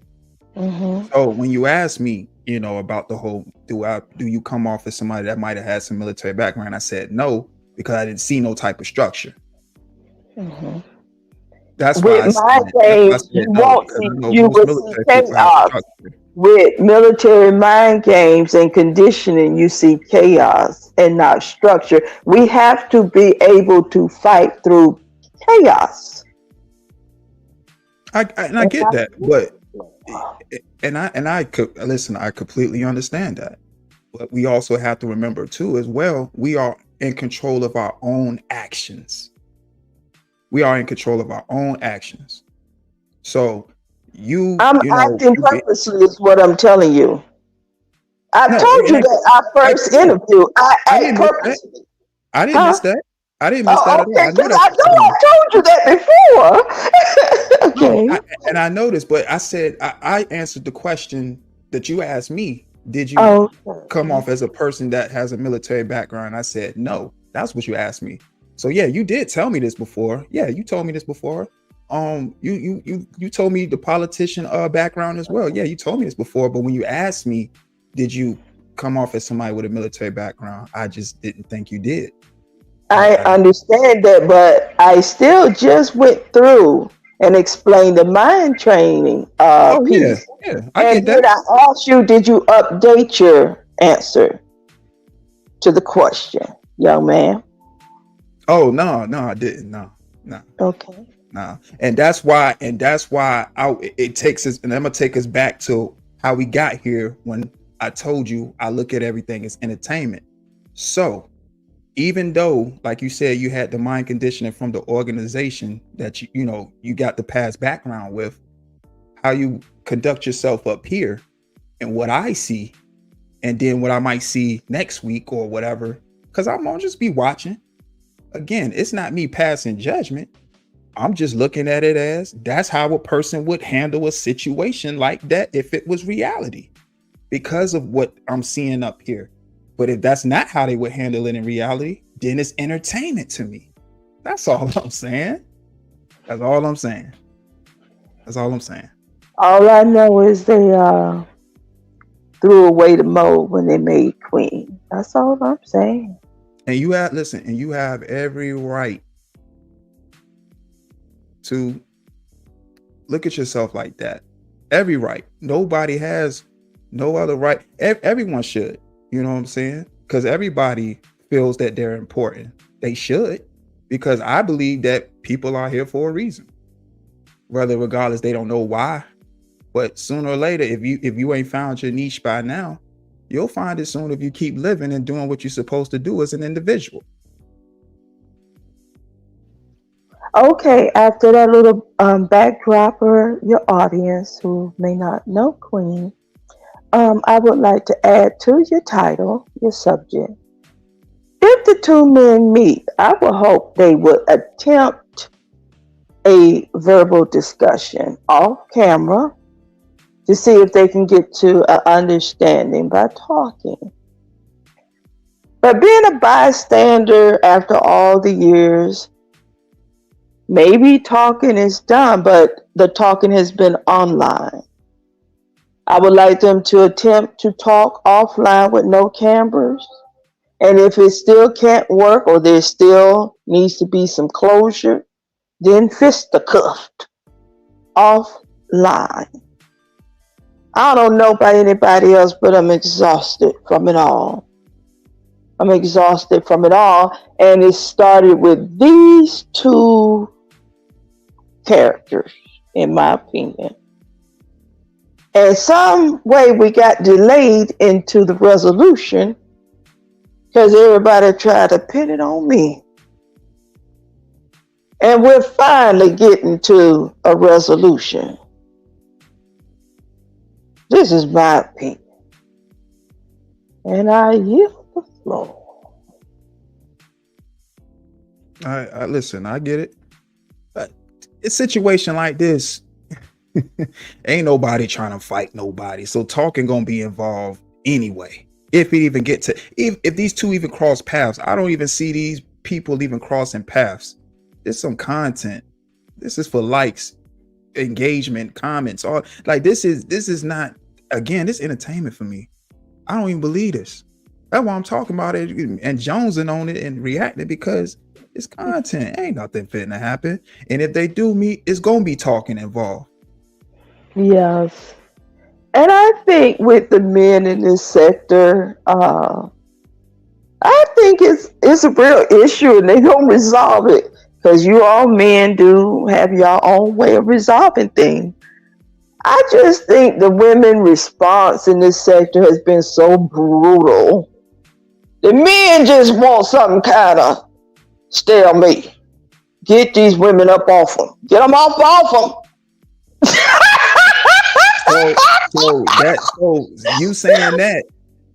So when you ask me, about the whole, do you come off as somebody that might have had some military background? I said no, because I didn't see no type of structure. That's why with my games, you would see chaos. With military mind games and conditioning, you see chaos and not structure. We have to be able to fight through chaos. I get that, but I could listen. I completely understand that, but we also have to remember too, as well, we are in control of our own actions. We are in control of our own actions. So I'm acting purposely is what I'm telling you. I told you that our first interview. I act purposely. I didn't miss that. I didn't miss that at all. Okay, I know because that's I know I told you that before. no, Okay. and I know this, but I said I answered the question that you asked me. Did you Oh, come off as a person that has a military background? I said no. That's what you asked me. So yeah, you did tell me this before. Yeah, you told me this before. You told me the politician background as well. Yeah, you told me this before. But when you asked me, did you come off as somebody with a military background? I just didn't think you did. I understand that, but I still just went through and explained the mind training piece. Yeah, I And get then that. I asked you, did you update your answer to the question, young man? Oh no, I didn't. No. Okay. No. And that's why it takes us, and I'm gonna take us back to how we got here when I told you I look at everything as entertainment. So even though, like you said, you had the mind conditioning from the organization that you got the past background with, how you conduct yourself up here and what I see, and then what I might see next week or whatever, because I'm gonna just be watching. Again, it's not me passing judgment. I'm just looking at it as that's how a person would handle a situation like that if it was reality, because of what I'm seeing up here. But if that's not how they would handle it in reality, then it's entertainment to me. That's all I'm saying. That's all I'm saying. All I know is they threw away the mode when they made Queen. That's all I'm saying. And you have every right to look at yourself like that. Every right. Nobody has no other right. Everyone should. You know what I'm saying? Because everybody feels that they're important. They should, because I believe that people are here for a reason. Whether regardless, they don't know why. But sooner or later, if you ain't found your niche by now, you'll find it soon if you keep living and doing what you're supposed to do as an individual. Okay, after that little backdrop for your audience who may not know Queen, I would like to add to your title, your subject. If the two men meet, I would hope they would attempt a verbal discussion off camera to see if they can get to an understanding by talking. But being a bystander after all the years, maybe talking is done, but the talking has been online. I would like them to attempt to talk offline with no cameras. And if it still can't work or there still needs to be some closure, then fisticuffed offline. I don't know about anybody else, but I'm exhausted from it all. And it started with these two characters, in my opinion. And some way we got delayed into the resolution because everybody tried to pin it on me. And we're finally getting to a resolution. This is my opinion. And I yield the floor. I listen, I get it. But a situation like this, ain't nobody trying to fight nobody. So talking gonna be involved anyway. If it even get to, if these two even cross paths, I don't even see these people even crossing paths. There's some content. This is for likes, engagement, comments. All like this is not, again, this entertainment for me. I don't even believe this. That's why I'm talking about it and jonesing on it and reacting, because it's content. Ain't nothing fitting to happen. And if they do meet, it's gonna be talking involved. Yes. And I think with the men in this sector, I think it's a real issue and they don't resolve it, because you all men do have your own way of resolving things. I just think the women response in this sector has been so brutal. The men just want some kind of stalemate. Get these women up off them. Get them off them. So you saying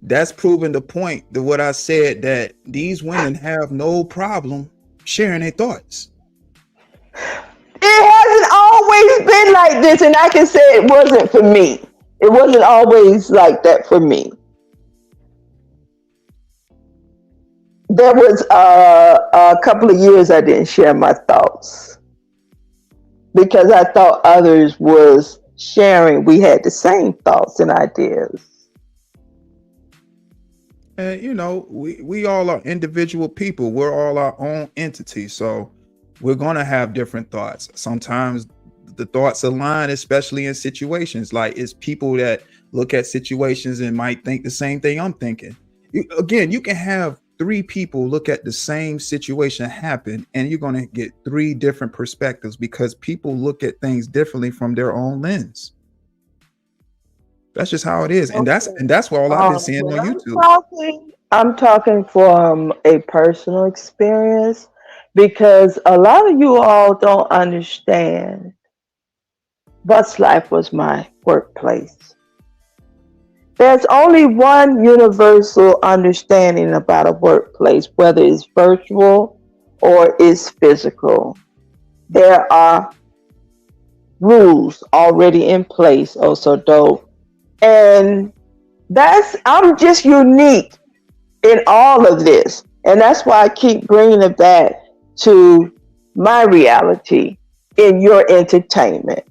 that's proving the point to what I said, that these women have no problem sharing their thoughts. It hasn't always been like this, and I can say it wasn't for me. It wasn't always like that for me. There was a couple of years I didn't share my thoughts because I thought others was sharing. We had the same thoughts and ideas. And you know, we all are individual people. We're all our own entity. So we're gonna have different thoughts. Sometimes the thoughts align, especially in situations. Like it's people that look at situations and might think the same thing I'm thinking. Again, you can have 3 people look at the same situation happen, and you're gonna get 3 different perspectives because people look at things differently from their own lens. That's just how it is, and that's what all I've been seeing on YouTube. I'm talking from a personal experience because a lot of you all don't understand. Bus Life was my workplace. There's only one universal understanding about a workplace, whether it's virtual or it's physical. There are rules already in place, also dope. And I'm just unique in all of this. And that's why I keep bringing it back to my reality in your entertainment.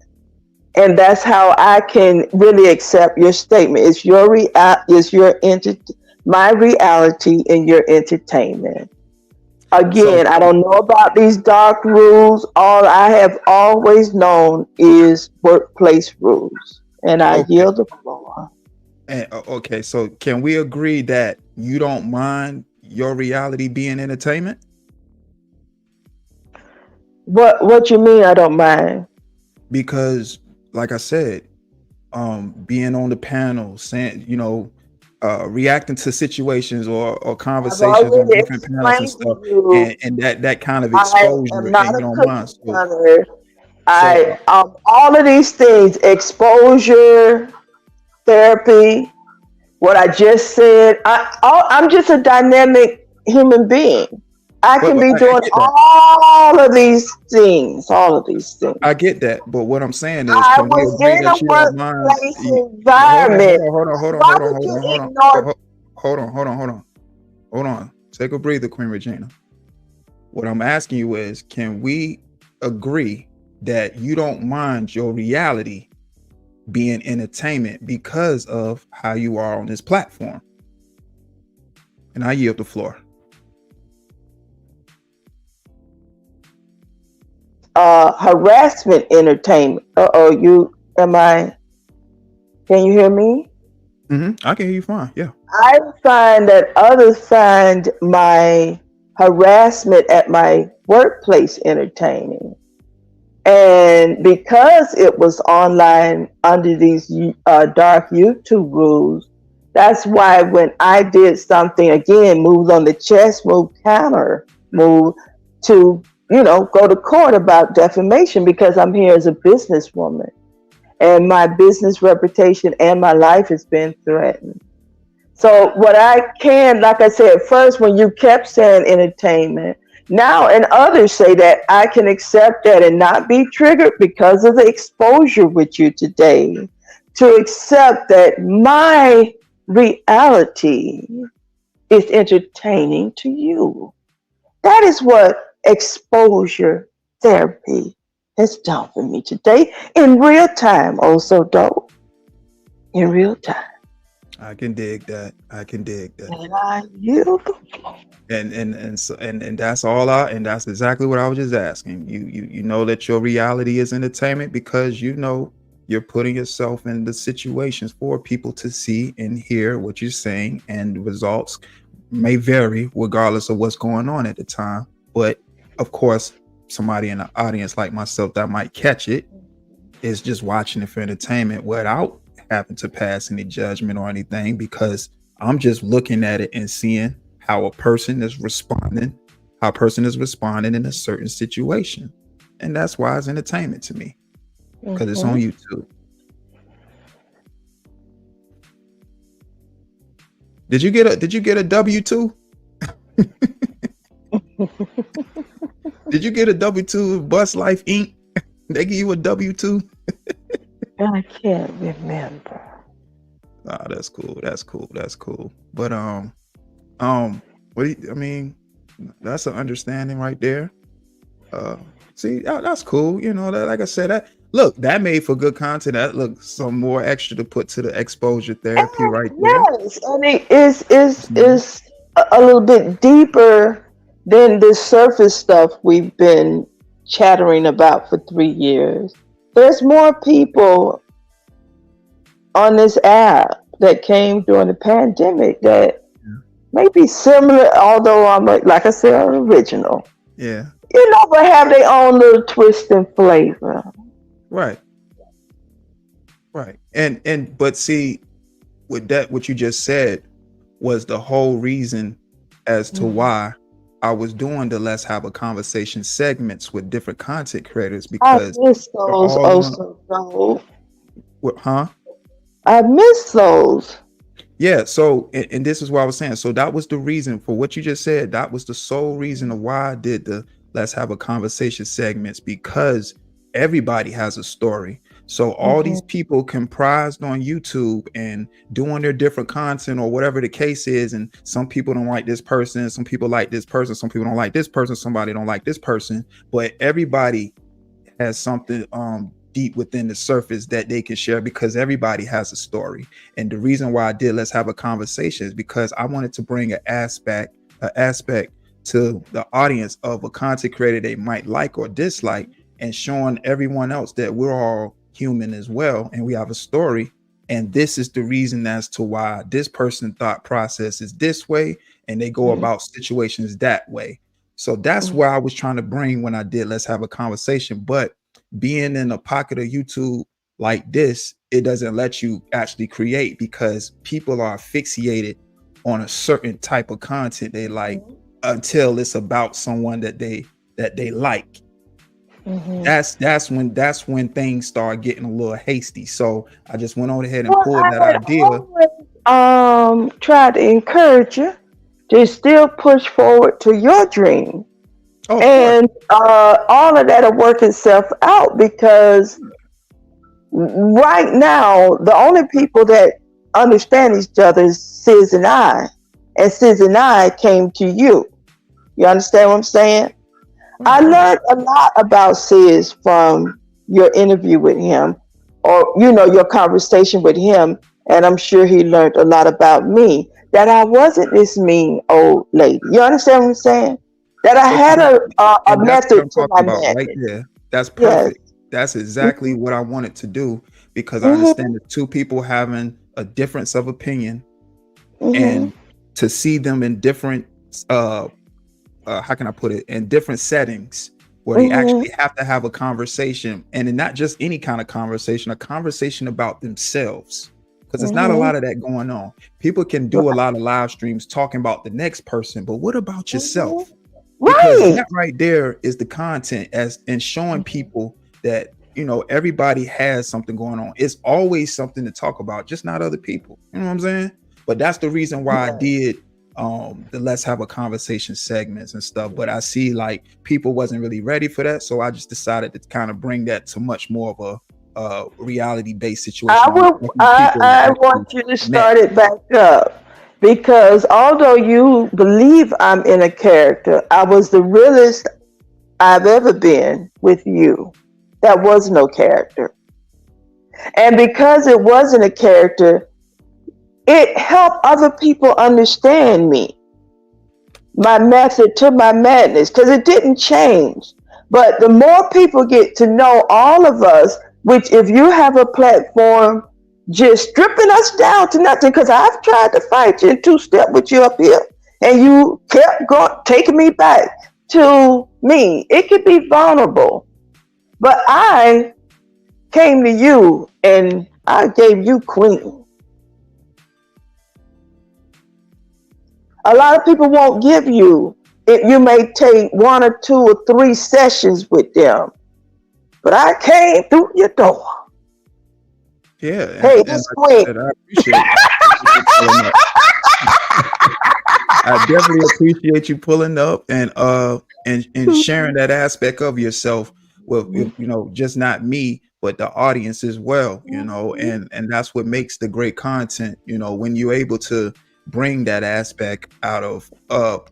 And that's how I can really accept your statement. It's my reality in your entertainment. Again, I don't know about these dark rules. All I have always known is workplace rules. And I yield the floor. And okay, so can we agree that you don't mind your reality being entertainment? What you mean I don't mind? Because like I said, being on the panel, saying, reacting to situations or conversations on different panels and stuff, and that kind of exposure, and you don't mind. All of these things, exposure, therapy, what I just said, I'm just a dynamic human being. I can be doing all of these things. I get that, but what I'm saying is, can we agree that you don't mind? Hold on. Take a breather, Queen Regina. What I'm asking you is, can we agree that you don't mind your reality being entertainment because of how you are on this platform? And I yield the floor. Harassment entertainment. Can you hear me? I can hear you fine. Yeah. I find that others find my harassment at my workplace entertaining. And because it was online under these dark YouTube rules, that's why when I did something, again, moved on the chess, moved to go to court about defamation, because I'm here as a businesswoman and my business reputation and my life has been threatened. So what I can, like I said, first, when you kept saying entertainment, now and others say that, I can accept that and not be triggered because of the exposure with you today, to accept that my reality is entertaining to you. That is what exposure therapy has done for me today in real time. Also, dope. In real time. I can dig that. And I yield the floor. And that's all and that's exactly what I was just asking. You know that your reality is entertainment because you're putting yourself in the situations for people to see and hear what you're saying, and the results may vary regardless of what's going on at the time. But of course, somebody in the audience like myself that might catch it is just watching it for entertainment without having to pass any judgment or anything, because I'm just looking at it and seeing how a person is responding in a certain situation. And that's why it's entertainment to me, because it's on YouTube. Did you get a W-2? Did you get a W-2 Bus Life Inc? They give you a W-2? I can't remember. Ah, that's cool. That's cool. That's cool. But what do you, I mean, that's an understanding right there. See, that's cool. You know, that, like I said, that made for good content. That looks some more extra to put to the exposure therapy right there. Yes, and it is a little bit deeper than the surface stuff we've been chattering about for 3 years. There's more people on this app that came during the pandemic that may be similar, although I'm like I said, an original. Yeah. You know, but have their own little twist and flavor. Right. Right. And but see, with that, what you just said was the whole reason as to why I was doing the Let's Have a Conversation segments with different content creators, because I miss those also. Huh? I miss those. Yeah, so and this is what I was saying. So that was the reason for what you just said. That was the sole reason of why I did the Let's Have a Conversation segments, because everybody has a story. So all these people comprised on YouTube and doing their different content or whatever the case is, and some people don't like this person, some people like this person, some people don't like this person, somebody don't like this person, but everybody has something deep within the surface that they can share, because everybody has a story. And the reason why I did Let's Have a Conversation is because I wanted to bring an aspect to the audience of a content creator they might like or dislike, and showing everyone else that we're all human as well, and we have a story, and this is the reason as to why this person thought process is this way and they go about situations that way. So that's where I was trying to bring when I did Let's Have a Conversation. But being in a pocket of YouTube like this, it doesn't let you actually create, because people are asphyxiated on a certain type of content they like until it's about someone that they like. That's when things start getting a little hasty. So I just went on ahead and pulled that idea. Always, try to encourage you to still push forward to your dream. And all of that will work itself out, because right now the only people that understand each other is Sis and I, and Sis and I came to you. You understand what I'm saying? I learned a lot about Sis from your interview with him, or your conversation with him, and I'm sure he learned a lot about me, that I wasn't this mean old lady. You understand what I'm saying? That I had a method to my madness. Right there. That's perfect. Yes. That's exactly what I wanted to do, because I understand the two people having a difference of opinion, and to see them in different how can I put it, in different settings where they actually have to have a conversation, and not just any kind of conversation, a conversation about themselves, because there's not a lot of that going on. People can do a lot of live streams talking about the next person, but what about yourself? Because that right there is the content, and showing people that everybody has something going on. It's always something to talk about, just not other people. You know what I'm saying? But that's the reason why I did the Let's Have a Conversation segments and stuff. But I see like people wasn't really ready for that, so I just decided to kind of bring that to much more of a reality-based situation. I want you to start it back up, because although you believe I'm in a character, I was the realest I've ever been with you. That was no character. And because it wasn't a character, it helped other people understand me, my method to my madness, because it didn't change. But the more people get to know all of us, which if you have a platform just stripping us down to nothing, because I've tried to fight you and two-step with you up here, and you kept going, taking me back to me. It could be vulnerable. But I came to you and I gave you Queen. A lot of people won't give you it. You may take 1 or 2 or 3 sessions with them, but I came through your door. Yeah. Hey, this Queen. I appreciate it. I definitely appreciate you pulling up and sharing that aspect of yourself with just not me but the audience as well, and that's what makes the great content, when you're able to bring that aspect out of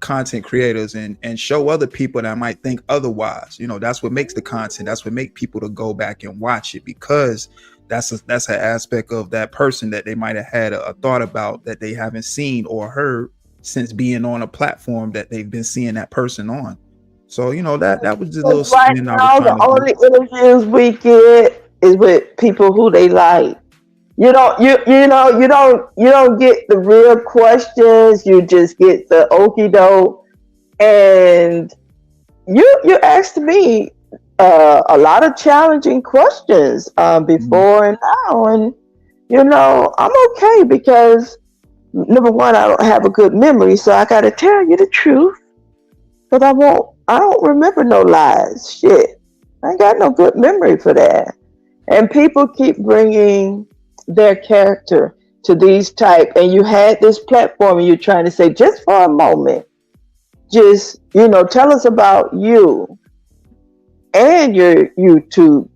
content creators and show other people that might think otherwise. That's what makes the content. That's what make people to go back and watch it, because that's an aspect of that person that they might have had a thought about that they haven't seen or heard since being on a platform that they've been seeing that person on. So that was just a little Right spin I was now, trying the to do. only interviews we get is with people who they like. You don't get the real questions. You just get the okie doke. And you asked me a lot of challenging questions before and now, and I'm okay because number one, I don't have a good memory, so I got to tell you the truth, because I don't remember no lies. Shit, I ain't got no good memory for that. And people keep bringing their character to these type, and you had this platform, and you're trying to say, just for a moment, just tell us about you and your YouTube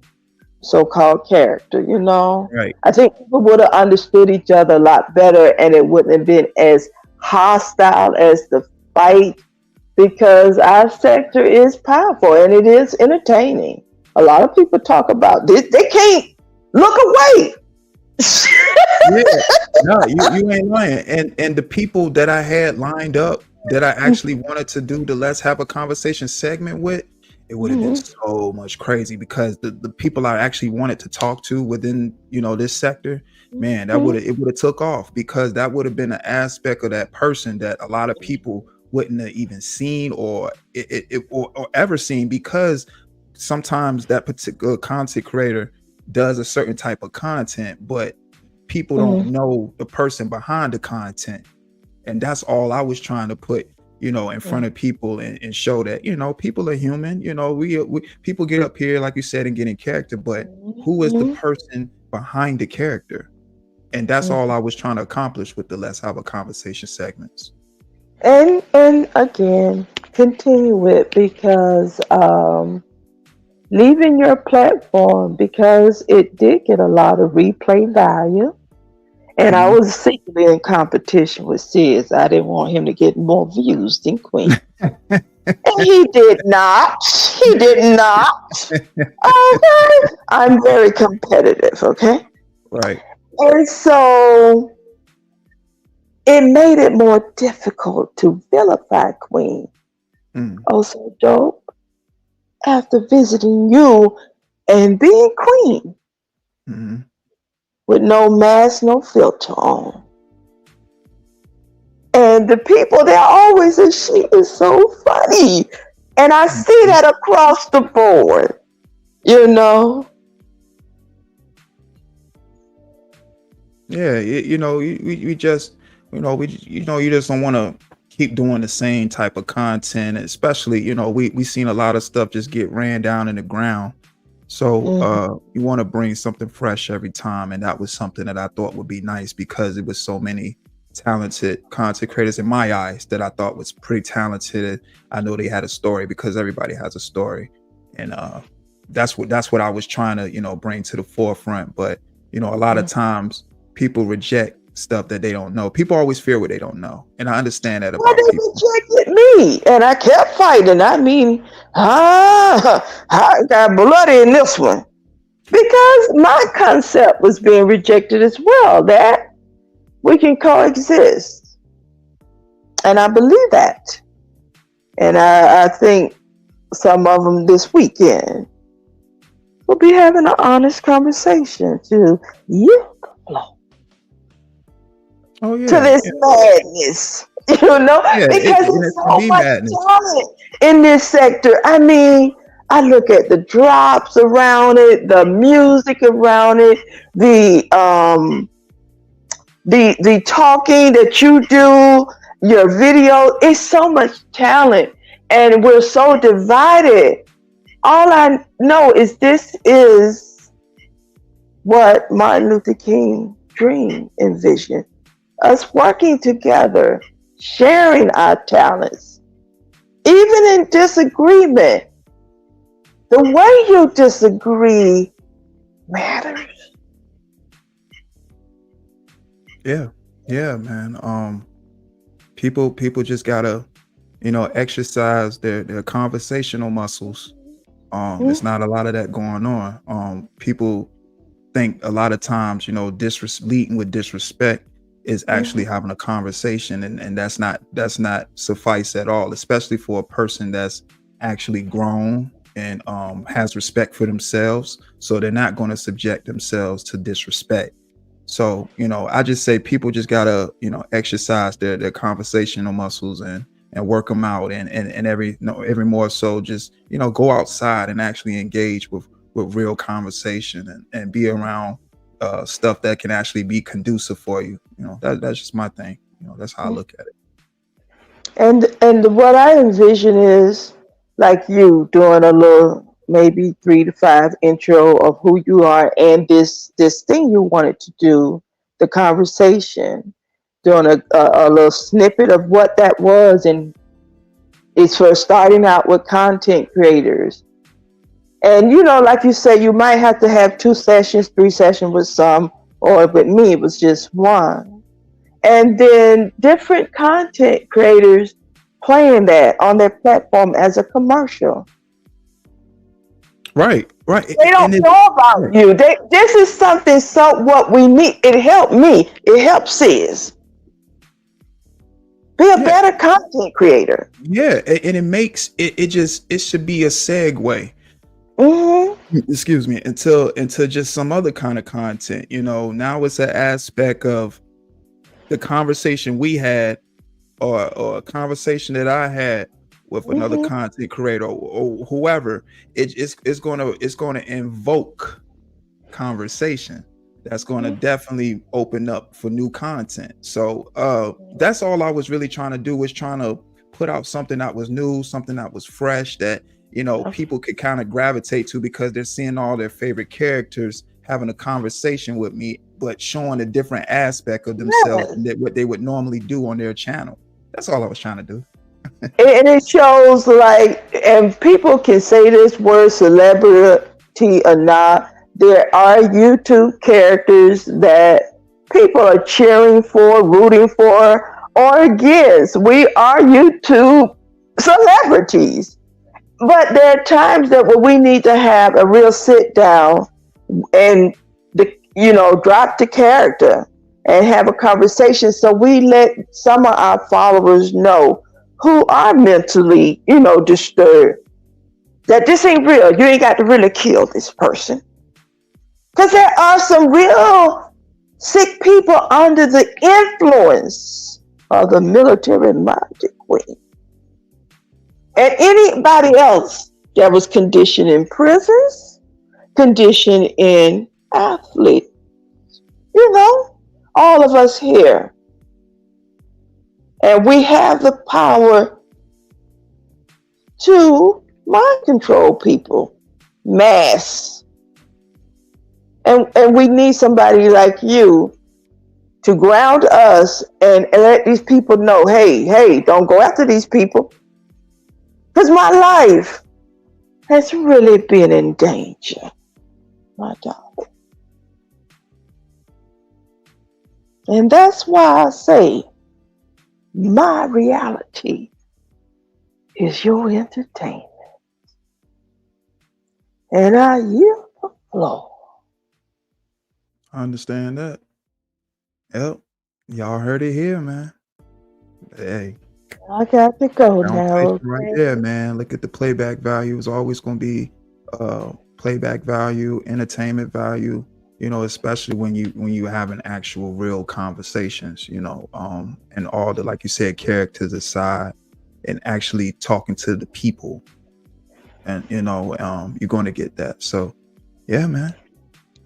so-called character. Right. I think people would have understood each other a lot better, and it wouldn't have been as hostile as the fight, because our sector is powerful and it is entertaining. A lot of people talk about this. They can't look away. Yeah, no, you ain't lying. And the people that I had lined up that I actually wanted to do the Let's Have a Conversation segment with, it would have been so much crazy, because the people I actually wanted to talk to within this sector, man, it would have took off, because that would have been an aspect of that person that a lot of people wouldn't have even seen or ever seen, because sometimes that particular content creator does a certain type of content, but people don't know the person behind the content. And that's all I was trying to put in front of people and show that people are human. We people get up here, like you said, and get in character, but who is the person behind the character? And that's all I was trying to accomplish with the Let's Have a Conversation segments. And again, continue it, because leaving your platform, because it did get a lot of replay value. And I was secretly in competition with Sis. I didn't want him to get more views than Queen. And he did not. He did not. Okay. I'm very competitive, okay? Right. And so it made it more difficult to vilify Queen. Oh, so dope. After visiting you and being Queen, with no mask, no filter on. And the people, they're always say, she is so funny. And I see that across the board, Yeah, we just, you just don't want to keep doing the same type of content, especially, we seen a lot of stuff just get ran down in the ground. So you want to bring something fresh every time, and that was something that I thought would be nice, because it was so many talented content creators in my eyes that I thought was pretty talented. I know they had a story, because everybody has a story, and that's what I was trying to bring to the forefront. But a lot of times people reject stuff that they don't know. People always fear what they don't know, and I understand that about they people. rejected me, and I kept fighting. I mean, I got bloody in this one, because my concept was being rejected as well, that we can coexist. And I believe that. And I think some of them this weekend will be having an honest conversation to to this madness, because there's so much talent in this sector. I mean, I look at the drops around it, the music around it, the talking that you do, your video. It's so much talent, and we're so divided. All I know is this is what Martin Luther King dreamed, envisioned. Us working together sharing our talents, even in disagreement. The way you disagree matters. Yeah, man. People just gotta, exercise their conversational muscles. It's not a lot of that going on. People think a lot of times, leading with disrespect is actually having a conversation, and that's not suffice at all, especially for a person that's actually grown and has respect for themselves. So they're not going to subject themselves to disrespect. So, I just say people just gotta, exercise their conversational muscles and work them out, and every more so just, go outside and actually engage with real conversation and be around stuff that can actually be conducive for you. That's just my thing. That's how I look at it. And what I envision is like you doing a little maybe 3 to 5 intro of who you are and this thing you wanted to do, the conversation, doing a little snippet of what that was, and it's for starting out with content creators. And like you said, you might have to have 2 sessions, 3 sessions with some, or with me it was just one. And then different content creators playing that on their platform as a commercial. Right. They don't know about you. This is something, what we need. It helped me. It helps sis. Be a better content creator. Yeah, and it makes it should be a segue. Excuse me, into just some other kind of content. Now it's an aspect of the conversation we had, or a conversation that I had with another content creator or whoever. It's going to invoke conversation that's going to definitely open up for new content. So that's all I was really trying to do, was trying to put out something that was new, something that was fresh, that people could kind of gravitate to, because they're seeing all their favorite characters having a conversation with me, but showing a different aspect of themselves than what they would normally do on their channel. That's all I was trying to do. And it shows, and people can say this word celebrity or not, there are YouTube characters that people are cheering for, rooting for, or against. We are YouTube celebrities. But there are times that we need to have a real sit down and drop the character and have a conversation, so we let some of our followers know who are mentally disturbed, that this ain't real. You ain't got to really kill this person, because there are some real sick people under the influence of the military magic queen and anybody else that was conditioned in prisons, conditioned in athletes. All of us here. And we have the power to mind control people, mass. And we need somebody like you to ground us and let these people know, hey, don't go after these people. Because my life has really been in danger, my darling. And that's why I say my reality is your entertainment. And I yield the floor. I understand that. Yep. Y'all heard it here, man. Hey. I got to go now. Okay? Right there, man. Look at the playback value. It's always going to be playback value, entertainment value. Especially when you have an actual real conversations, and all the, like you said, characters aside, and actually talking to the people, and you're going to get that. So yeah, man.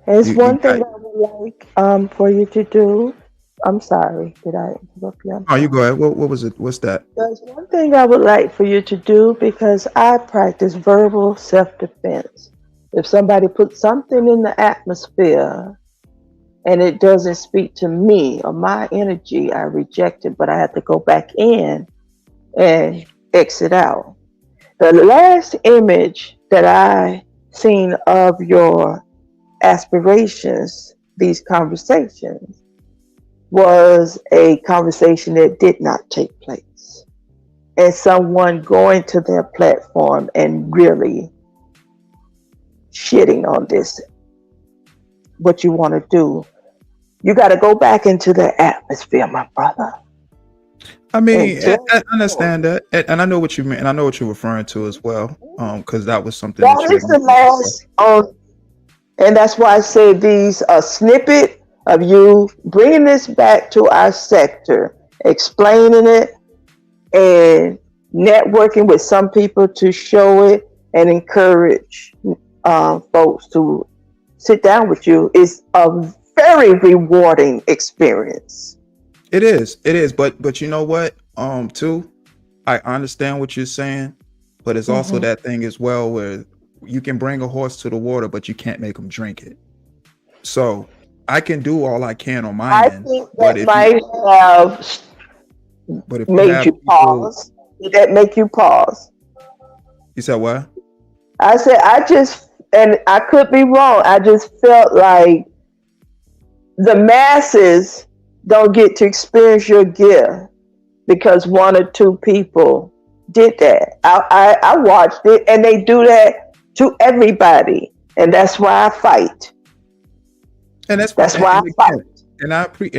There's one thing I would like for you to do. I'm sorry, did I interrupt you? Oh, you go ahead. What was it? What's that? There's one thing I would like for you to do, because I practice verbal self-defense. If somebody puts something in the atmosphere and it doesn't speak to me or my energy, I reject it, but I have to go back in and exit out. The last image that I seen of your aspirations, these conversations, was a conversation that did not take place. And someone going to their platform and really shitting on this, what you want to do. You got to go back into the atmosphere, my brother. I mean, I understand that, and I know what you mean, and I know what you're referring to as well, because that was something that is the last, and that's why I say these a snippet of you bringing this back to our sector, explaining it, and networking with some people to show it and encourage folks to sit down with you is a very rewarding experience. It is, but you know what? Too, I understand what you're saying, but it's also that thing as well where you can bring a horse to the water, but you can't make them drink it. So I can do all I can on my end. I think that might have made you pause. Did that make you pause? You said what? I said and I could be wrong. I just felt like the masses don't get to experience your gift because one or two people did that. I watched it, and they do that to everybody, and that's why I fight. And that's why I fight. And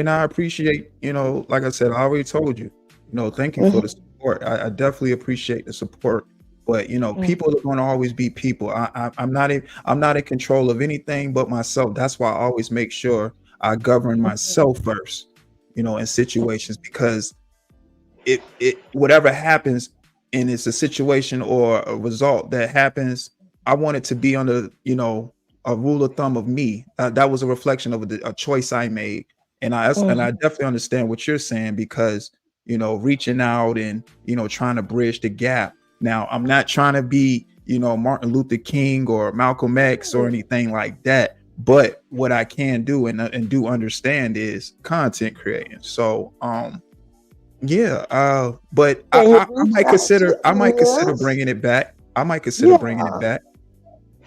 I appreciate, like I said, I already told you, thank you for the support. I definitely appreciate the support. But people are going to always be people. I'm not in control of anything but myself. That's why I always make sure I govern myself first, in situations, because it whatever happens, and it's a situation or a result that happens, I want it to be under, a rule of thumb of me. That was a reflection of a choice I made. And I definitely understand what you're saying, because, reaching out and, trying to bridge the gap. Now, I'm not trying to be, Martin Luther King or Malcolm X or anything like that. But what I can do and do understand is content creating. So, but I might consider bringing it back. Bringing it back.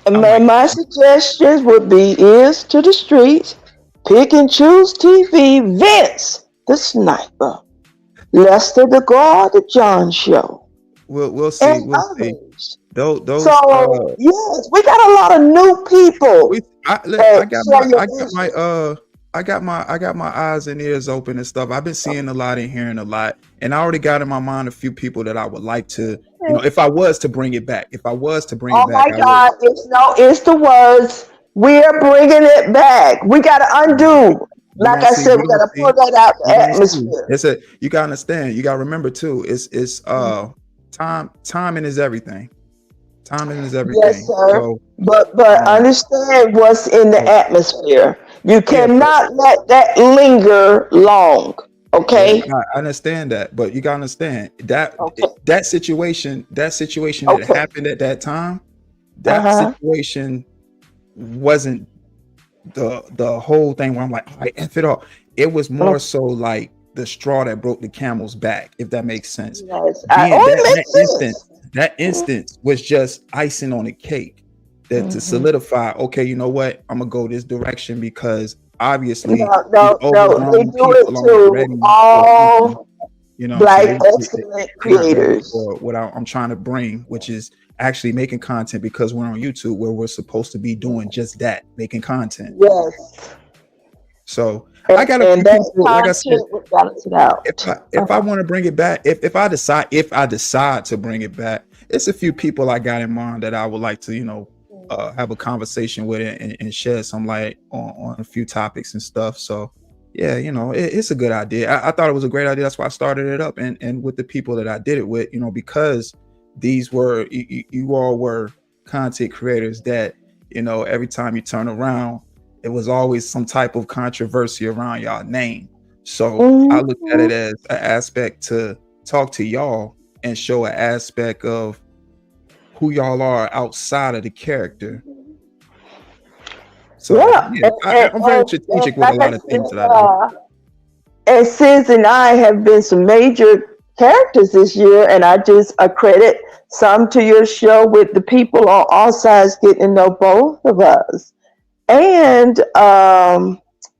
My suggestions would be ears to the streets, Pick and Choose TV, Vince the Sniper, Lester the God, the John Show. We'll see. We'll see. Those. Yes, we got a lot of new people. I got my eyes and ears open and stuff. I've been seeing a lot and hearing a lot, and I already got in my mind a few people that I would like to, if I was to bring it back. Oh my God! It's the words. We're bringing it back. We got to undo. Like I said, we got to pull that out the atmosphere. You got to understand. You got to remember too. It's timing is everything. Timing is everything. Yes, sir. So, but understand what's in the atmosphere. You cannot let that linger long. Okay. I understand that, but you gotta understand that situation that happened at that time. That situation wasn't the whole thing where I'm like, I F it all. It was more so like the straw that broke the camel's back, if that makes sense. Yes. That instance was just icing on the cake to solidify, okay, you know what? I'm gonna go this direction, because obviously they do it to all Black excellent creators. For what I'm trying to bring, which is actually making content, because we're on YouTube where we're supposed to be doing just that, making content. Yes. So I got a few people, like I said, if I want to bring it back, if I decide to bring it back, it's a few people I got in mind that I would like to, have a conversation with it and shed some light on a few topics and stuff. So yeah, it's a good idea. I thought it was a great idea. That's why I started it up, and with the people that I did it with, because these were, you all were content creators that, every time you turn around, it was always some type of controversy around y'all name. So I looked at it as an aspect to talk to y'all and show an aspect of who y'all are outside of the character. So Yeah, I'm very strategic with a like I lot of things said, that I do. and Sis and I have been some major characters this year, and I just accredit some to your show with the people on all sides getting to know both of us. And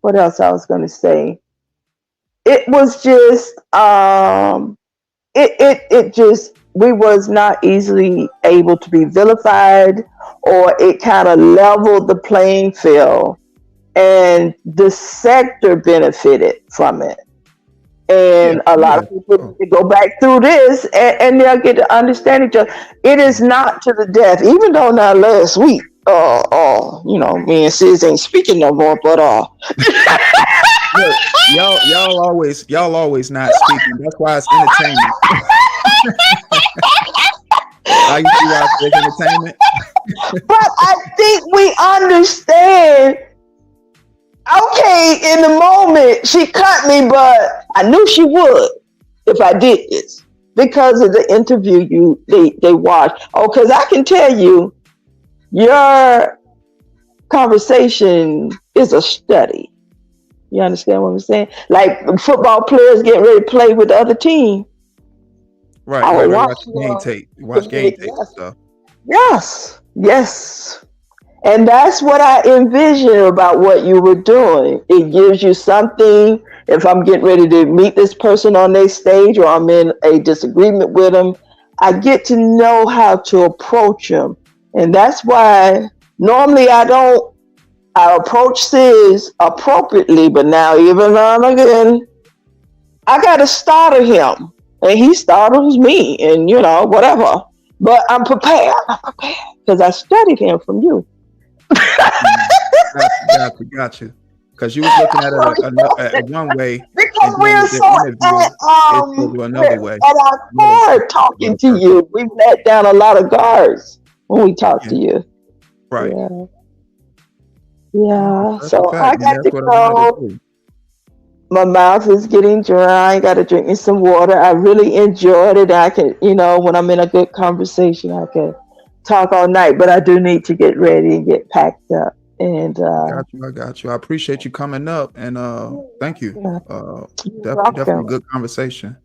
what else I was going to say? It was just it just we was not easily able to be vilified, or it kind of leveled the playing field, and the sector benefited from it. Yeah, And a lot yeah. of people Oh, need to go back through this, and they'll get to understand each other. It is not to the death, even though now last week, me and Sis ain't speaking no more, but look, y'all always not speaking. That's why it's entertainment. I used to watch this entertainment. but I think we understand. Okay, in the moment she cut me, but I knew she would if I did this because of the interview they watched. Oh, because I can tell you, your conversation is a study. You understand what I'm saying? Like football players getting ready to play with the other team. Right. I would Watch watch game tape. Watch game tape and stuff. Yes. And that's what I envision about what you were doing. It gives you something. If I'm getting ready to meet this person on their stage, or I'm in a disagreement with them, I get to know how to approach them. And that's why normally I approach Sis appropriately, but now even again, I got to startle him. And he startles me, and whatever. But I'm prepared. Because I studied him from you. Got you. Because you was looking at it at one way, Because and then we're with the so interview, it's going to do another way. at our core talking to you. We've let down a lot of guards when we talk to you. Right. Yeah. That's So a fact, I and got that's to what I wanted go. to do. My mouth is getting dry. I got to drink me some water. I really enjoyed it. I can, when I'm in a good conversation, I can talk all night. But I do need to get ready and get packed up. And I got you. I appreciate you coming up, and thank you. Definitely good conversation.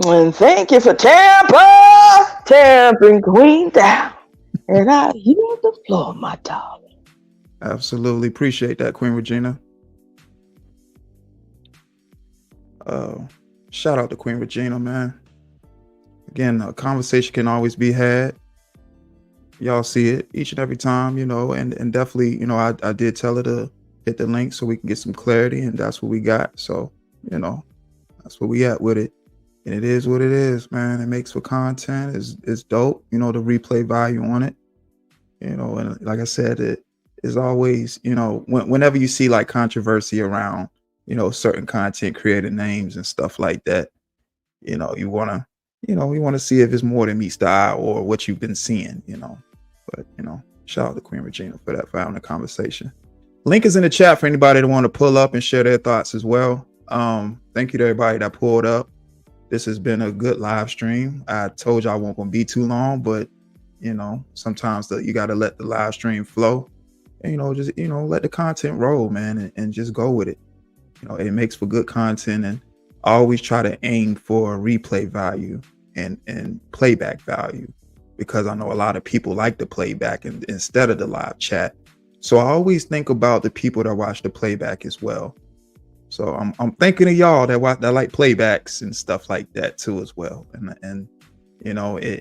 And thank you for tampering Queen down. And I yield the floor, my darling. Absolutely appreciate that, Queen Regina. Shout out to Queen Regina, man. Again, a conversation can always be had. Y'all see it each and every time, and definitely, I did tell her to hit the link so we can get some clarity, and that's what we got. So, that's where we at with it. And it is what it is, man. It makes for content. It's dope, the replay value on it. And like I said, it is always, whenever you see like controversy around, certain content creator names and stuff like that, you want to see if it's more than meets the eye or what you've been seeing, But, shout out to Queen Regina for having the conversation. Link is in the chat for anybody that want to pull up and share their thoughts as well. Thank you to everybody that pulled up. This has been a good live stream. I told you I won't gonna be too long, but sometimes you got to let the live stream flow, and just let the content roll, man, and just go with it. It makes for good content, and I always try to aim for replay value and playback value, because I know a lot of people like the playback instead of the live chat. So I always think about the people that watch the playback as well. So I'm thinking of y'all that like playbacks and stuff like that too as well. And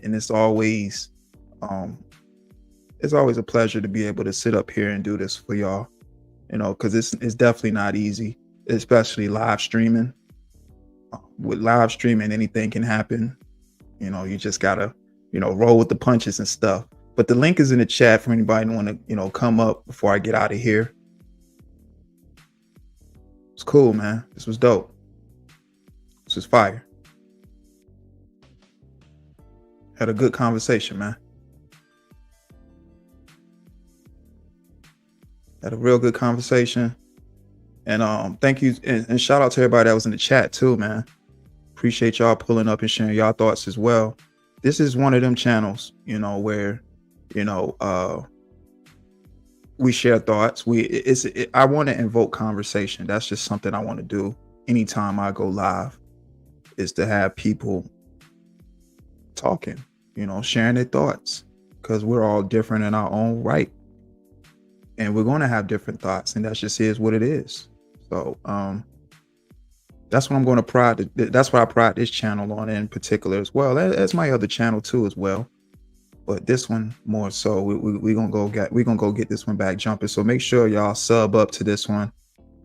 it's always a pleasure to be able to sit up here and do this for y'all. Because it's definitely not easy, especially live streaming. With live streaming, anything can happen. You just gotta roll with the punches and stuff. But the link is in the chat for anybody who want to come up before I get out of here. It's cool, man. This was dope. This was fire. Had a good conversation, man. Had a real good conversation. And thank you, and shout out to everybody that was in the chat too, man. Appreciate y'all pulling up and sharing y'all thoughts as well. This is one of them channels, where we share thoughts. I want to invoke conversation. That's just something I want to do anytime I go live, is to have people talking, sharing their thoughts, because we're all different in our own right, and we're going to have different thoughts, and that just is what it is. So that's what I'm going to pride. That's what I pride this channel on in particular, as well as my other channel too, as well. But this one more so, we're gonna go get this one back jumping. So make sure y'all sub up to this one.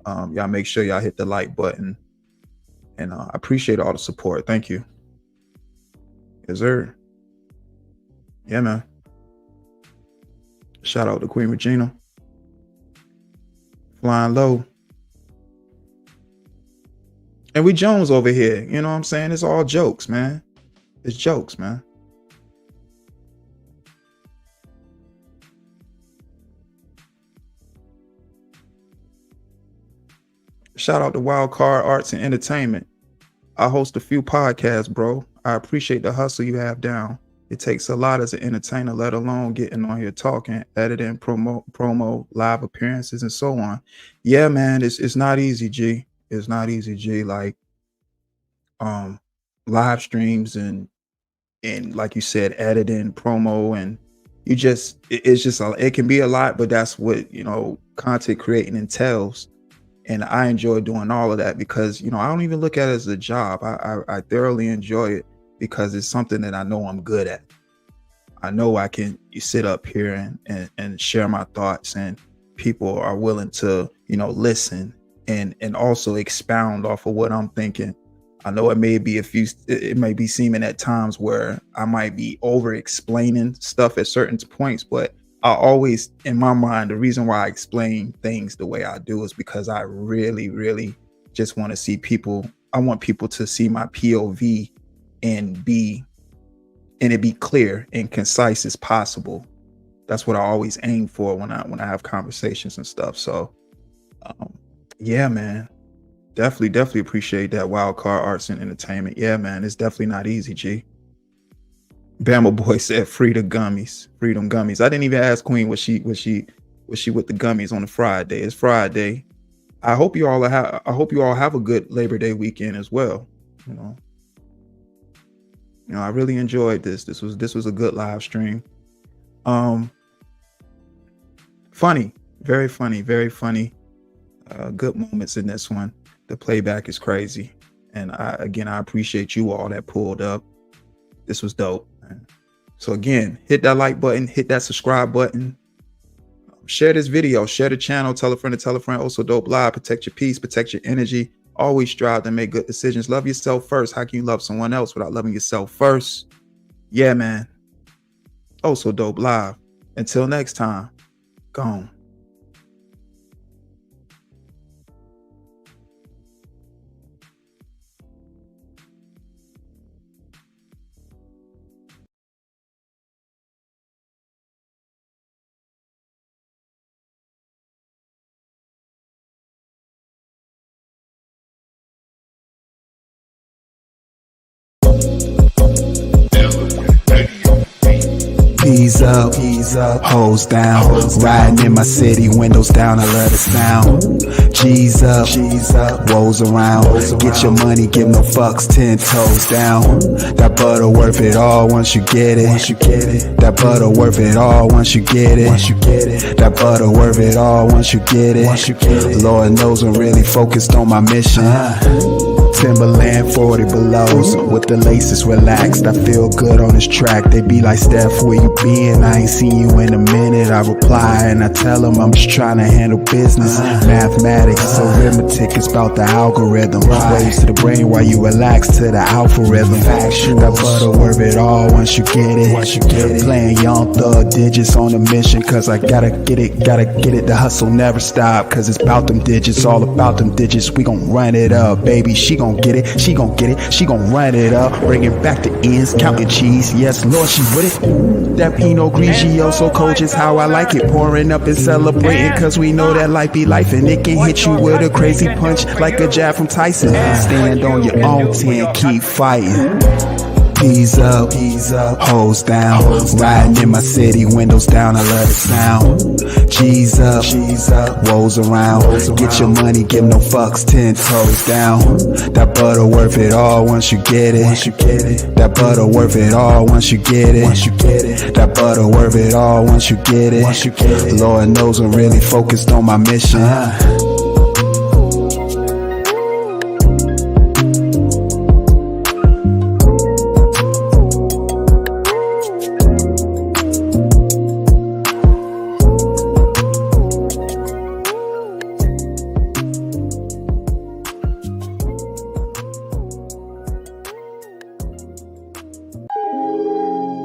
Y'all make sure y'all hit the like button, and I appreciate all the support. Thank you. Yes, sir. Yeah, man. Shout out to Queen Regina. Flying low. And we Jones over here. You know what I'm saying? It's all jokes, man. It's jokes, man. Shout out to Wild Card Arts and Entertainment. I host a few podcasts, bro. I appreciate the hustle you have down. It takes a lot as an entertainer, let alone getting on here talking, editing, promo, live appearances, and so on. Yeah, man, it's not easy, G. It's not easy, G. Like live streams and like you said, editing, promo, and it's just it can be a lot, but that's what content creating entails. And I enjoy doing all of that because, I don't even look at it as a job. I thoroughly enjoy it because it's something that I know I'm good at. I know I can sit up here and share my thoughts, and people are willing to, listen and also expound off of what I'm thinking. I know it may be seeming at times where I might be over explaining stuff at certain points, but I always, in my mind, the reason why I explain things the way I do is because I really, really just want to see people. I want people to see my POV and it be clear and concise as possible. That's what I always aim for when I have conversations and stuff. So, yeah, man, definitely appreciate that. Wild Card Arts and Entertainment. Yeah, man, it's definitely not easy, G. Bama Boy said freedom gummies. I didn't even ask Queen was she with the gummies on a Friday. It's Friday. I hope you all have a good Labor Day weekend as well. I really enjoyed this. This was a good live stream. Funny, very funny. Good moments in this one. The playback is crazy. And I appreciate you all that pulled up. This was dope. So again, hit that like button, hit that subscribe button, share this video, share the channel, tell a friend to tell a friend. Also Dope Live, protect your peace, protect your energy, always strive to make good decisions. Love yourself first. How can you love someone else without loving yourself first? Yeah, man. Also Dope Live. Until next time, gone. Ease up, hoes down. Riding in my city, windows down, I love the sound. G's up, woes around. Get your money, give no fucks, 10 toes down. That butter worth it all once you get it. That butter worth it all once you get it. That butter worth it all once you get it. Lord knows I'm really focused on my mission. Timberland 40 belows with the laces relaxed. I feel good on this track. They be like, Steph, where you been? I ain't seen you in a minute. I reply and I tell them I'm just trying to handle business. Mathematics, arithmetic is about the algorithm. Waves to the brain while you relax to the alpha rhythm. That butter worth it all once you get it. Playing young thug digits on a mission, cause I gotta get it. The hustle never stop, cause it's about them digits, all about them digits. We gon' run it up, baby. She gon' get it, she gon' run it up. Bring it back to ends, counting cheese. Yes, Lord, she with it. That Pinot Grigio, so cold, just how I like it. Pouring up and celebrating, cause we know that life be life, and it can hit you with a crazy punch like a jab from Tyson. Stand on your own 10, keep fighting. P's up, hoes down. Riding in my city, windows down, I love the sound. G's up, woes around. Get your money, give no fucks, 10 toes down. That butter worth it all once you get it. That butter worth it all once you get it. That butter worth it all once you get it. Lord knows I'm really focused on my mission.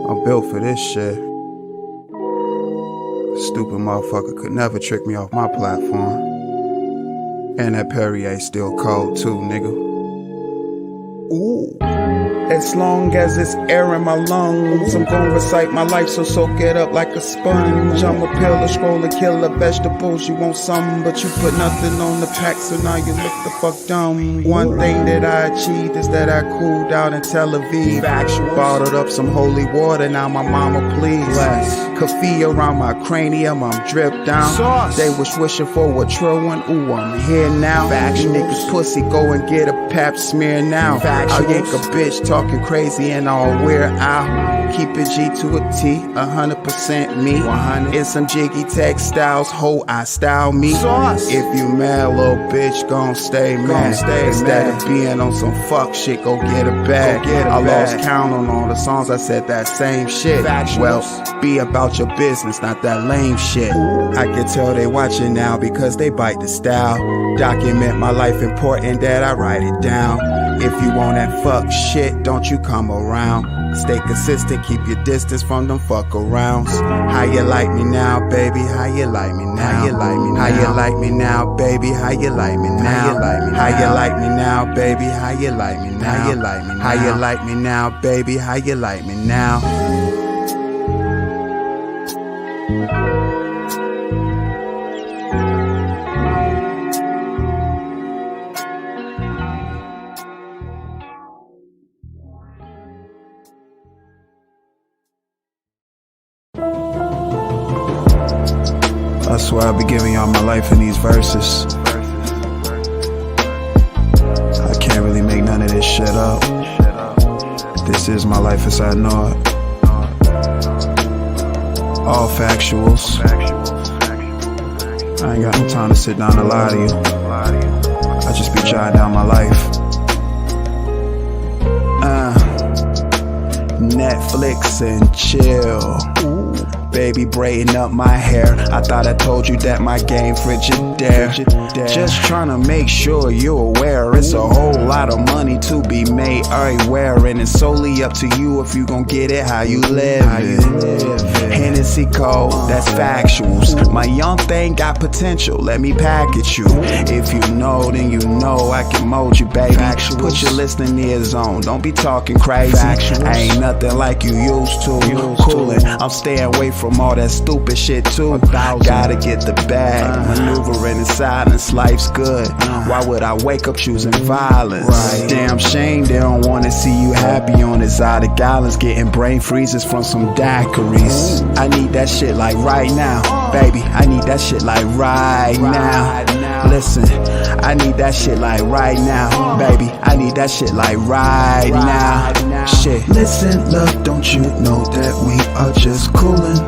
I'm built for this shit. Stupid motherfucker could never trick me off my platform. And that Perrier still cold too, nigga. Ooh. As long as it's air in my lungs, I'm gonna recite my life, so soak it up like a sponge. I'm a pillar, scroller, killer, vegetables. You want some, but you put nothing on the pack, so now you look the fuck dumb. One thing that I achieved is that I cooled out in Tel Aviv. Bottled up some holy water, now my mama please. Coffee around my cranium, I'm dripped down. They was wishing for a true one, ooh, I'm here now. You niggas pussy, go and get a pap smear now. I'll yank a bitch talking crazy and I'll wear out. Keep it G to a T, 100% me. 100 in some jiggy textiles, ho, I style me. If you mad, little bitch, gon' stay mad. Instead of being on some fuck shit, go get a bag. I lost count on all the songs I said that same shit. Well, be about your business, not that lame shit. I can tell they watching now because they bite the style. Document my life, important that I write it down. If you want that fuck shit, don't you come around. Stay consistent, keep your distance from them fuck arounds. How you like me now, baby? How you like me now? How you like me now, baby? How you like me now? How you like me now, baby? How you like me now? How you like me now, baby? How you like me now? I swear I'll be giving y'all my life in these verses. I can't really make none of this shit up. This is my life as I know it. All factuals. I ain't got no time to sit down and lie to you. I just be jotting down my life. Netflix and chill. Baby braiding up my hair. I thought I told you that my game Frigidaire. Just trying to make sure you're aware. It's a whole lot of money to be made everywhere, and it's solely up to you if you gon' get it how you live. Hennessy Code, that's factuals. My young thing got potential, let me package you. If you know, then you know I can mold you, baby. Put your listening ears on, don't be talking crazy. I ain't nothing like you used to. Coolin', I'm staying away from all that stupid shit too. Gotta get the bag, maneuvering in silence, life's good. Why would I wake up choosing violence? Damn shame they don't wanna see you happy on this side of gallons, getting brain freezes from some daiquiris. I need that shit like right now, baby. I need that shit like right now. Listen, I need that shit like right now, baby. I need that shit like right now. Shit. Listen, love, don't you know that we are just coolin'?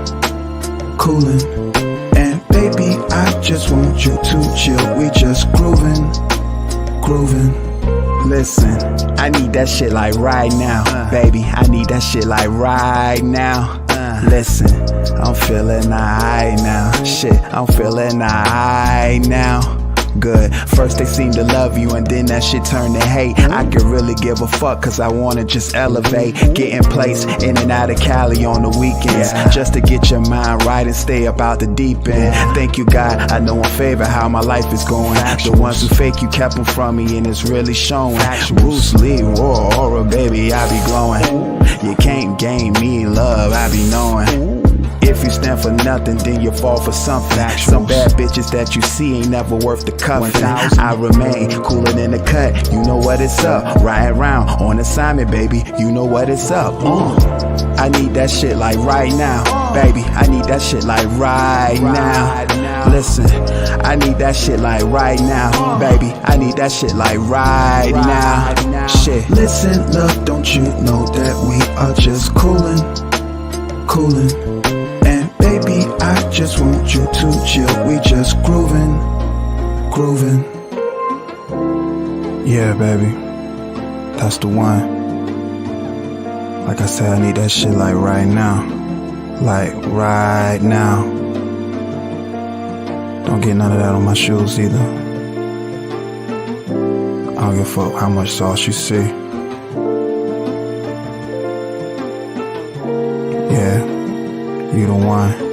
And baby, I just want you to chill. We just groovin'. Listen, I need that shit like right now, baby. I need that shit like right now. Listen, I'm feeling alright now. Shit, I'm feeling alright now. Good. First they seem to love you and then that shit turn to hate. I could really give a fuck cause I wanna just elevate. Getting placed in and out of Cali on the weekends, just to get your mind right and stay about the deep end. Thank you God, I know I'm favored how my life is going. The ones who fake you kept them from me and it's really showing. Bruce Lee, Roar, Aura, baby, I be glowing. You can't gain me love, I be knowing. If you you stand for nothing, then you fall for something. Some bad bitches that you see ain't never worth the cuffing. I remain cooler than the cut, you know what it's up. Riding around on assignment, baby, you know what it's up. I need that shit like right now, baby. I need that shit like right now. Listen, I need that shit like right now, baby. I need that shit like right now. Shit. Listen, love, don't you know that we are just coolin'? And baby, I just want you to chill. We just groovin'. Yeah, baby, that's the one. Like I said, I need that shit like right now. Like right now. Don't get none of that on my shoes either. I don't give a fuck how much sauce you see. Yeah, you the one.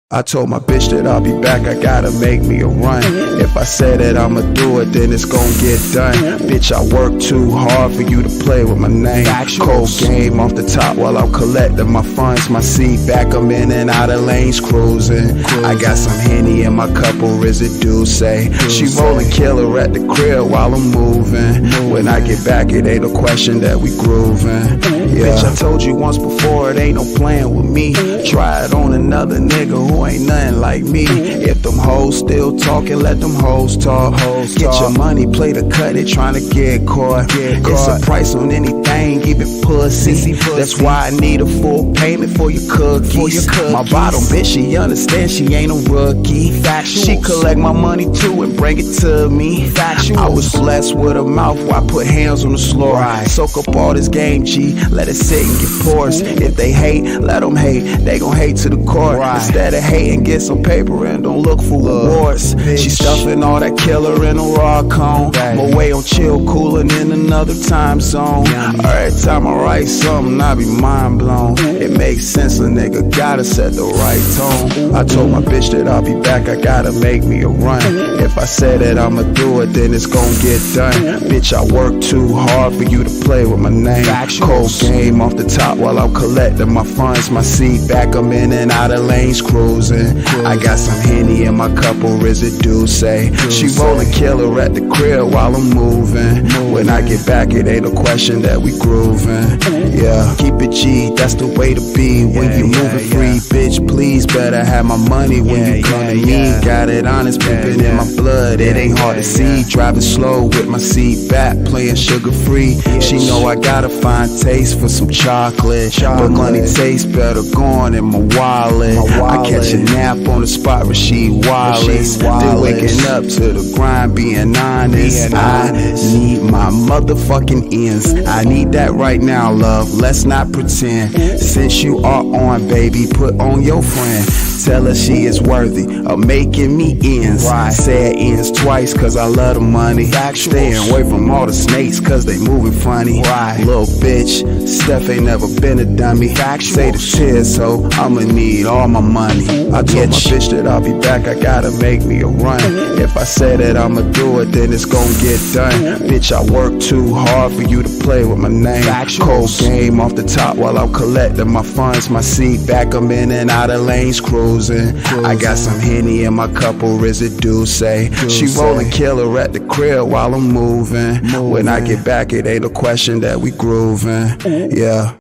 I told my bitch that I'll be back, I gotta make me a run. If I say that I'ma do it, then it's gon' get done. Bitch, I work too hard for you to play with my name. Cold game off the top while I'm collecting my funds. My seat back, I'm in and out of lanes cruising. I got some Henny in my cup, or residue say. She rollin' killer at the crib while I'm moving. When I get back, it ain't a question that we groovin'. Yeah. Bitch, I told you once before, it ain't no playing with me. Try it on another nigga who ain't nothing like me. If them hoes still talking, let them hoes talk. Get your money, play the cut, they tryna get caught. It's a price on anything, even pussy. That's why I need a full payment for your cookies. My bottom bitch, she understand she ain't a rookie. She collect my money too and bring it to me. I was blessed with a mouth where I put hands on the floor. Soak up all this game, G, let it sit and get pours. If they hate, let them hate, they gon' hate to the core. Instead of hating, get some paper and don't look for rewards. She stuffing all that killer in a raw cone. My way on chill, cooler in another time zone. Every time I write something, I be mind blown. It makes sense, a nigga gotta set the right tone. I told my bitch that I'll be back, I gotta make me a run. If I say that I'ma do it, then it's gon' get done. Bitch, I work too hard for you to play with my name. Cold game off the top while I'm collecting my funds. My seat back, I'm in and out of lanes cruising. I got some Henny in my cup, or residue say. She rollin' killer at the crib while I'm moving. When I get back, it ain't a question that we groovin'. Yeah, keep it G, that's the way to be. When you moving free, bitch, please better have my money when you come to me. Got it honest, pimpin' in my blood, it ain't hard to see. Driving slow with my seat back, playing sugar free. She know I got a fine taste for some chocolate, but money tastes better gone in my wallet. I catch a nap on the spot, Rasheed Wallace. Then waking up to the grind, being honest. I need my motherfucking ends. I need that right now, love, let's not pretend. Since you are on, baby, put on your friend. Tell her she is worthy of making me ends. Say it ends twice, cause I love the money. Staying away from all the snakes, cause they moving funny. Little bitch, Steph ain't never been a dummy. Say the tears, so I'ma need all my money. I told my bitch that I'll be back, I gotta make me a run. If I say that I'ma do it, then it's gon' get done. Bitch, I work too hard for you to play with my name. Cold game off the top while I'm collecting my funds. My seat back, I'm in and out of lanes cruising. I got some Henny in my cup, or residue say. She rollin' killer at the crib while I'm moving. When I get back, it ain't a question that we groovin'. Yeah.